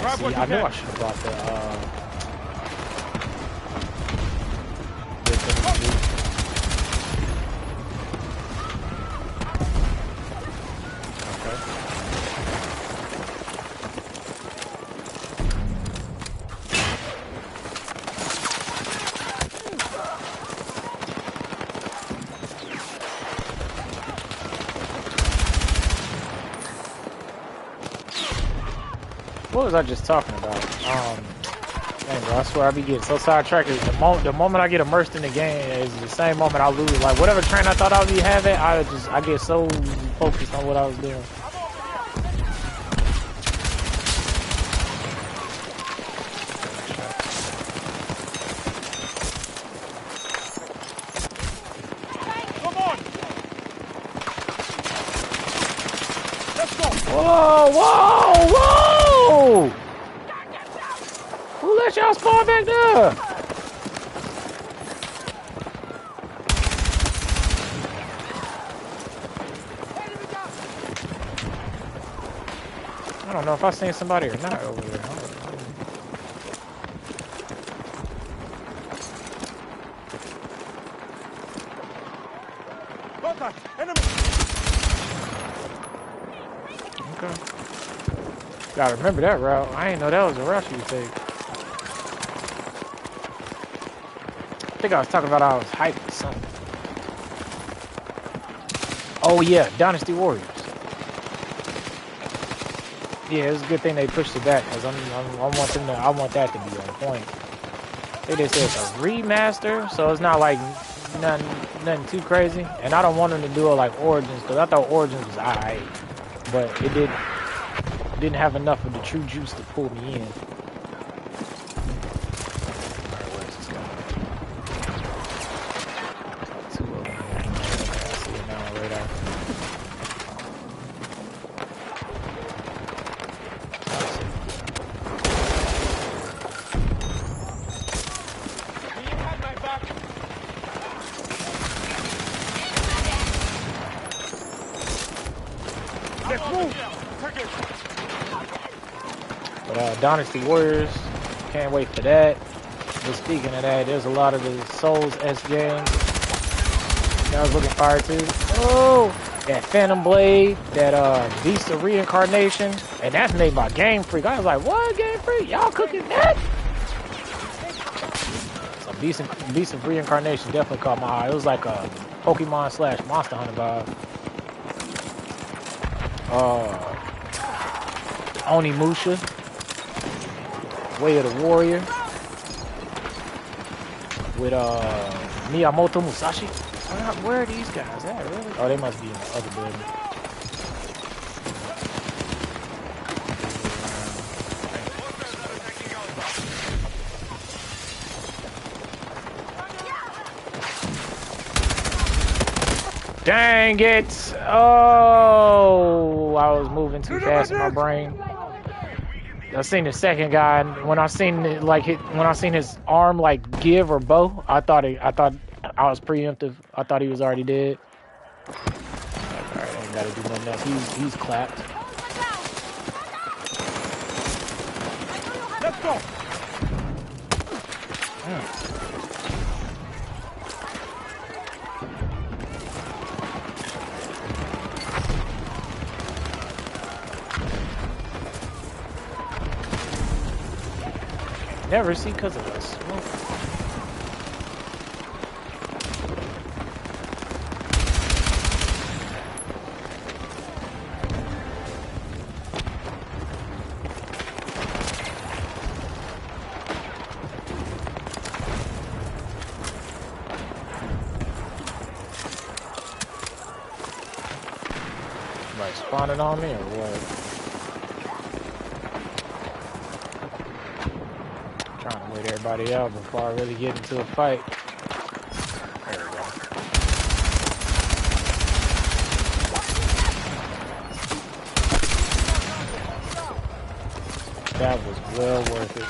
Yeah, see, I knew I should have bought the What was I just talking about? Man, bro, I swear I be getting so sidetracked. The moment I get immersed in the game is the same moment I lose. Like whatever train I thought I would be having, I get so focused on what I was doing. Come on! Let's go! Whoa, whoa, whoa! Who let y'all spawn back there? I don't know if I seen somebody or not over there. Contact! Enemy! Okay. Gotta remember that route. I ain't know that was a route you would take. I think I was talking about I was hyped or something. Oh yeah, Dynasty Warriors. Yeah, it's a good thing they pushed it back because I want that to be on point. They just said it's a remaster, so it's not like nothing too crazy. And I don't want them to do it like Origins because I thought Origins was alright, but it didn't have enough of the true juice to pull me in. But Dynasty Warriors, can't wait for that. But speaking of that, there's a lot of the Souls-esque games that I was looking forward to. Oh, that Phantom Blade, that Beast of Reincarnation, and that's made by Game Freak. I was like, what, Game Freak? Y'all cooking that? So Beast of Reincarnation definitely caught my eye. It was like a Pokemon / Monster Hunter vibe. Onimusha, Way of the Warrior, with Miyamoto Musashi. Where are these guys at, really? Oh, they must be in the other building. Dang it! Oh, I was moving too fast in my brain. I seen the second guy, and when I seen it, when I seen his arm like give or bow, I thought I was preemptive. I thought he was already dead. All right, I ain't gotta do nothing else. He's clapped. Let's go! Never see because of us. Somebody spawning on me or what? Everybody out before I really get into a fight. There we go. That was well worth it.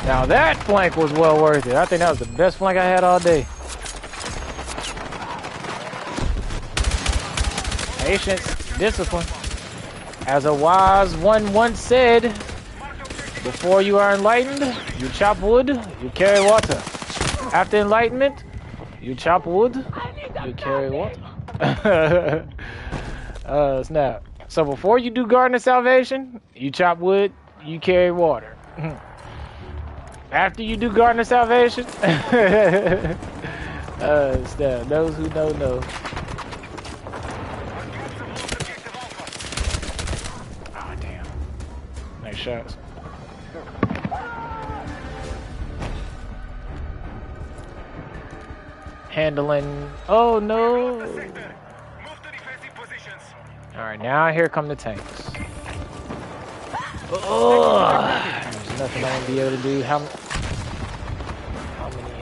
Now that flank was well worth it. I think that was the best flank I had all day. Patience, discipline. As a wise one once said, before you are enlightened, you chop wood, you carry water. After enlightenment, you chop wood, you carry water. Snap. So before you do garden of salvation, you chop wood, you carry water. After you do garden of salvation, snap. Those who know. Oh damn. Nice shots. Handling. Oh no. Alright, now here come the tanks. Oh, there's nothing I'm gonna be able to do. How many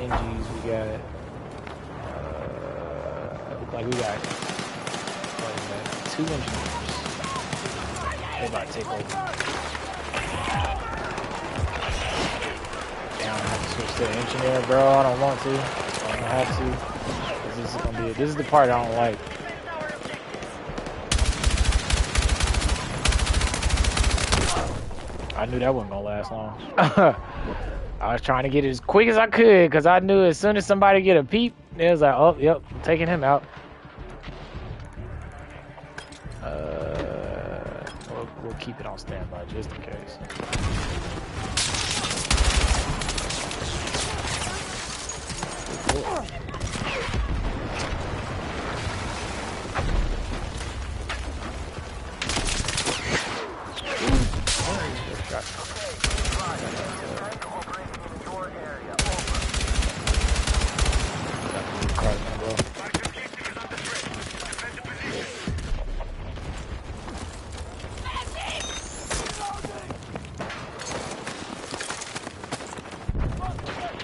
NGs we got? Look like we got 2 engineers. They about to take over. Damn, I have to switch to engineer, bro. I don't want to. I don't have to. This is gonna be. This is the part I don't like. I knew that wasn't gonna last long. I was trying to get it as quick as I could because I knew as soon as somebody get a peep, it was like, oh, yep, I'm taking him out. We'll keep it on standby just in case.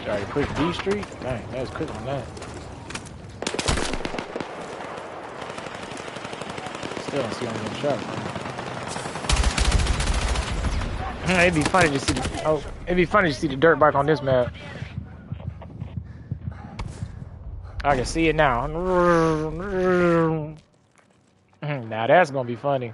Alright, quick D Street? Dang, that was quick on that. Still don't see him getting shot. It'd be funny to see it'd be funny to see the dirt bike on this map. I can see it now. Now that's gonna be funny.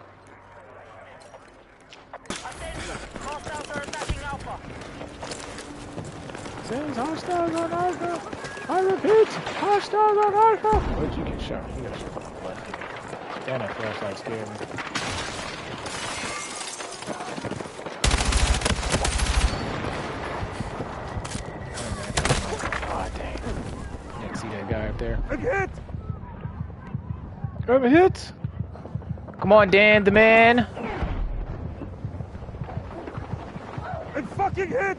Says hostiles on Alpha. I repeat, hostiles on Alpha. Where'd you get shot? You got shot from the left. Damn, that flashlight scared me. Oh, dang. Didn't see that guy up there. I'm hit! I'm hit! Come on, Dan, the man. I'm fucking hit!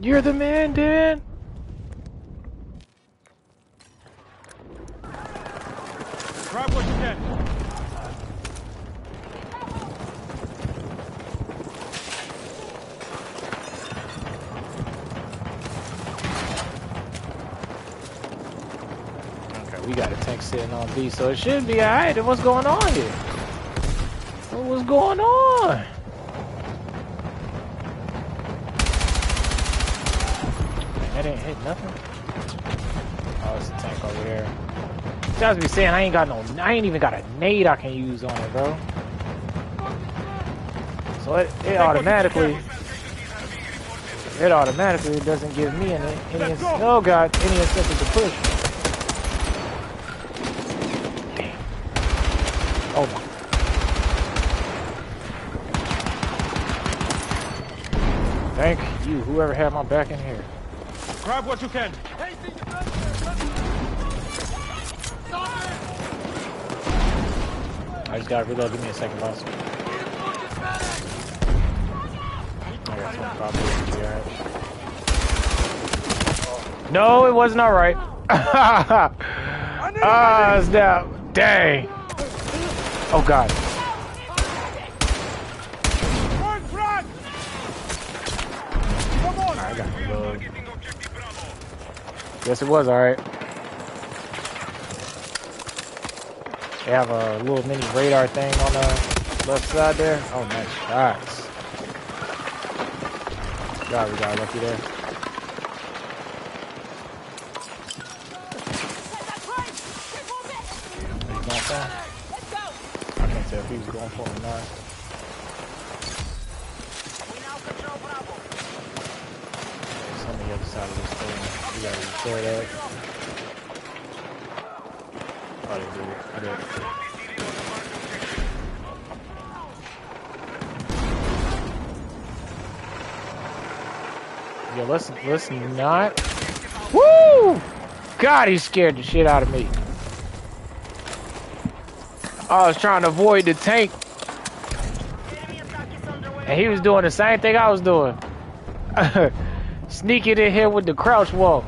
You're the man, Dan. Grab what you can. Okay, we got a tank sitting on B, so it should be alright. What's going on here? What's going on? That didn't hit nothing. Oh, it's a tank over there. Guys be saying I ain't even got a nade I can use on it, bro. So it automatically doesn't give me any oh god, any incentive to push. Damn. Oh my. Thank you, whoever had my back in here. Grab what you can. I just gotta reload. Give me a second, boss. I got some problems. Alright. No, it wasn't alright. Ah, snap. Dang. Oh god. Alright, I got to reload. Yes, it was alright. They have a little mini radar thing on the left side there. Oh, nice shots. God, we got lucky there. He's going for him? I can't tell if he was going for him or not. It's on the other side of this thing. We gotta restore that. Oh, they do. I did. Yeah, let's not. Woo! God, he scared the shit out of me. I was trying to avoid the tank, and he was doing the same thing I was doing. Sneaking in here with the crouch walk.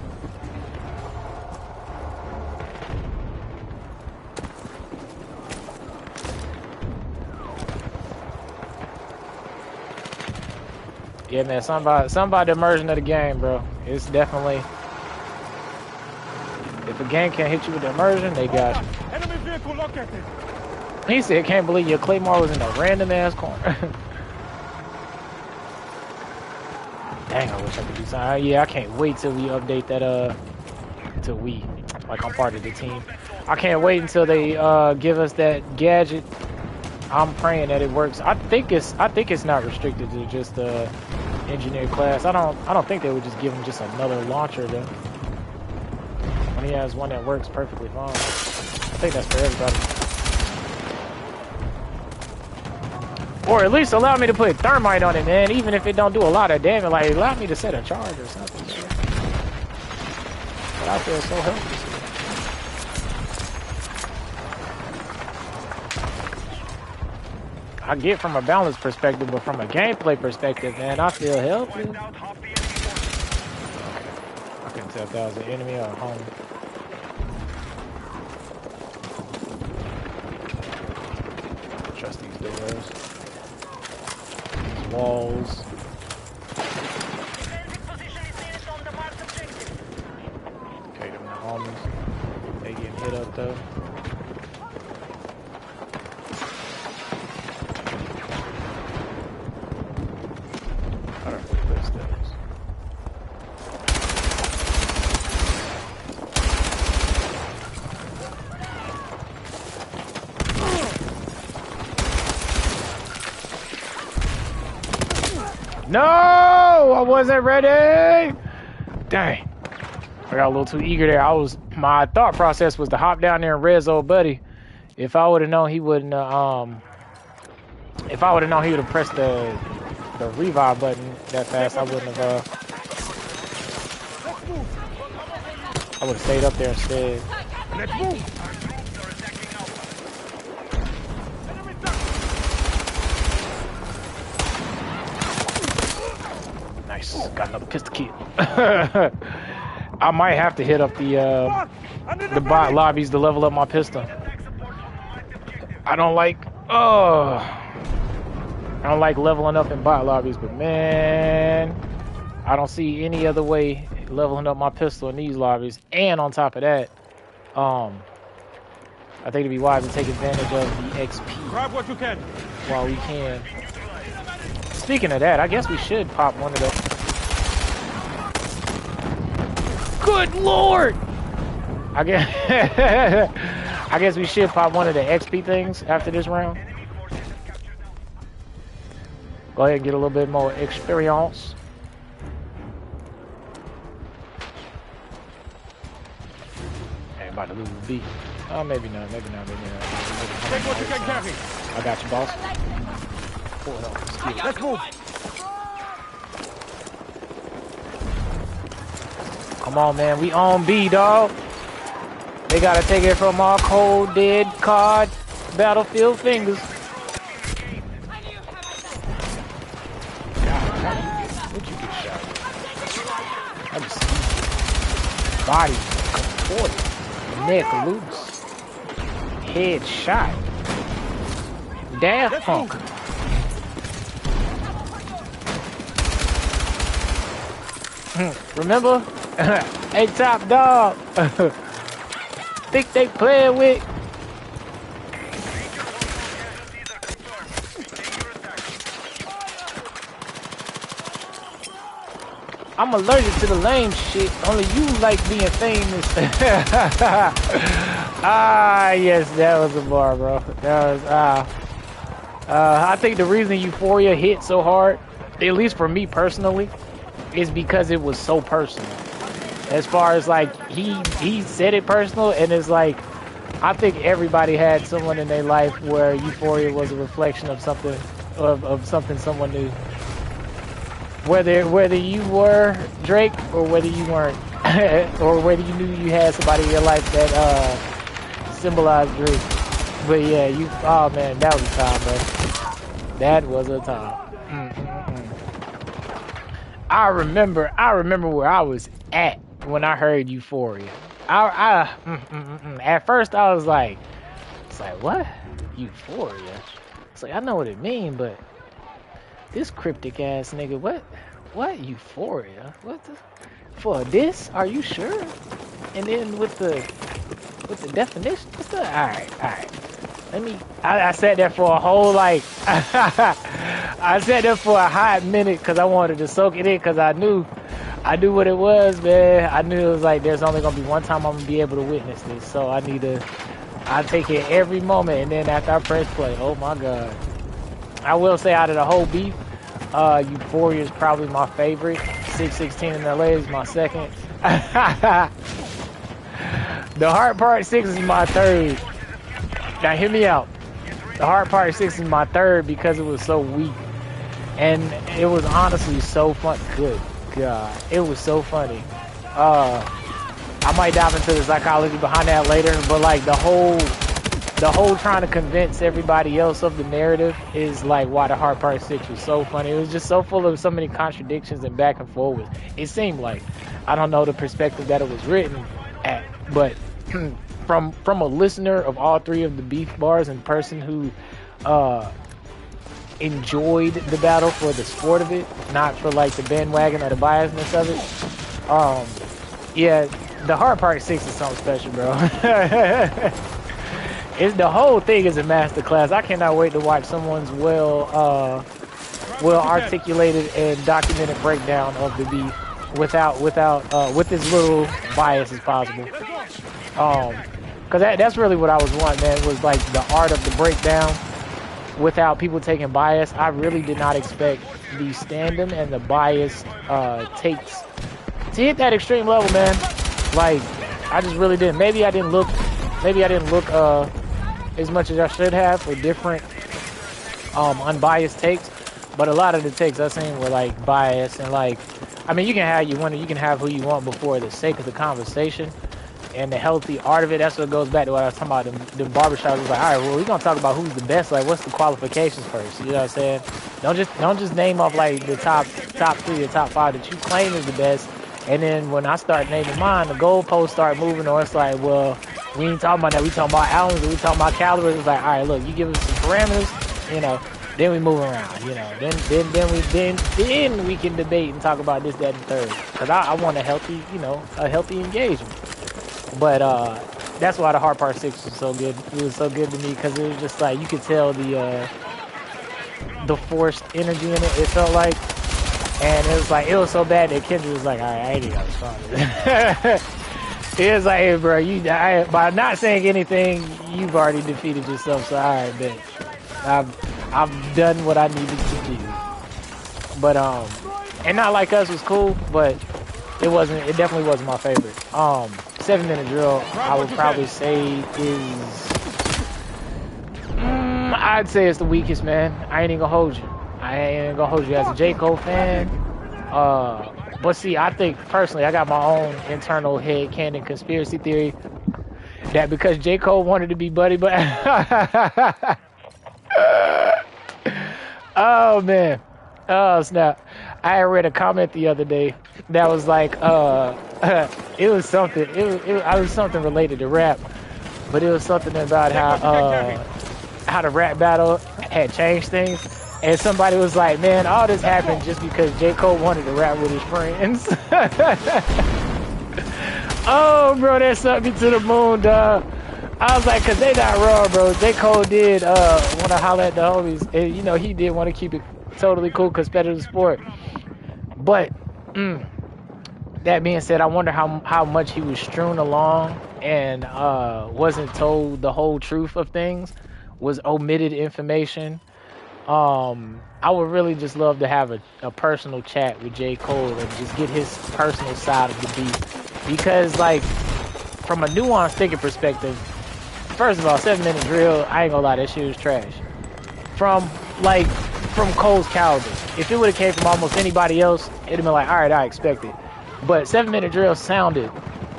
Yeah, man, something about the immersion of the game, bro. It's definitely... If a game can't hit you with the immersion, they got you. Enemy vehicle located. He said, can't believe your Claymore was in a random-ass corner. Dang, I wish I could do something. Yeah, I can't wait till we update that, like, I'm part of the team. I can't wait until they, give us that gadget. I'm praying that it works. I think it's not restricted to just the engineer class. I don't think they would just give him just another launcher though. When he has one that works perfectly fine. I think that's for everybody. Or at least allow me to put thermite on it, man. Even if it don't do a lot of damage, like allow me to set a charge or something. But I feel so helpless. I get from a balance perspective, but from a gameplay perspective, man, I feel helpless. I can tell if that was an enemy or a home. Trust these doors. These walls. Okay, them the homies. They getting hit up though. No, I wasn't ready. Dang, I got a little too eager there. My thought process was to hop down there and res old buddy. If I would have known he wouldn't, if I would have known he would have pressed the revive button that fast, I wouldn't have. I would have stayed up there instead. Let's move. Nice, got another pistol kill. I might have to hit up the bot lobbies to level up my pistol. I don't like leveling up in bot lobbies, but man, I don't see any other way leveling up my pistol in these lobbies. And on top of that, I think it'd be wise to take advantage of the XP Grab what you can while we can. Speaking of that, I guess we should pop one of the... Good Lord! I guess we should pop one of the XP things after this round. Go ahead and get a little bit more experience. Hey, about to lose the beat. Oh, maybe not, maybe not, maybe not. Take what you can carry. I got you, boss. Pull it up. Let's move. Come on, man. We on B, dog. They gotta take it from our cold, dead, card, battlefield fingers. What'd you get shot with? I just see body contorted, neck loose, head shot. Daft Punk. Remember? Hey, top dog. Think they playing with? I'm allergic to the lame shit. Only you like being famous. Ah, yes, that was a bar, bro. That was I think the reason Euphoria hit so hard, at least for me personally, is because it was so personal. As far as like he said it personal, and it's like I think everybody had someone in their life where euphoria was a reflection of something, of something someone knew. Whether you were Drake or whether you weren't, or whether you knew you had somebody in your life that symbolized Drake. But yeah, oh man, that was a time, bro. That was a time. I remember where I was at when I heard Euphoria. At first I was like, it's like, what? Euphoria? It's like, I know what it means, but this cryptic ass nigga, what Euphoria? What the, for this? Are you sure? And then with the definition, what's the, all right. I sat there for a whole, like, I sat there for a hot minute because I wanted to soak it in because I knew what it was, man. I knew it was like, there's only going to be one time I'm going to be able to witness this. So I take it every moment. And then after I press play, oh my God. I will say out of the whole beef, Euphoria is probably my favorite. 616 in LA is my second. The Hard Part 6 is my third. Now hear me out. The Hard Part 6 is my third because it was so weak. And it was honestly so fun. Good God. It was so funny. I might dive into the psychology behind that later, but like the whole trying to convince everybody else of the narrative is like why the Hard Part 6 was so funny. It was just so full of so many contradictions and back and forth. It seemed like, I don't know the perspective that it was written at, but from a listener of all three of the beef bars and person who enjoyed the battle for the sport of it, not for like the bandwagon or the biasness of it. Yeah, the Hard Part 6 is something special, bro. The whole thing is a masterclass. I cannot wait to watch someone's well articulated and documented breakdown of the beef with as little bias as possible. Cause that's really what I was wanting, man, was like the art of the breakdown without people taking bias. I really did not expect the stand-em and the biased takes to hit that extreme level, man. Like, I just really didn't. Maybe I didn't look as much as I should have for different unbiased takes, but a lot of the takes I seen were like biased, and like, I mean, you can have you can have who you want before the sake of the conversation and the healthy art of it. That's what goes back to what I was talking about. The barbershop was like, all right, well, we're gonna talk about who's the best. Like, what's the qualifications first? You know what I'm saying? Don't just name off like the top 3 or top 5 that you claim is the best. And then when I start naming mine, the goalposts start moving, or it's like, well, we ain't talking about that. We talking about ounces. We talking about calories. It's like, all right, look, you give us some parameters, you know, then we move around, you know. Then we can debate and talk about this, that, and third. Cause I want a healthy engagement. But that's why the Hard Part 6 was so good. It was so good to me because it was just like, you could tell the forced energy in it. It felt like. And it was like, it was so bad that Kendrick was like, all right, I ain't even gonna respond to this. It was like, hey, bro, by not saying anything, you've already defeated yourself. So, all right, bet. I've done what I needed to do. But, and Not Like Us was cool, but it definitely wasn't my favorite. 7 Minute Drill, I would probably say is, I'd say it's the weakest, man. I ain't even gonna hold you. As a J. Cole fan. But see, I think personally, I got my own internal headcanon conspiracy theory that because J. Cole wanted to be buddy, but oh man, oh snap! I read a comment the other day that was like, it was something. I was something related to rap, but it was something about how the rap battle had changed things. And somebody was like, man, all this happened just because J. Cole wanted to rap with his friends. Oh, bro, that sent me to the moon, dog. I was like, because they not wrong, bro. J. Cole did want to holler at the homies. And, you know, he did want to keep it totally cool, competitive sport. But, that being said, I wonder how much he was strewn along and wasn't told the whole truth of things, was omitted information. I would really just love to have a personal chat with J. Cole and just get his personal side of the beat. Because, like, from a nuanced thinking perspective, first of all, 7-minute drill, I ain't gonna lie, that shit was trash. From Cole's caliber. If it would have came from almost anybody else, it'd have been like, all right, I expect it. But 7-minute drill sounded,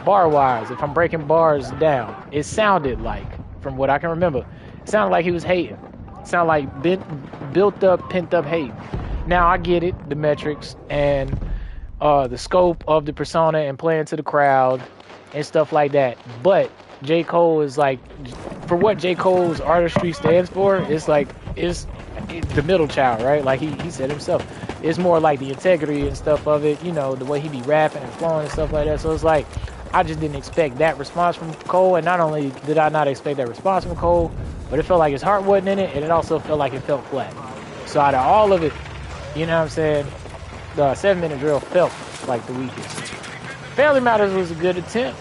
bar-wise, if I'm breaking bars down, it sounded like, from what I can remember, it sounded like he was hating. It sounded like built up, pent up hate. Now I get it, the metrics and the scope of the persona and playing to the crowd and stuff like that. But J. Cole is like, for what J. Cole's artistry stands for, it's like, it's the middle child, right? Like he said himself. It's more like the integrity and stuff of it, you know, the way he be rapping and flowing and stuff like that. So it's like, I just didn't expect that response from Cole. And not only did I not expect that response from Cole, but it felt like his heart wasn't in it. And it also felt like it felt flat. So out of all of it, you know what I'm saying, the 7-minute drill felt like the weakest. Family Matters was a good attempt.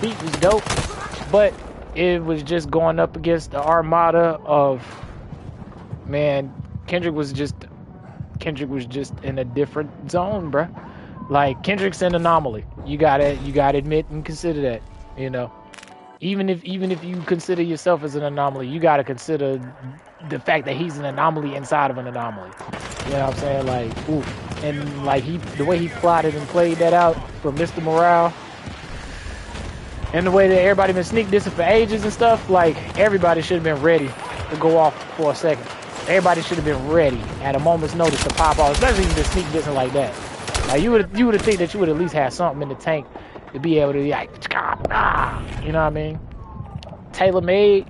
Beat was dope. But it was just going up against the armada of, man, Kendrick was just in a different zone, bruh. Like, Kendrick's an anomaly. You gotta admit and consider that, you know. Even if you consider yourself as an anomaly, you gotta consider the fact that he's an anomaly inside of an anomaly. You know what I'm saying? Like, ooh. And like the way he plotted and played that out for Mr. Morale, and the way that everybody been sneak dissing for ages and stuff, like, everybody should have been ready to go off for a second. Everybody should have been ready at a moment's notice to pop off, especially if you sneak dissing like that. Like, you would think that you would at least have something in the tank to be able to, like, you know what I mean? Tailor-made,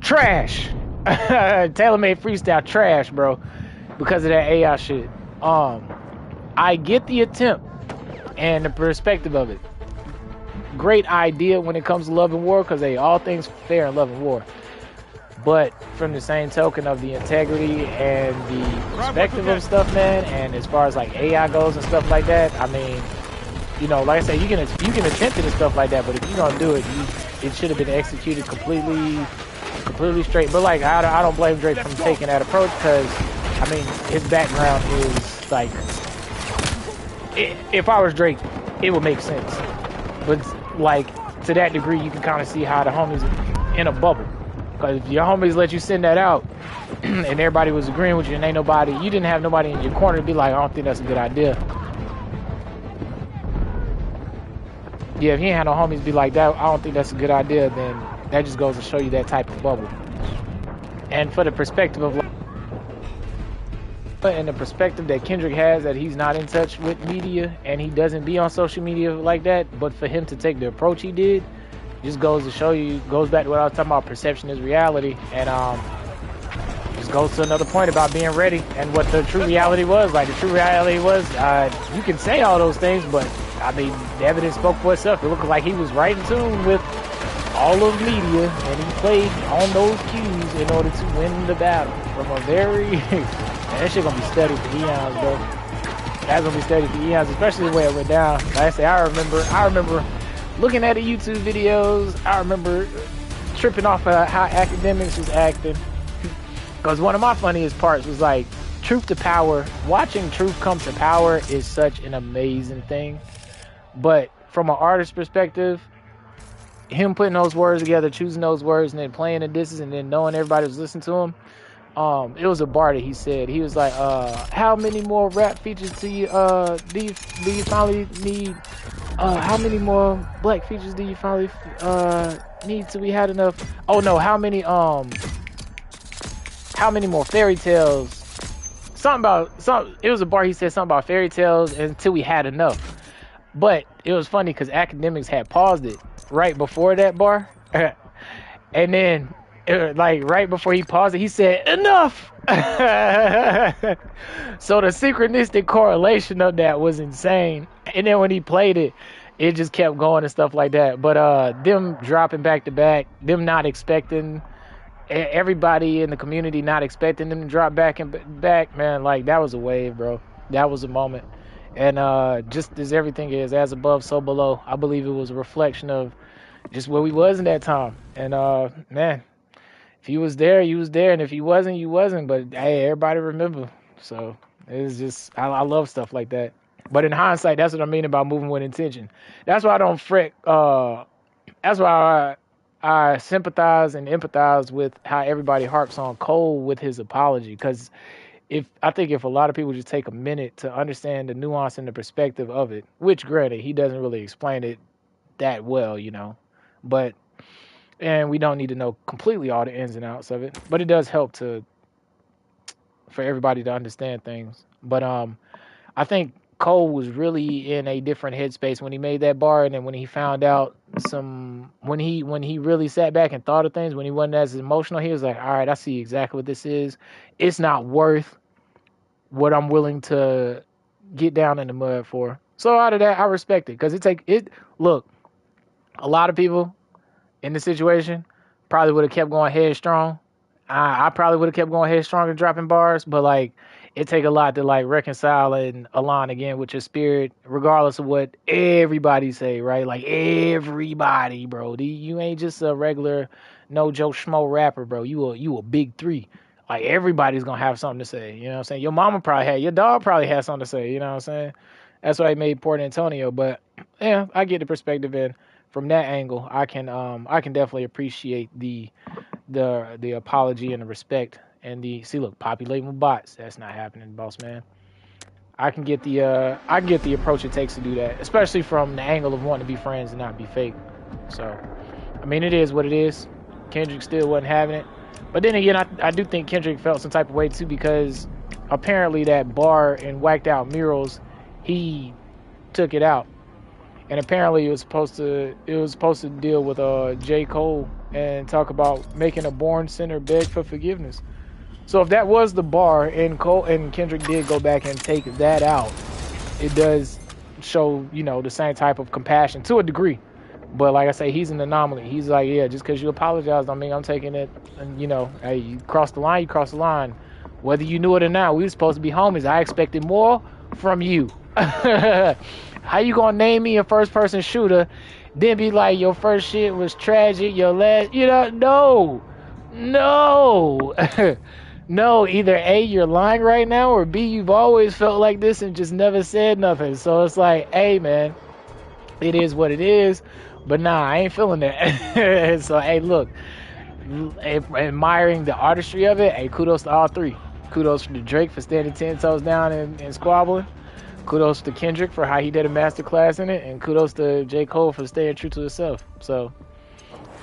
trash. Tailor-made freestyle, trash, bro, because of that AI shit. I get the attempt and the perspective of it. Great idea when it comes to love and war, because all things fair in love and war. But from the same token of the integrity and the perspective of stuff, man, and as far as like AI goes and stuff like that, I mean, you know, like I said, you can attempt it and stuff like that, but if you're gonna do it, it should have been executed completely straight. But like, I don't blame Drake from taking that approach, because I mean, his background is like, if I was Drake, it would make sense. But like, to that degree, you can kind of see how the homies in a bubble. Because if your homies let you send that out and everybody was agreeing with you and you didn't have nobody in your corner to be like, I don't think that's a good idea. Yeah, if you ain't had no homies be like that, I don't think that's a good idea, then that just goes to show you that type of bubble. And for the perspective of, and the perspective that Kendrick has, that he's not in touch with media and he doesn't be on social media like that, but for him to take the approach he did, just goes to show you, goes back to what I was talking about, perception is reality, and just goes to another point about being ready and what the true reality was. Like, the true reality was, you can say all those things, but I mean, the evidence spoke for itself. It looked like he was right in tune with all of media, and he played on those cues in order to win the battle from a very man, that shit gonna be studied for eons, bro. That's gonna be studied for eons, especially the way it went down. Like I say, I remember looking at the YouTube videos. I remember tripping off of how academics was acting. Because one of my funniest parts was like, truth to power. Watching truth come to power is such an amazing thing. But from an artist's perspective, him putting those words together, choosing those words, and then playing the disses, and then knowing everybody was listening to him. It was a bar that he said. He was like, how many more rap features do you finally need? How many more black features do you finally need till we had enough? Oh no, how many more fairy tales? It was a bar, he said something about fairy tales until we had enough. But it was funny because academics had paused it right before that bar. And then like right before he paused it, he said, enough. So the synchronistic correlation of that was insane. And then when he played it, it just kept going and stuff like that. But them dropping back to back, them not expecting, everybody in the community not expecting them to drop back and back, man, like, that was a wave, bro. That was a moment. And just as everything is, as above, so below, I believe it was a reflection of just where we was in that time. And man, if you was there, you was there, and if you wasn't, you wasn't. But hey, everybody remember. So it's just, I love stuff like that. But in hindsight, that's what I mean about moving with intention. That's why I don't fret. That's why I sympathize and empathize with how everybody harps on Cole with his apology, because I think if a lot of people just take a minute to understand the nuance and the perspective of it, which granted he doesn't really explain it that well, but and we don't need to know completely all the ins and outs of it, but it does help for everybody to understand things. But I think Cole was really in a different headspace when he made that bar, and then when he found out when he really sat back and thought of things, when he wasn't as emotional, he was like, all right, I see exactly what this is. It's not worth what I'm willing to get down in the mud for. So out of that, I respect it, because look, a lot of people in the situation probably would have kept going headstrong. I probably would have kept going headstrong and dropping bars, but like it take a lot to like reconcile and align again with your spirit, regardless of what everybody say, right? Like everybody, bro. You ain't just a regular no Joe Schmo rapper, bro. You a big three. Like everybody's gonna have something to say. You know what I'm saying? Your mama probably had, your dog probably had something to say. You know what I'm saying? That's why he made Port Antonio. But yeah, I get the perspective, and from that angle, I can definitely appreciate the apology and the respect and look, populating with bots. That's not happening, boss man. I can get the approach it takes to do that, especially from the angle of wanting to be friends and not be fake. So, I mean, it is what it is. Kendrick still wasn't having it, but then again, I do think Kendrick felt some type of way too, because apparently that bar and whacked out murals, he took it out. And apparently it was supposed to deal with J. Cole and talk about making a born sinner beg for forgiveness. So if that was the bar, and Cole and Kendrick did go back and take that out, it does show, the same type of compassion to a degree. But like I say, he's an anomaly. He's like, yeah, just because you apologized, I mean, I'm taking it, and hey, you crossed the line, you crossed the line. Whether you knew it or not, we were supposed to be homies. I expected more from you. How you gonna name me a first-person shooter, then be like, your first shit was tragic, your last, no. No, either A, you're lying right now, or B, you've always felt like this and just never said nothing. So it's like, hey, man, it is what it is, but nah, I ain't feeling that. So, hey, look, admiring the artistry of it, hey, kudos to all three. Kudos to Drake for standing 10 toes down and squabbling. Kudos to Kendrick for how he did a masterclass in it, and kudos to J. Cole for staying true to himself. So,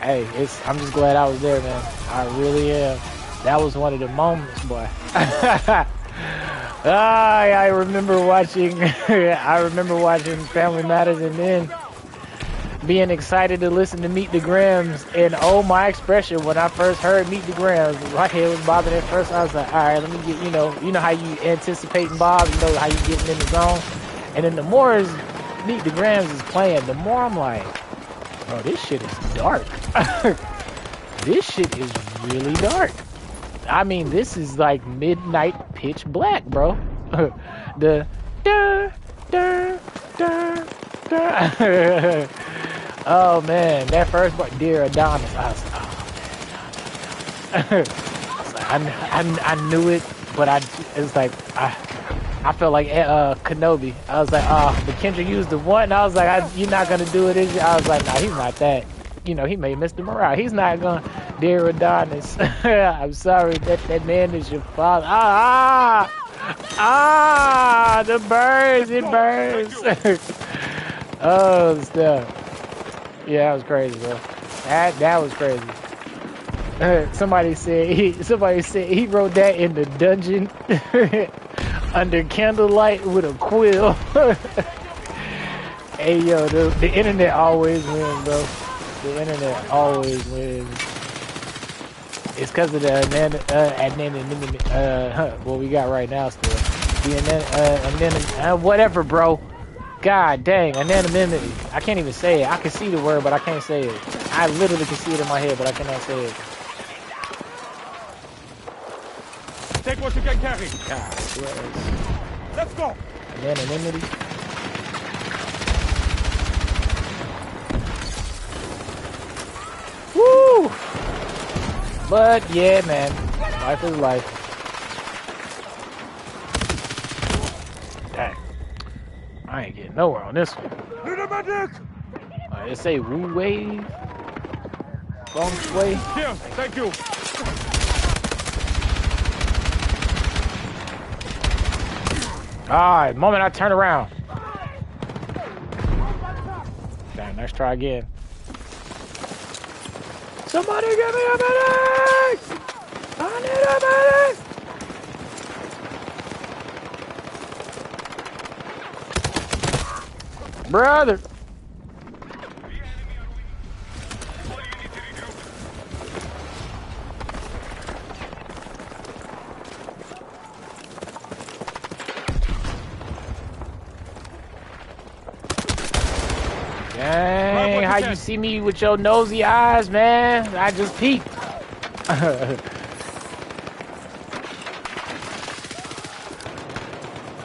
hey, I'm just glad I was there, man. I really am. That was one of the moments, boy. I remember watching Family Matters, and then being excited to listen to Meet the Grams, and my expression when I first heard Meet the Grams, my head was bobbing at first. I was like, all right, let me get, you know how you anticipating Bob, how you getting in the zone, and then the more Meet the Grams is playing, the more I'm like, bro, this shit is dark. This shit is really dark. I mean, this is like midnight pitch black, bro. The da da da da. Oh man, that first part, Dear Adonis, I was like, I knew it, but I felt like Kenobi. I was like, but Kendrick used the one, and I was like, you're not gonna do it, is you? I was like, nah, he's not that. He made Mr. Morale. He's not gonna, Dear Adonis. I'm sorry, that man is your father. The birds, it burns. Oh, stuff. Yeah, that was crazy, bro. That was crazy. Somebody said he wrote that in the dungeon under candlelight with a quill. Hey, yo, the internet always wins, bro. The internet always wins. It's because of the anonymity, what we got right now still. The whatever, bro. God dang, anonymity. I can't even say it. I can see the word, but I can't say it. I literally can see it in my head, but I cannot say it. Take what you can carry. God, Let's go. Anonymity. Woo! But yeah, man, life is life. Dang, I ain't getting nowhere on this one. Need a medic. It say Woo Wave. Feng Shui. Here, thank you. Alright, moment I turn around. Damn, let's try again. Somebody give me a medic! I need a medic! Brother! Dang, how you see me with your nosy eyes, man? I just peeked.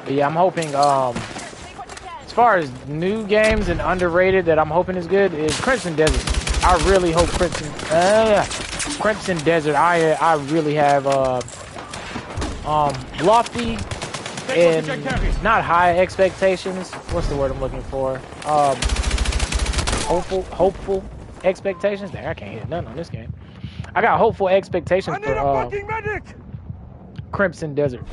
But yeah, I'm hoping, as far as new games and underrated that I'm hoping is good, is Crimson Desert. I really hope Crimson Desert, I really have, lofty and not high expectations. What's the word I'm looking for? Hopeful expectations. There, I can't hit none on this game. I got hopeful expectations for Crimson Desert.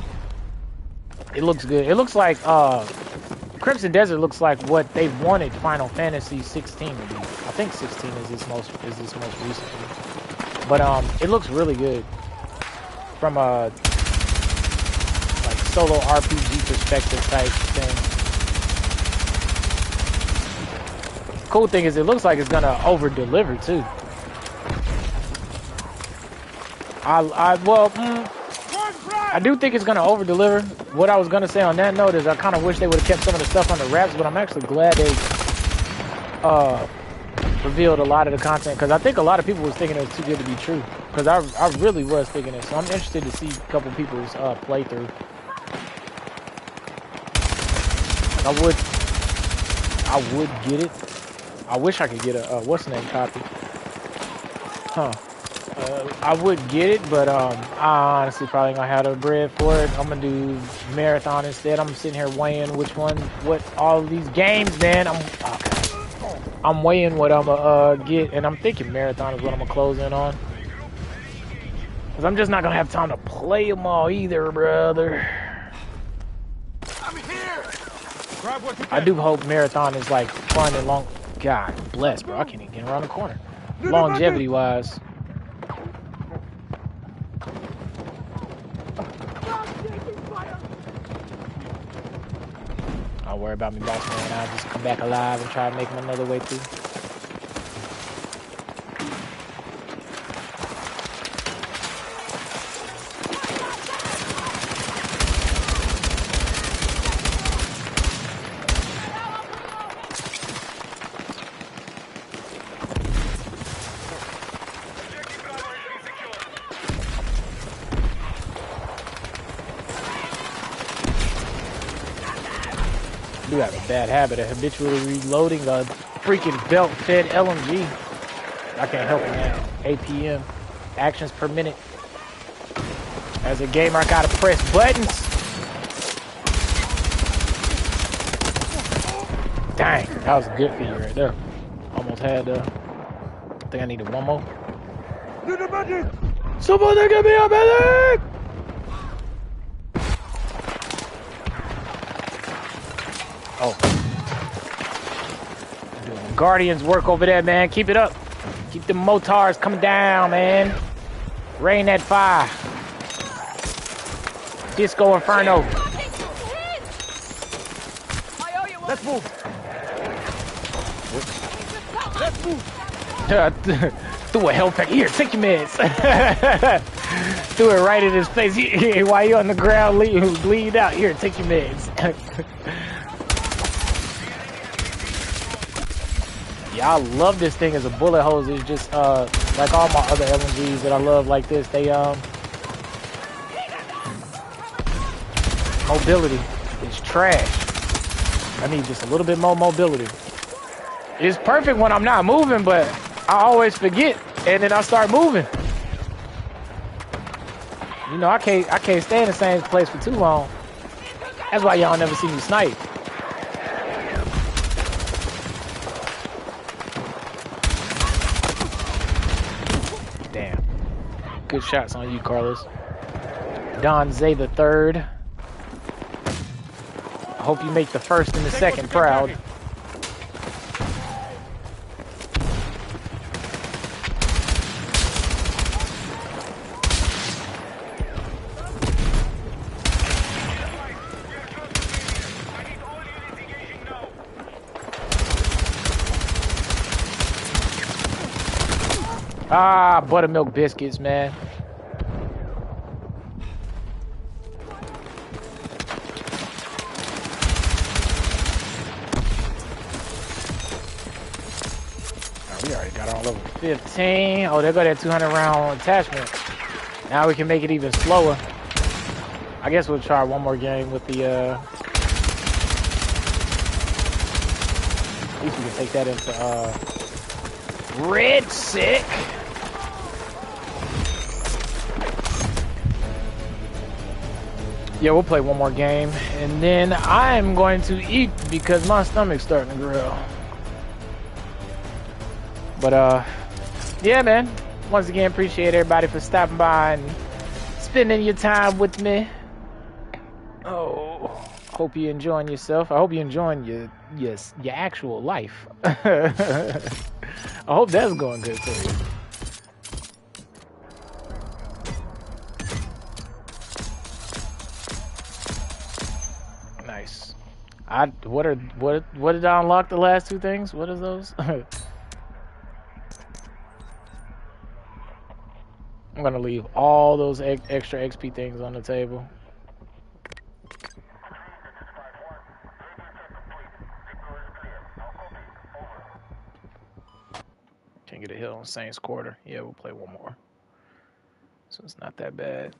It looks good. It looks like Crimson Desert looks like what they wanted Final Fantasy 16 to be. I think 16 is this most recent one. But it looks really good from a like solo RPG perspective type thing. Cool thing is it looks like it's gonna over deliver too. I do think it's gonna over deliver. What I was gonna say on that note is I kind of wish they would have kept some of the stuff on the wraps, but I'm actually glad they revealed a lot of the content, because I think a lot of people was thinking it was too good to be true, because I really was thinking it. So I'm interested to see a couple people's playthrough. I would get it. I wish I could get a what's the name copy. I would get it, but I honestly probably ain't gonna have the bread for it. I'm gonna do marathon instead. I'm sitting here weighing what all of these games, man. I'm weighing what I'm gonna get, and I'm thinking marathon is what I'm gonna close in on, because I'm just not gonna have time to play them all either, brother. I'm here. Grab what you can. I do hope marathon is like fun and long. God bless, bro. I can't even get around the corner. Longevity wise. Don't worry about me, boss man. I'll just come back alive and try to make another way through. I do have a bad habit of habitually reloading a freaking belt-fed LMG. I can't help it, man. APM, actions per minute. As a gamer, I gotta press buttons. Dang, that was a good feed right there. Almost had, I think I needed one more. Somebody give me a medic! Oh. Doing Guardians work over there, man. Keep it up. Keep the motors coming down, man. Rain that fire. Disco Inferno. Let's move. Let's move. Threw a health pack. Here, take your meds. Threw it right in his face. While you on the ground, bleed out. Here, take your meds. Yeah, I love this thing as a bullet hose. It's just like all my other LMGs that I love like this. They mobility is trash. I need just a little bit more mobility. It's perfect when I'm not moving, but I always forget, and then I start moving. You know, I can't stay in the same place for too long. That's why y'all never see me snipe. Good shots on you, Carlos. Don Zay the third. I hope you make the first and the second proud. Ah, buttermilk biscuits, man. Oh, we already got on level 15. Oh, there go that 200 round attachment. Now we can make it even slower. I guess we'll try one more game with the, at least we can take that into, Red Sick. Yeah, we'll play one more game, and then I'm going to eat because my stomach's starting to growl. But, yeah, man. Once again, appreciate everybody for stopping by and spending your time with me. Oh, hope you're enjoying yourself. I hope you're enjoying your actual life. I hope that's going good for you. Nice. What did I unlock the last two things? What are those? I'm gonna leave all those extra XP things on the table. Can't get a hit on Saints Quarter. Yeah, we'll play one more. So it's not that bad.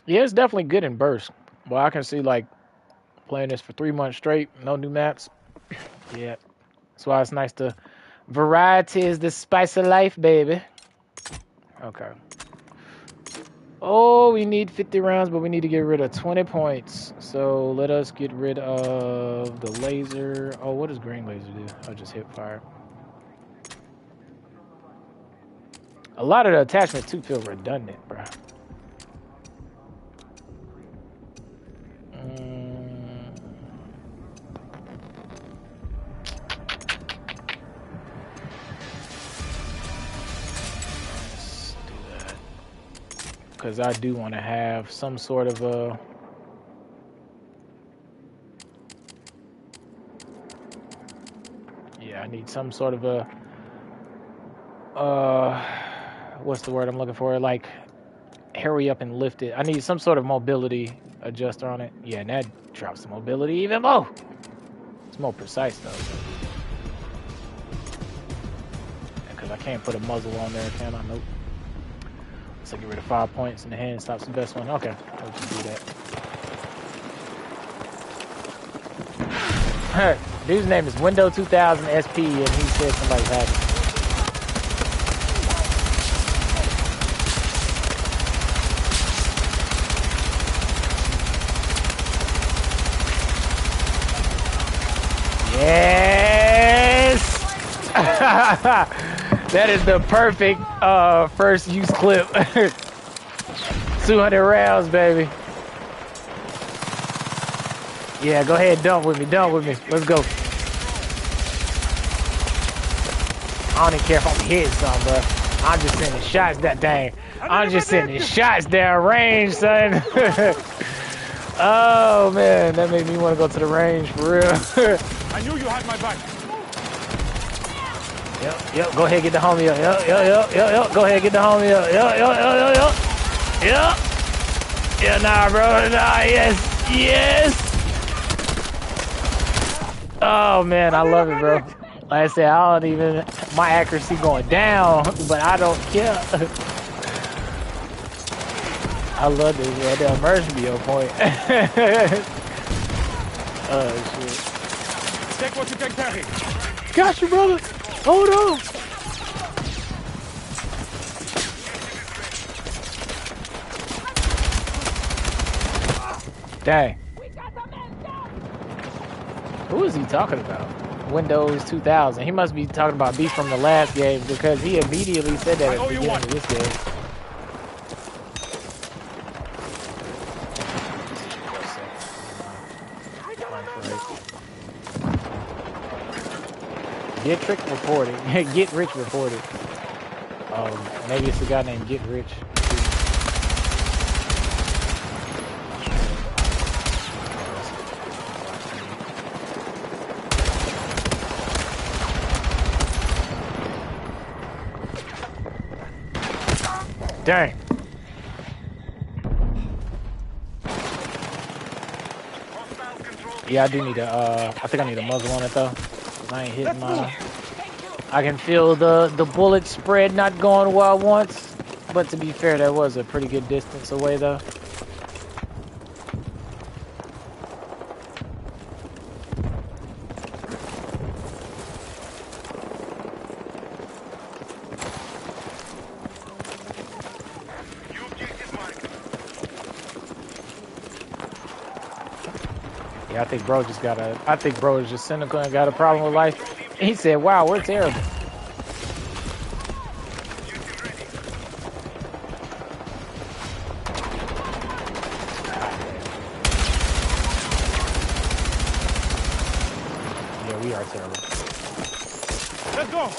Yeah, it's definitely good in bursts. Well, I can see like playing this for 3 months straight, no new maps. Yeah, that's why it's nice to variety is the spice of life, baby. Okay. Oh, we need 50 rounds, but we need to get rid of 20 points. So let us get rid of the laser. Oh, what does green laser do? Oh, just hip fire. A lot of the attachments too feel redundant, bro. Because I do want to have some sort of a... Yeah, I need some sort of a... what's the word I'm looking for? Like, hurry up and lift it. I need some sort of mobility adjuster on it. Yeah, and that drops the mobility even more. It's more precise, though. Because I can't put a muzzle on there, can I? Nope. So get rid of 5 points and the hand stops the best one. Okay, I'll just do that. Dude's name is Window 2000 SP, and he said somebody's hacking. Yes! That is the perfect first use clip. 200 rounds, baby. Yeah, go ahead, dump with me, Let's go. I don't even care if I'm hitting something, bro. I'm just sending shots that dang. I'm just sending shots down range, son. Oh, man, that made me want to go to the range, for real. I knew you had my back. Yep, go ahead, get the homie up. Yep. Go ahead, get the homie up. Yep. Yeah, nah, bro. Nah, yes. Oh, man, I love it, bro. Like I said, I don't even, my accuracy going down, but I don't care. I love this, bro. That immersion be on point. Oh, shit. Take what you can carry. Got you, brother. Hold on. Dang. Who is he talking about? Windows 2000. He must be talking about beef from the last game because he immediately said that at the beginning of this game. Get Trick reported. Get Rich reported. Maybe it's a guy named Get Rich. Dang. Yeah, I do need a, I think I need a muzzle on it though. I ain't hitting my, I can feel the bullet spread not going where I want. But to be fair, that was a pretty good distance away though. Yeah, I think bro just got a, I think bro is just cynical and got a problem with life. And he said, wow, we're terrible. Yeah, we are terrible. Let's go.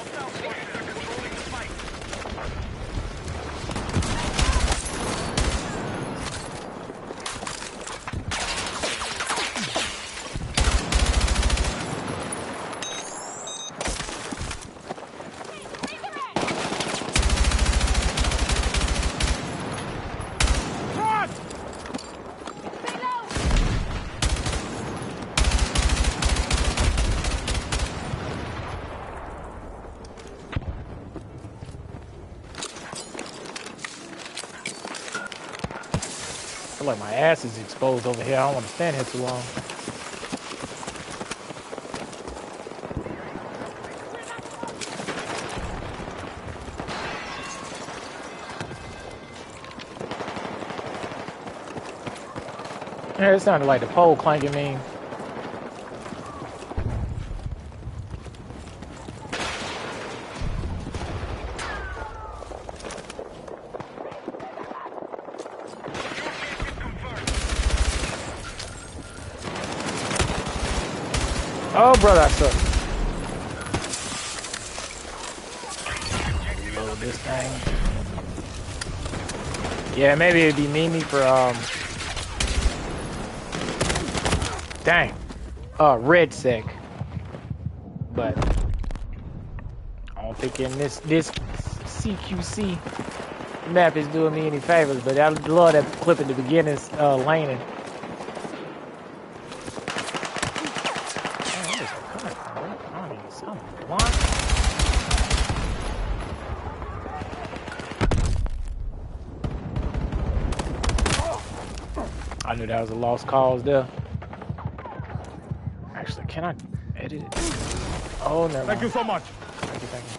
I feel like my ass is exposed over here. I don't want to stand here too long. Yeah, it sounded like the pole clanking me. Oh, brother, I suck. Reload this thing. Yeah, maybe it'd be Mimi for, dang. Red sec. But I don't think in this CQC map is doing me any favors, but I love that clip at the beginning, laning. I knew that was a lost cause there. Actually, can I edit it? Oh, no. Thank you so much. Thank you, thank you.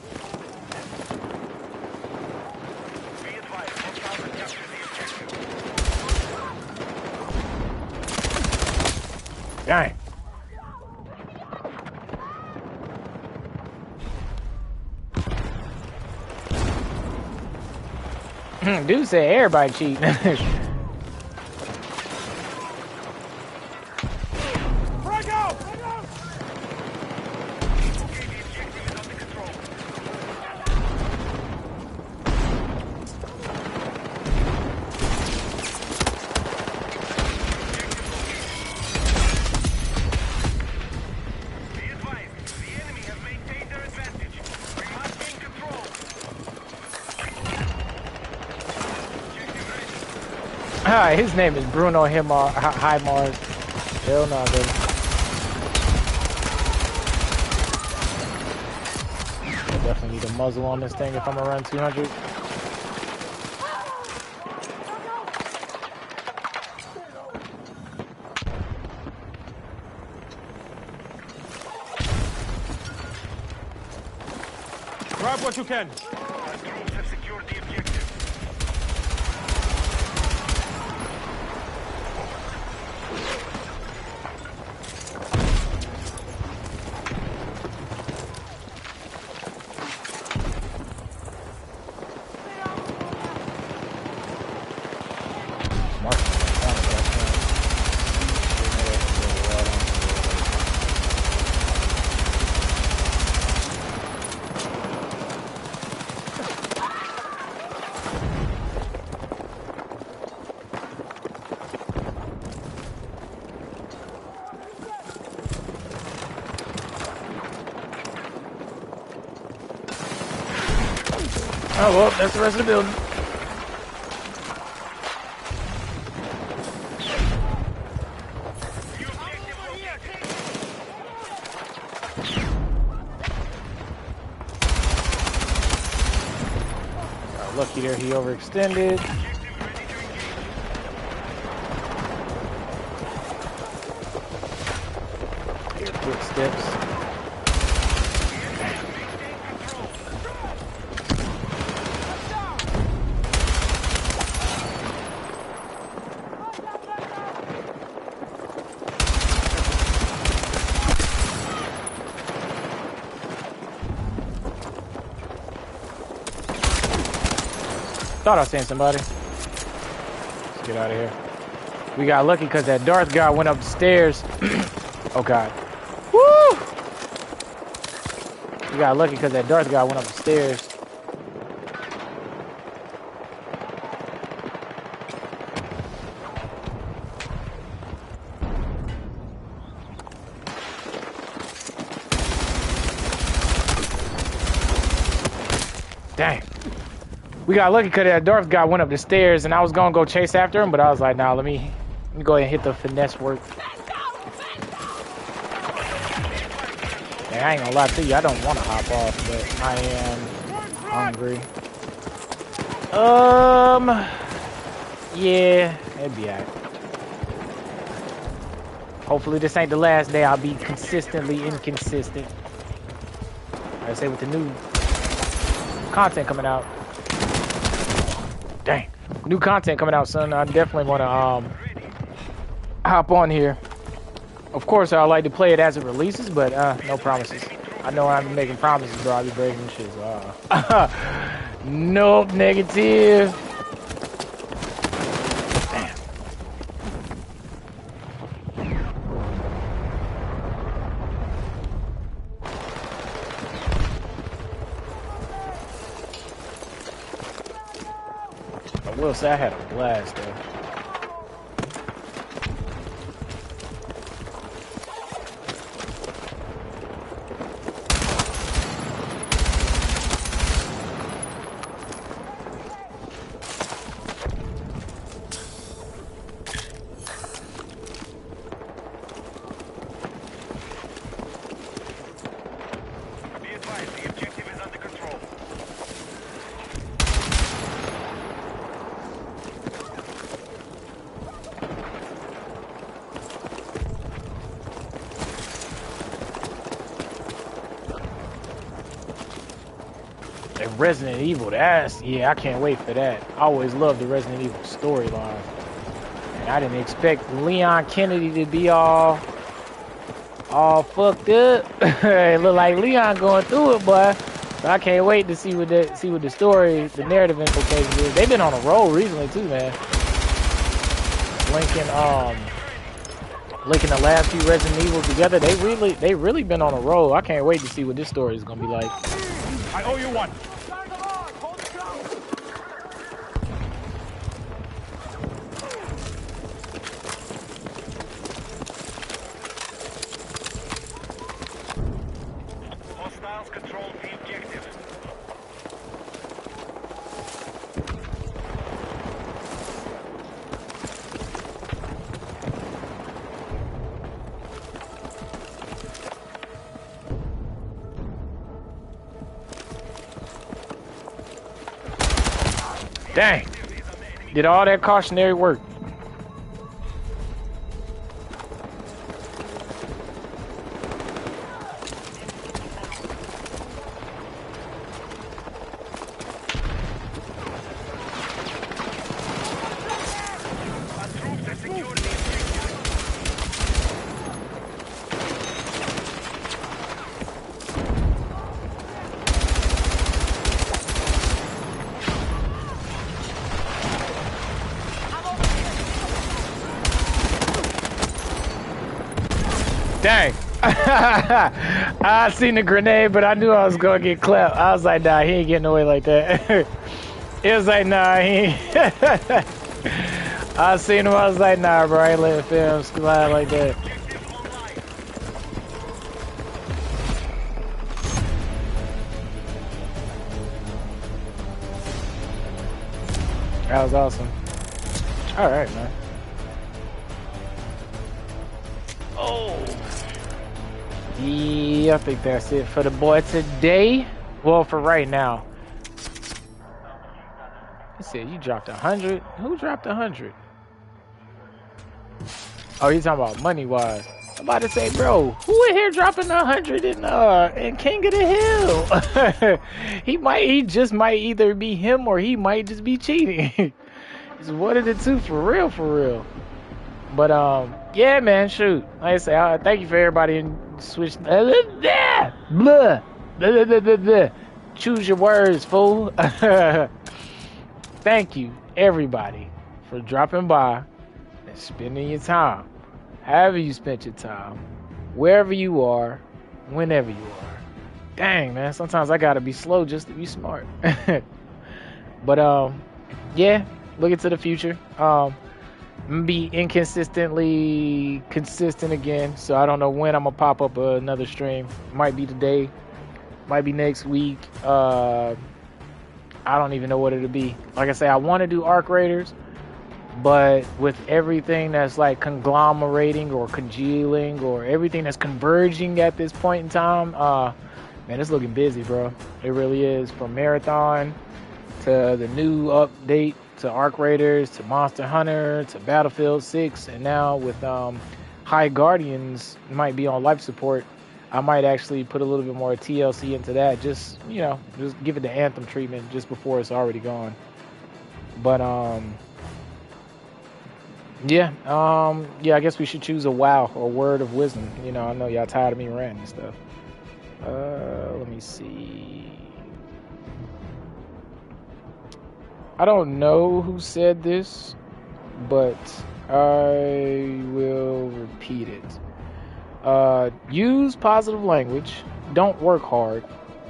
Dang. Dude said everybody cheating. His name is Bruno Himar. Hell no, baby. I definitely need a muzzle on this thing if I'm gonna run 200. Grab what you can. Oh, well, that's the rest of the building. Oh, lucky there, he overextended. Here, footsteps. Thought I seen somebody. Let's get out of here. We got lucky because that Darth guy went up the stairs. Oh God. Woo! We got lucky because that Darth guy went up the stairs. Dang. We got lucky because that Darth guy went up the stairs and I was gonna go chase after him, but I was like, nah, let me go ahead and hit the finesse work. Dang, I ain't gonna lie to you, I don't want to hop off, but I am hungry. Yeah, it'd be alright. Hopefully this ain't the last day I'll be consistently inconsistent. Like I say, with the new content coming out. Dang, new content coming out, son. I definitely want to hop on here. Of course, I like to play it as it releases, but no promises. I know I'm making promises, bro. I'll be breaking shit. So, nope, negative. Damn. I will say I had a blast, though. Resident Evil, yeah, I can't wait for that. I always loved the Resident Evil storyline. And I didn't expect Leon Kennedy to be all fucked up. It looked like Leon going through it, boy. So I can't wait to see what the story, the narrative implications is. They've been on a roll recently too, man. Linking the last few Resident Evils together, they really been on a roll. I can't wait to see what this story is gonna be like. I owe you one. Hostiles control the objective. Dang. Did all that cautionary work. Dang. I seen the grenade, but I knew I was going to get clapped. I was like, nah, he ain't getting away like that. It was like, nah, he ain't. I seen him, I was like, nah, bro, I ain't letting film slide like that. That was awesome. All right, man. Oh. Yeah, I think that's it for the boy today. Well, for right now. He said you dropped 100. Who dropped 100? Oh, he's talking about money wise. I'm about to say, bro, who in here dropping 100 in King of the Hill? he just might either be him or he might just be cheating. It's one of the two, for real. But yeah, man, shoot. Like I say, thank you for everybody in switch. Blah. Choose your words, fool. Thank you, everybody, for dropping by and spending your time. However you spent your time, wherever you are, whenever you are. Dang, man, sometimes I gotta be slow just to be smart. But yeah, look into the future. I'm gonna be inconsistently consistent again, so I don't know when I'm gonna pop up another stream. Might be today, might be next week. I don't even know what it'll be. Like I say, I want to do Arc Raiders, but with everything that's like conglomerating or congealing or everything that's converging at this point in time, man, it's looking busy, bro. It really is. From Marathon to the new update to Arc Raiders to Monster Hunter to Battlefield 6, and now with High Guardians might be on life support. I might actually put a little bit more TLC into that, just, you know, just give it the Anthem treatment just before it's already gone. But yeah, I guess we should choose a wow or word of wisdom. You know, I know y'all tired of me ranting and stuff. Let me see. I don't know who said this, but I will repeat it. Use positive language. Don't work hard.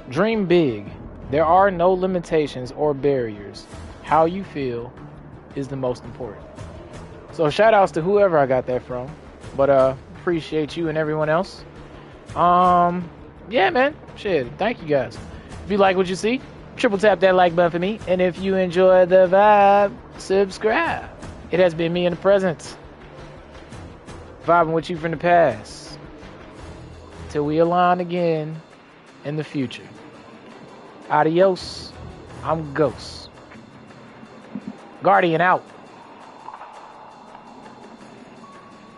Dream big. There are no limitations or barriers. How you feel is the most important. So shout outs to whoever I got that from. But appreciate you and everyone else. Yeah, man. Shit. Thank you guys. If you like what you see, triple tap that like button for me. And if you enjoy the vibe, subscribe. It has been me in the present, vibing with you from the past, till we align again in the future. Adios. I'm Ghost. Guardian out.